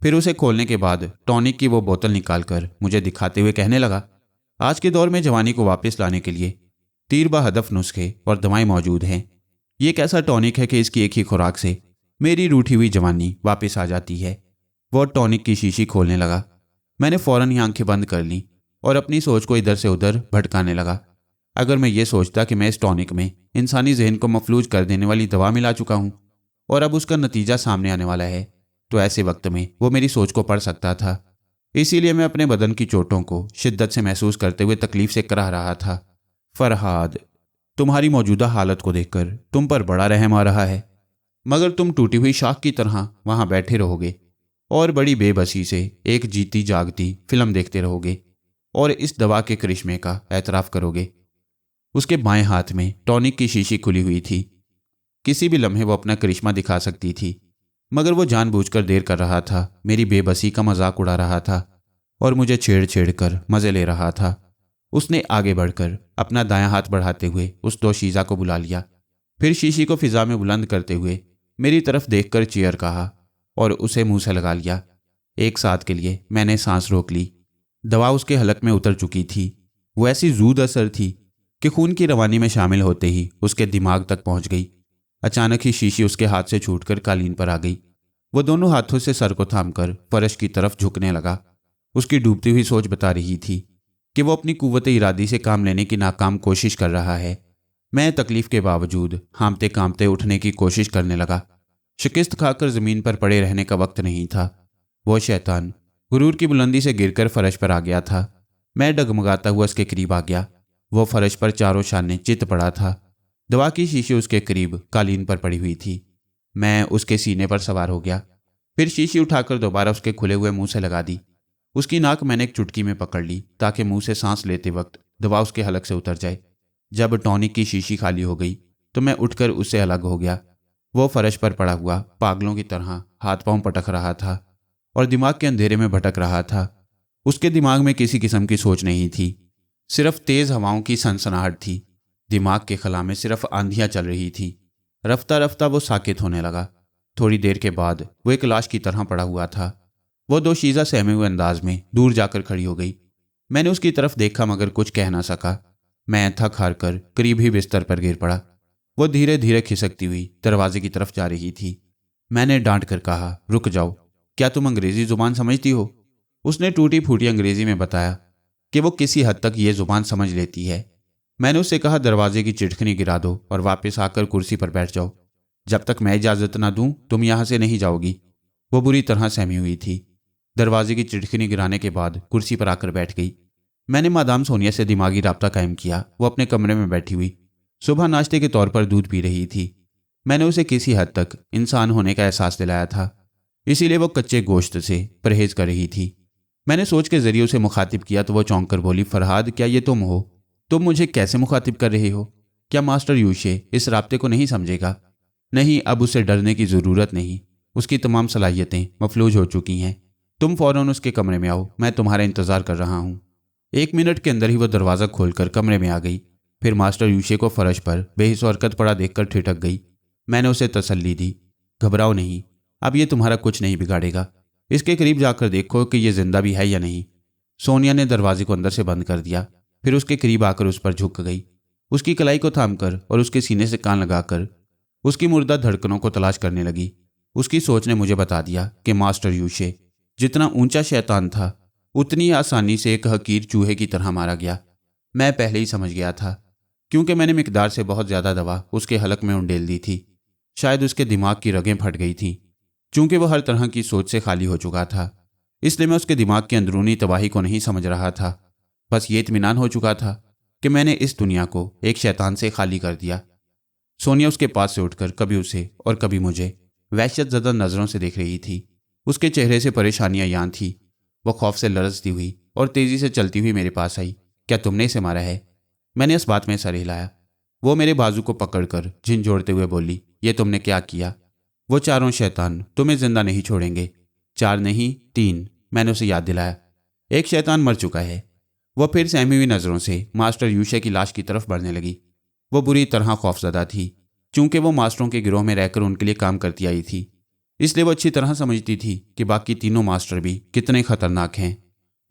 फिर उसे खोलने के बाद टॉनिक की वो बोतल निकालकर मुझे दिखाते हुए कहने लगा, आज के दौर में जवानी को वापस लाने के लिए तीर बहदफ नुस्खे और दवाएं मौजूद हैं। ये एक ऐसा टॉनिक है कि इसकी एक ही खुराक से मेरी रूठी हुई जवानी वापस आ जाती है। वो टॉनिक की शीशी खोलने लगा। मैंने फौरन ही आंखें बंद कर लीं और अपनी सोच को इधर से उधर भटकाने लगा। अगर मैं ये सोचता कि मैं इस टॉनिक में इंसानी जहन को मफलूज कर देने वाली दवा मिला चुका हूँ और अब उसका नतीजा सामने आने वाला है, तो ऐसे वक्त में वो मेरी सोच को पढ़ सकता था। इसीलिए मैं अपने बदन की चोटों को शिद्दत से महसूस करते हुए तकलीफ से कराह रहा था। फरहाद, तुम्हारी मौजूदा हालत को देखकर तुम पर बड़ा रहम आ रहा है, मगर तुम टूटी हुई शाख की तरह वहां बैठे रहोगे और बड़ी बेबसी से एक जीती जागती फिल्म देखते रहोगे और इस दवा के करिश्मे का एतराफ़ करोगे। उसके बाएं हाथ में टॉनिक की शीशी खुली हुई थी। किसी भी लम्हे वो अपना करिश्मा दिखा सकती थी, मगर वो जानबूझकर देर कर रहा था, मेरी बेबसी का मजाक उड़ा रहा था और मुझे छेड़ छेड़ कर मज़े ले रहा था। उसने आगे बढ़कर अपना दायां हाथ बढ़ाते हुए उस दोशीज़ा को बुला लिया। फिर शीशी को फिजा में बुलंद करते हुए मेरी तरफ देखकर चेयर कहा और उसे मुंह से लगा लिया। एक साथ के लिए मैंने सांस रोक ली। दवा उसके हलक में उतर चुकी थी। वो ऐसी ज़ूद असर थी कि खून की रवानी में शामिल होते ही उसके दिमाग तक पहुंच गई। अचानक ही शीशी उसके हाथ से छूटकर कालीन पर आ गई। वो दोनों हाथों से सर को थामकर फर्श की तरफ झुकने लगा। उसकी डूबती हुई सोच बता रही थी कि वो अपनी कुव्वत इरादी से काम लेने की नाकाम कोशिश कर रहा है। मैं तकलीफ के बावजूद हामते कामते उठने की कोशिश करने लगा। शिकस्त खाकर ज़मीन पर पड़े रहने का वक्त नहीं था। वो शैतान गुरूर की बुलंदी से गिरकर फर्श पर आ गया था। मैं डगमगाता हुआ उसके करीब आ गया। वो फर्श पर चारों शाने चित पड़ा था। दवा की शीशी उसके करीब कालीन पर पड़ी हुई थी। मैं उसके सीने पर सवार हो गया। फिर शीशी उठाकर दोबारा उसके खुले हुए मुंह से लगा दी। उसकी नाक मैंने एक चुटकी में पकड़ ली ताकि मुंह से सांस लेते वक्त दवा उसके हलक से उतर जाए। जब टॉनिक की शीशी खाली हो गई तो मैं उठकर उससे अलग हो गया। वो फर्श पर पड़ा हुआ पागलों की तरह हाथ पांव पटक रहा था और दिमाग के अंधेरे में भटक रहा था। उसके दिमाग में किसी किस्म की सोच नहीं थी, सिर्फ तेज हवाओं की सनसनाहट थी। दिमाग के खला में सिर्फ आंधियां चल रही थी। रफ्ता रफ्ता वो साकित होने लगा। थोड़ी देर के बाद वो एक लाश की तरह पड़ा हुआ था। वो दोशीज़ा सहमे हुए अंदाज में दूर जाकर खड़ी हो गई। मैंने उसकी तरफ देखा मगर कुछ कह ना सका। मैं थक हार कर करीब ही बिस्तर पर गिर पड़ा। वो धीरे धीरे खिसकती हुई दरवाजे की तरफ जा रही थी। मैंने डांट कर कहा, रुक जाओ, क्या तुम अंग्रेजी जुबान समझती हो? उसने टूटी फूटी अंग्रेजी में बताया कि वो किसी हद तक ये जुबान समझ लेती है। मैंने उससे कहा, दरवाजे की चिटखनी गिरा दो और वापस आकर कुर्सी पर बैठ जाओ। जब तक मैं इजाज़त ना दूं तुम यहाँ से नहीं जाओगी। वो बुरी तरह सहमी हुई थी। दरवाजे की चिटखनी गिराने के बाद कुर्सी पर आकर बैठ गई। मैंने मादाम सोनिया से दिमागी राब्ता कायम किया। वो अपने कमरे में बैठी हुई सुबह नाश्ते के तौर पर दूध पी रही थी। मैंने उसे किसी हद तक इंसान होने का एहसास दिलाया था, इसीलिए वो कच्चे गोश्त से परहेज कर रही थी। मैंने सोच के जरिए उसे मुखातिब किया तो वो चौंक कर बोली, फरहाद, क्या ये तुम हो? तुम मुझे कैसे मुखातिब कर रहे हो? क्या मास्टर यूशे इस राब्ते को नहीं समझेगा? नहीं, अब उसे डरने की ज़रूरत नहीं। उसकी तमाम सलाहियतें मफलूज हो चुकी हैं। तुम फ़ौरन उसके कमरे में आओ, मैं तुम्हारा इंतज़ार कर रहा हूँ। 1 मिनट के अंदर ही वो दरवाज़ा खोलकर कमरे में आ गई। फिर मास्टर यूशे को फर्श पर बेहिस हरकत पड़ा देखकर ठिठक गई। मैंने उसे तसल्ली दी, घबराओ नहीं, अब ये तुम्हारा कुछ नहीं बिगाड़ेगा। इसके करीब जाकर देखो कि ये जिंदा भी है या नहीं। सोनिया ने दरवाजे को अंदर से बंद कर दिया। फिर उसके करीब आकर उस पर झुक गई। उसकी कलाई को थामकर और उसके सीने से कान लगाकर उसकी मुर्दा धड़कनों को तलाश करने लगी। उसकी सोच ने मुझे बता दिया कि मास्टर यूशे जितना ऊंचा शैतान था उतनी आसानी से एक हकीर चूहे की तरह मारा गया। मैं पहले ही समझ गया था, क्योंकि मैंने मिकदार से बहुत ज़्यादा दवा उसके हलक में उंडेल दी थी। शायद उसके दिमाग की रगें फट गई थीं। चूंकि वह हर तरह की सोच से खाली हो चुका था, इसलिए मैं उसके दिमाग की अंदरूनी तबाही को नहीं समझ रहा था। बस ये इत्मीनान हो चुका था कि मैंने इस दुनिया को एक शैतान से खाली कर दिया। सोनिया उसके पास से उठकर कभी उसे और कभी मुझे वहशत ज़दा नज़रों से देख रही थी। उसके चेहरे से परेशानियां यान थी। वह खौफ से लरजती हुई और तेज़ी से चलती हुई मेरे पास आई। क्या तुमने इसे मारा है? मैंने इस बात में सर हिलाया। वो मेरे बाजू को पकड़कर झिंझोड़ते हुए बोली, ये तुमने क्या किया? वो चारों शैतान तुम्हें जिंदा नहीं छोड़ेंगे। 4 नहीं 3, मैंने उसे याद दिलाया। एक शैतान मर चुका है। वो फिर सहमी हुई नज़रों से मास्टर यूशे की लाश की तरफ बढ़ने लगी। वो बुरी तरह खौफजदा थी। चूंकि वो मास्टरों के गिरोह में रहकर उनके लिए काम करती आई थी, इसलिए वो अच्छी तरह समझती थी कि बाकी तीनों मास्टर भी कितने खतरनाक हैं।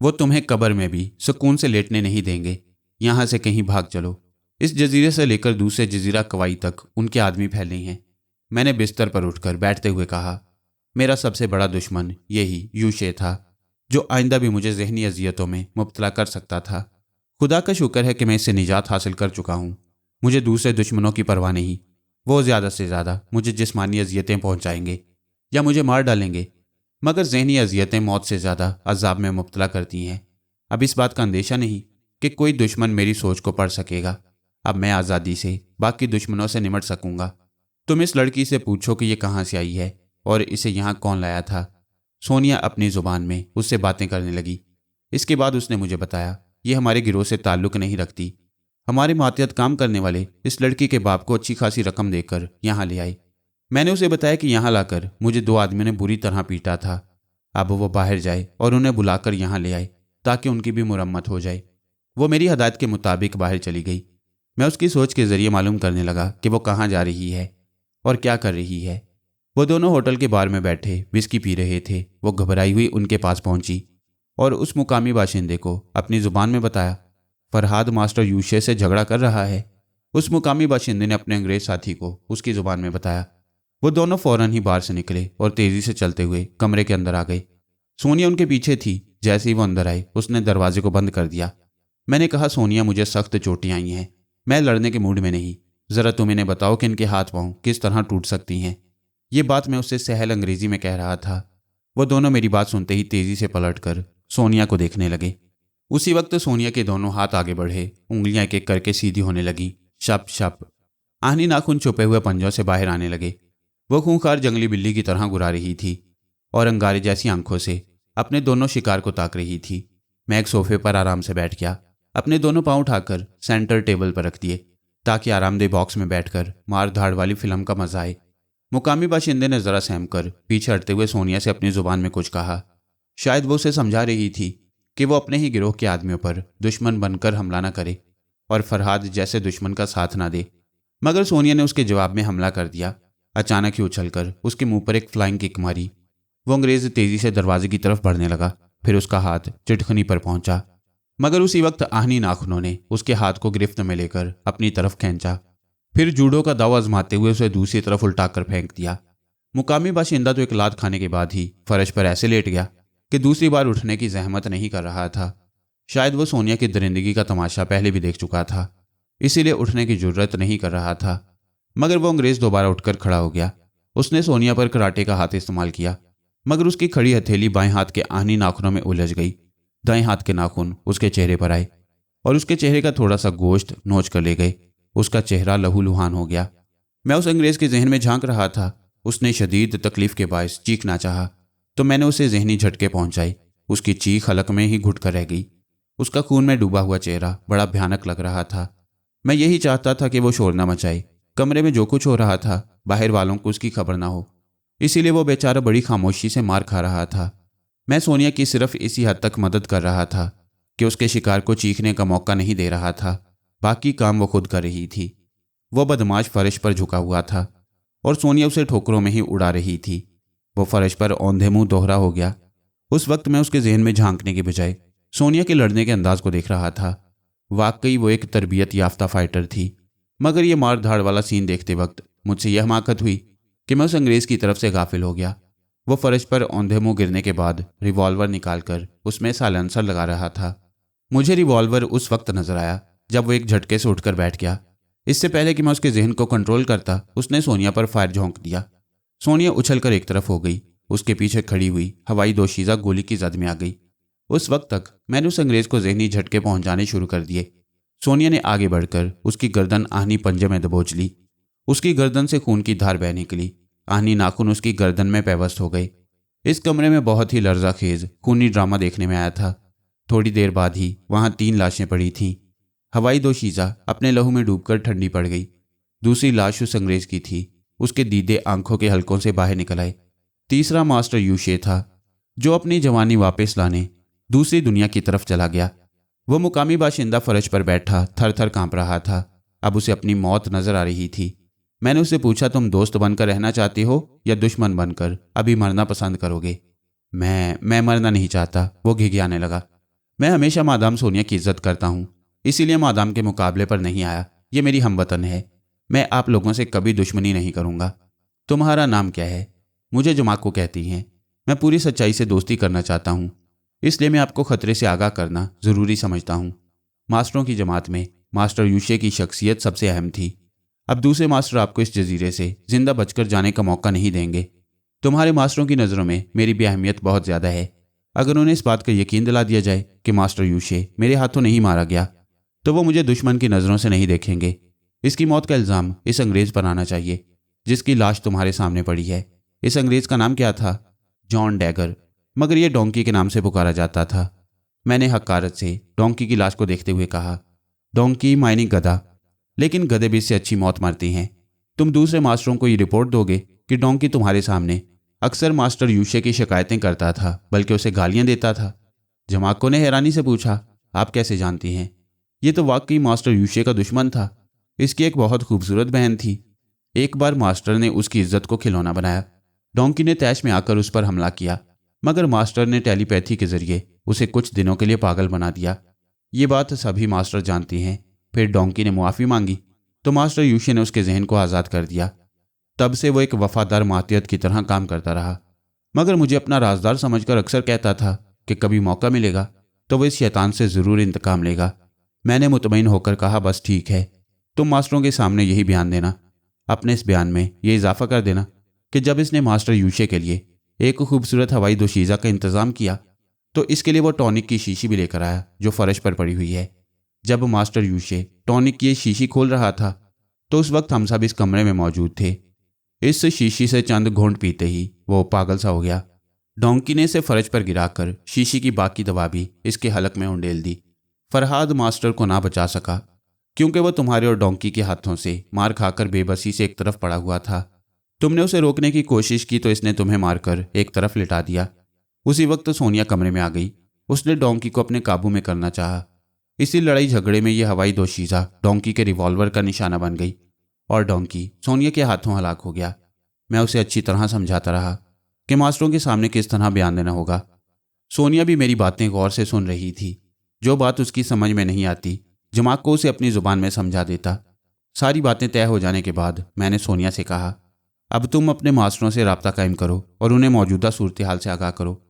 वो तुम्हें कब्र में भी सुकून से लेटने नहीं देंगे। यहाँ से कहीं भाग चलो। इस जजीरे से लेकर दूसरे जजीरा कवाई तक उनके आदमी फैले हैं। मैंने बिस्तर पर उठकर बैठते हुए कहा, मेरा सबसे बड़ा दुश्मन यही यूशे था, जो आइंदा भी मुझे जहनी अजियतों में मुब्तला कर सकता था। खुदा का शुक्र है कि मैं इससे निजात हासिल कर चुका हूँ। मुझे दूसरे दुश्मनों की परवाह नहीं। वो ज़्यादा से ज़्यादा मुझे जिस्मानी अजियतें पहुँचाएंगे या मुझे मार डालेंगे, मगर जहनी अजियतें मौत से ज़्यादा अजाब में मुब्तला करती हैं। अब इस बात का अंदेशा नहीं कि कोई दुश्मन मेरी सोच को पढ़ सकेगा। अब मैं आज़ादी से बाकी दुश्मनों से निमट सकूंगा। तुम इस लड़की से पूछो कि ये कहाँ से आई है और इसे यहाँ कौन लाया था। सोनिया अपनी ज़ुबान में उससे बातें करने लगी। इसके बाद उसने मुझे बताया, ये हमारे गिरोह से ताल्लुक़ नहीं रखती। हमारे मातहत काम करने वाले इस लड़की के बाप को अच्छी खासी रकम देकर यहाँ ले आए। मैंने उसे बताया कि यहाँ लाकर मुझे 2 आदमियों ने बुरी तरह पीटा था। अब वो बाहर जाए और उन्हें बुलाकर यहाँ ले आए ताकि उनकी भी मुरम्मत हो जाए। वो मेरी हदायत के मुताबिक बाहर चली गई। मैं उसकी सोच के ज़रिए मालूम करने लगा कि वो कहाँ जा रही है और क्या कर रही है। वो दोनों होटल के बार में बैठे विस्की पी रहे थे। वो घबराई हुई उनके पास पहुंची और उस मुकामी बाशिंदे को अपनी ज़ुबान में बताया, फरहाद मास्टर यूशे से झगड़ा कर रहा है। उस मुकामी बाशिंदे ने अपने अंग्रेज साथी को उसकी ज़ुबान में बताया। वो दोनों फौरन ही बाहर से निकले और तेज़ी से चलते हुए कमरे के अंदर आ गए। सोनिया उनके पीछे थी। जैसे ही वो अंदर आए उसने दरवाजे को बंद कर दिया। मैंने कहा, सोनिया, मुझे सख्त चोटें आई हैं। मैं लड़ने के मूड में नहीं। ज़रा तुम इन्हें बताओ कि इनके हाथ पांव किस तरह टूट सकती हैं। ये बात मैं उससे सहल अंग्रेजी में कह रहा था। वो दोनों मेरी बात सुनते ही तेज़ी से पलटकर सोनिया को देखने लगे। उसी वक्त सोनिया के दोनों हाथ आगे बढ़े, उंगलियां एक एक करके सीधी होने लगी। शप शप आहनी नाखून छुपे हुए पंजों से बाहर आने लगे। वो खूंखार जंगली बिल्ली की तरह गुरा रही थी और अंगारे जैसी आंखों से अपने दोनों शिकार को ताक रही थी। मैं एक सोफे पर आराम से बैठ गया। अपने दोनों पांव उठाकर सेंटर टेबल पर रख दिए ताकि आरामदेह बॉक्स में बैठकर मार धाड़ वाली फिल्म का मजा आए। मुकामी बाशिंदे ने ज़रा सहम कर पीछे हटते हुए सोनिया से अपनी ज़ुबान में कुछ कहा। शायद वो उसे समझा रही थी कि वो अपने ही गिरोह के आदमियों पर दुश्मन बनकर हमला न करे और फरहाद जैसे दुश्मन का साथ ना दे। मगर सोनिया ने उसके जवाब में हमला कर दिया। अचानक ही उछलकर उसके मुंह पर एक फ्लाइंग किक मारी। वो अंग्रेज तेजी से दरवाजे की तरफ बढ़ने लगा। फिर उसका हाथ चिटखनी पर पहुंचा, मगर उसी वक्त आहनी नाखूनों ने उसके हाथ को गिरफ्त में लेकर अपनी तरफ खींचा। फिर जूडो का दाव आजमाते हुए उसे दूसरी तरफ उल्टाकर फेंक दिया। मुकामी बाशिंदा तो एक लात खाने के बाद ही फर्श पर ऐसे लेट गया कि दूसरी बार उठने की जहमत नहीं कर रहा था। शायद वो सोनिया की दरिंदगी का तमाशा पहले भी देख चुका था, इसीलिए उठने की जुर्रत नहीं कर रहा था। मगर वो अंग्रेज दोबारा उठकर खड़ा हो गया। उसने सोनिया पर कराटे का हाथ इस्तेमाल किया, मगर उसकी खड़ी हथेली बाएं हाथ के आहनी नाखूनों में उलझ गई। दाएं हाथ के नाखून उसके चेहरे पर आए और उसके चेहरे का थोड़ा सा गोश्त नोच कर ले गए। उसका चेहरा लहूलुहान हो गया। मैं उस अंग्रेज के जहन में झांक रहा था। उसने शदीद तकलीफ के बायस चीखना चाहा तो मैंने उसे जहनी झटके पहुंचाए। उसकी चीख हलक में ही घुट कर रह गई। उसका खून में डूबा हुआ चेहरा बड़ा भयानक लग रहा था। मैं यही चाहता था कि वो शोर न मचाए। कमरे में जो कुछ हो रहा था बाहर वालों को उसकी खबर ना हो, इसीलिए वो बेचारा बड़ी खामोशी से मार खा रहा था। मैं सोनिया की सिर्फ इसी हद तक मदद कर रहा था कि उसके शिकार को चीखने का मौका नहीं दे रहा था। बाकी काम वो खुद कर रही थी। वो बदमाश फर्श पर झुका हुआ था और सोनिया उसे ठोकरों में ही उड़ा रही थी। वो फर्श पर औंधे मुंह दोहरा हो गया। उस वक्त मैं उसके जहन में झांकने के बजाय सोनिया के लड़ने के अंदाज को देख रहा था। वाकई वो एक तरबियत याफ्ता फाइटर थी। मगर ये मार धाड़ वाला सीन देखते वक्त मुझसे यह हमाकत हुई कि मैं उस अंग्रेज की तरफ से गाफिल हो गया। वो फर्श पर औंधे मुंह गिरने के बाद रिवॉल्वर निकालकर उसमें साइलेंसर लगा रहा था। मुझे रिवॉल्वर उस वक्त नजर आया जब वो एक झटके से उठकर बैठ गया। इससे पहले कि मैं उसके जहन को कंट्रोल करता, उसने सोनिया पर फायर झोंक दिया। सोनिया उछलकर एक तरफ हो गई। उसके पीछे खड़ी हुई हवाई दोशीज़ा गोली की जद में आ गई। उस वक्त तक मैंने उस अंग्रेज को जहनी झटके पहुंचाने शुरू कर दिए। सोनिया ने आगे बढ़कर उसकी गर्दन आहनी पंजे में दबोच ली। उसकी गर्दन से खून की धार बह निकली। आहनी नाखून उसकी गर्दन में पैवस्त हो गए। इस कमरे में बहुत ही लर्जाखेज खूनी ड्रामा देखने में आया था। थोड़ी देर बाद ही वहां 3 लाशें पड़ी थीं। हवाई दोशीज़ा अपने लहू में डूबकर ठंडी पड़ गई। दूसरी लाश उस अंग्रेज की थी उसके दीदे आंखों के हलकों से बाहर निकल आए। तीसरा मास्टर यूशे था, जो अपनी जवानी वापस लाने दूसरी दुनिया की तरफ चला गया। वो मुकामी बाशिंदा फर्श पर बैठा थर थर कांप रहा था। अब उसे अपनी मौत नजर आ रही थी। मैंने उससे पूछा, तुम दोस्त बनकर रहना चाहते हो या दुश्मन बनकर अभी मरना पसंद करोगे? मैं मरना नहीं चाहता, वो घिघियाने लगा। मैं हमेशा मादाम सोनिया की इज्जत करता हूँ, इसीलिए मादाम के मुकाबले पर नहीं आया। ये मेरी हमवतन है। मैं आप लोगों से कभी दुश्मनी नहीं करूँगा। तुम्हारा नाम क्या है? मुझे जमाको कहती हैं। मैं पूरी सच्चाई से दोस्ती करना चाहता हूँ, इसलिए मैं आपको खतरे से आगाह करना ज़रूरी समझता हूँ। मास्टरों की जमात में मास्टर यूशे की शख्सियत सबसे अहम थी। अब दूसरे मास्टर आपको इस जजीरे से जिंदा बचकर जाने का मौका नहीं देंगे। तुम्हारे मास्टरों की नज़रों में मेरी भी अहमियत बहुत ज़्यादा है। अगर उन्हें इस बात का यकीन दिला दिया जाए कि मास्टर यूशे मेरे हाथों नहीं मारा गया, तो वो मुझे दुश्मन की नज़रों से नहीं देखेंगे। इसकी मौत का इल्ज़ाम इस अंग्रेज़ पर आना चाहिए जिसकी लाश तुम्हारे सामने पड़ी है। इस अंग्रेज़ का नाम क्या था? जॉन डैगर, मगर ये डोंकी के नाम से पुकारा जाता था। मैंने हकारत से डोंकी की लाश को देखते हुए कहा, डोंकी मायने गधा, लेकिन गधे भी इससे अच्छी मौत मरती हैं। तुम दूसरे मास्टरों को ये रिपोर्ट दोगे कि डोंकी तुम्हारे सामने अक्सर मास्टर यूशे की शिकायतें करता था, बल्कि उसे गालियां देता था। जमाको ने हैरानी से पूछा, आप कैसे जानती हैं? ये तो वाकई मास्टर यूशे का दुश्मन था। इसकी एक बहुत खूबसूरत बहन थी। एक बार मास्टर ने उसकी इज्जत को खिलौना बनाया। डोंकी ने तैश में आकर उस पर हमला किया, मगर मास्टर ने टेलीपैथी के जरिए उसे कुछ दिनों के लिए पागल बना दिया। ये बात सभी मास्टर जानती हैं। फिर डोंकी ने मुआफ़ी मांगी तो मास्टर यूशे ने उसके जहन को आज़ाद कर दिया। तब से वो एक वफादार मातियत की तरह काम करता रहा, मगर मुझे अपना राजदार समझकर अक्सर कहता था कि कभी मौका मिलेगा तो वो इस शैतान से ज़रूर इंतकाम लेगा। मैंने मुतमईन होकर कहा, बस ठीक है, तुम मास्टरों के सामने यही बयान देना। अपने इस बयान में ये इजाफा कर देना कि जब इसने मास्टर यूशे के लिए एक खूबसूरत हवाई दोशीज़ा का इंतज़ाम किया तो इसके लिए वो टॉनिक की शीशी भी लेकर आया जो फर्श पर पड़ी हुई है। जब मास्टर यूशे टॉनिक की शीशी खोल रहा था तो उस वक्त हम सब इस कमरे में मौजूद थे। इस शीशी से चंद घूंट पीते ही वो पागल सा हो गया। डोंकी ने इसे फर्श पर गिराकर शीशी की बाकी दवा भी इसके हलक में उंडेल दी। फरहाद मास्टर को ना बचा सका क्योंकि वो तुम्हारे और डोंकी के हाथों से मार खाकर बेबसी से एक तरफ पड़ा हुआ था। तुमने उसे रोकने की कोशिश की तो इसने तुम्हें मारकर एक तरफ लिटा दिया। उसी वक्त सोनिया कमरे में आ गई। उसने डोंकी को अपने काबू में करना चाहा। इसी लड़ाई झगड़े में यह हवाई दोशीज़ा डोंकी के रिवॉल्वर का निशाना बन गई और डोंकी सोनिया के हाथों हलाक हो गया। मैं उसे अच्छी तरह समझाता रहा कि मास्टरों के सामने किस तरह बयान देना होगा। सोनिया भी मेरी बातें गौर से सुन रही थी। जो बात उसकी समझ में नहीं आती जमाक को उसे अपनी ज़ुबान में समझा देता। सारी बातें तय हो जाने के बाद मैंने सोनिया से कहा, अब तुम अपने मास्टरों से रब्ता कायम करो और उन्हें मौजूदा सूरत हाल से आगाह करो।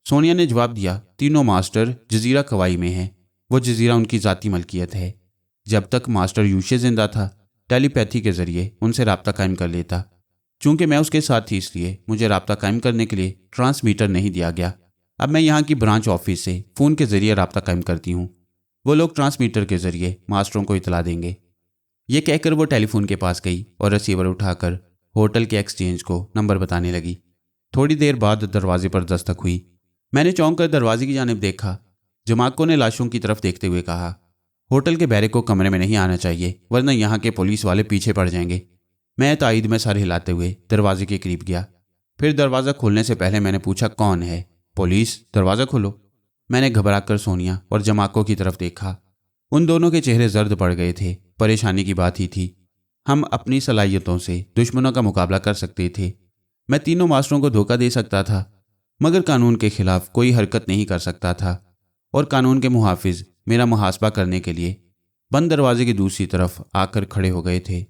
सोनिया ने जवाब दिया, तीनों मास्टर जजीरा कवाई में हैं। वो जजीरा उनकी ज़ाती मलकियत है। जब तक मास्टर यूशे जिंदा था टेलीपैथी के जरिए उनसे रब्ता कायम कर लेता। चूंकि मैं उसके साथ थी इसलिए मुझे रब्ता कायम करने के लिए ट्रांसमीटर नहीं दिया गया। अब मैं यहाँ की ब्रांच ऑफिस से फ़ोन के जरिए रब्ता कायम करती हूँ। वो लोग ट्रांसमीटर के जरिए मास्टरों को इतला देंगे। ये कहकर वो टेलीफोन के पास गई और रिसीवर उठाकर होटल के एक्सचेंज को नंबर बताने लगी। थोड़ी देर बाद दरवाजे पर दस्तक हुई। मैंने चौंक कर दरवाजे की जानिब देखा। जमाको ने लाशों की तरफ देखते हुए कहा, होटल के बैरे को कमरे में नहीं आना चाहिए वरना यहाँ के पुलिस वाले पीछे पड़ जाएंगे। मैं ताईद में सर हिलाते हुए दरवाजे के करीब गया। फिर दरवाज़ा खोलने से पहले मैंने पूछा, कौन है? पुलिस, दरवाज़ा खोलो। मैंने घबराकर सोनिया और जमाको की तरफ देखा। उन दोनों के चेहरे जर्द पड़ गए थे। परेशानी की बात ही थी। हम अपनी सलाहियतों से दुश्मनों का मुकाबला कर सकते थे। मैं तीनों मास्टरों को धोखा दे सकता था मगर कानून के खिलाफ कोई हरकत नहीं कर सकता था और कानून के मुहाफिज मेरा मुहासबा करने के लिए बंद दरवाजे की दूसरी तरफ आकर खड़े हो गए थे।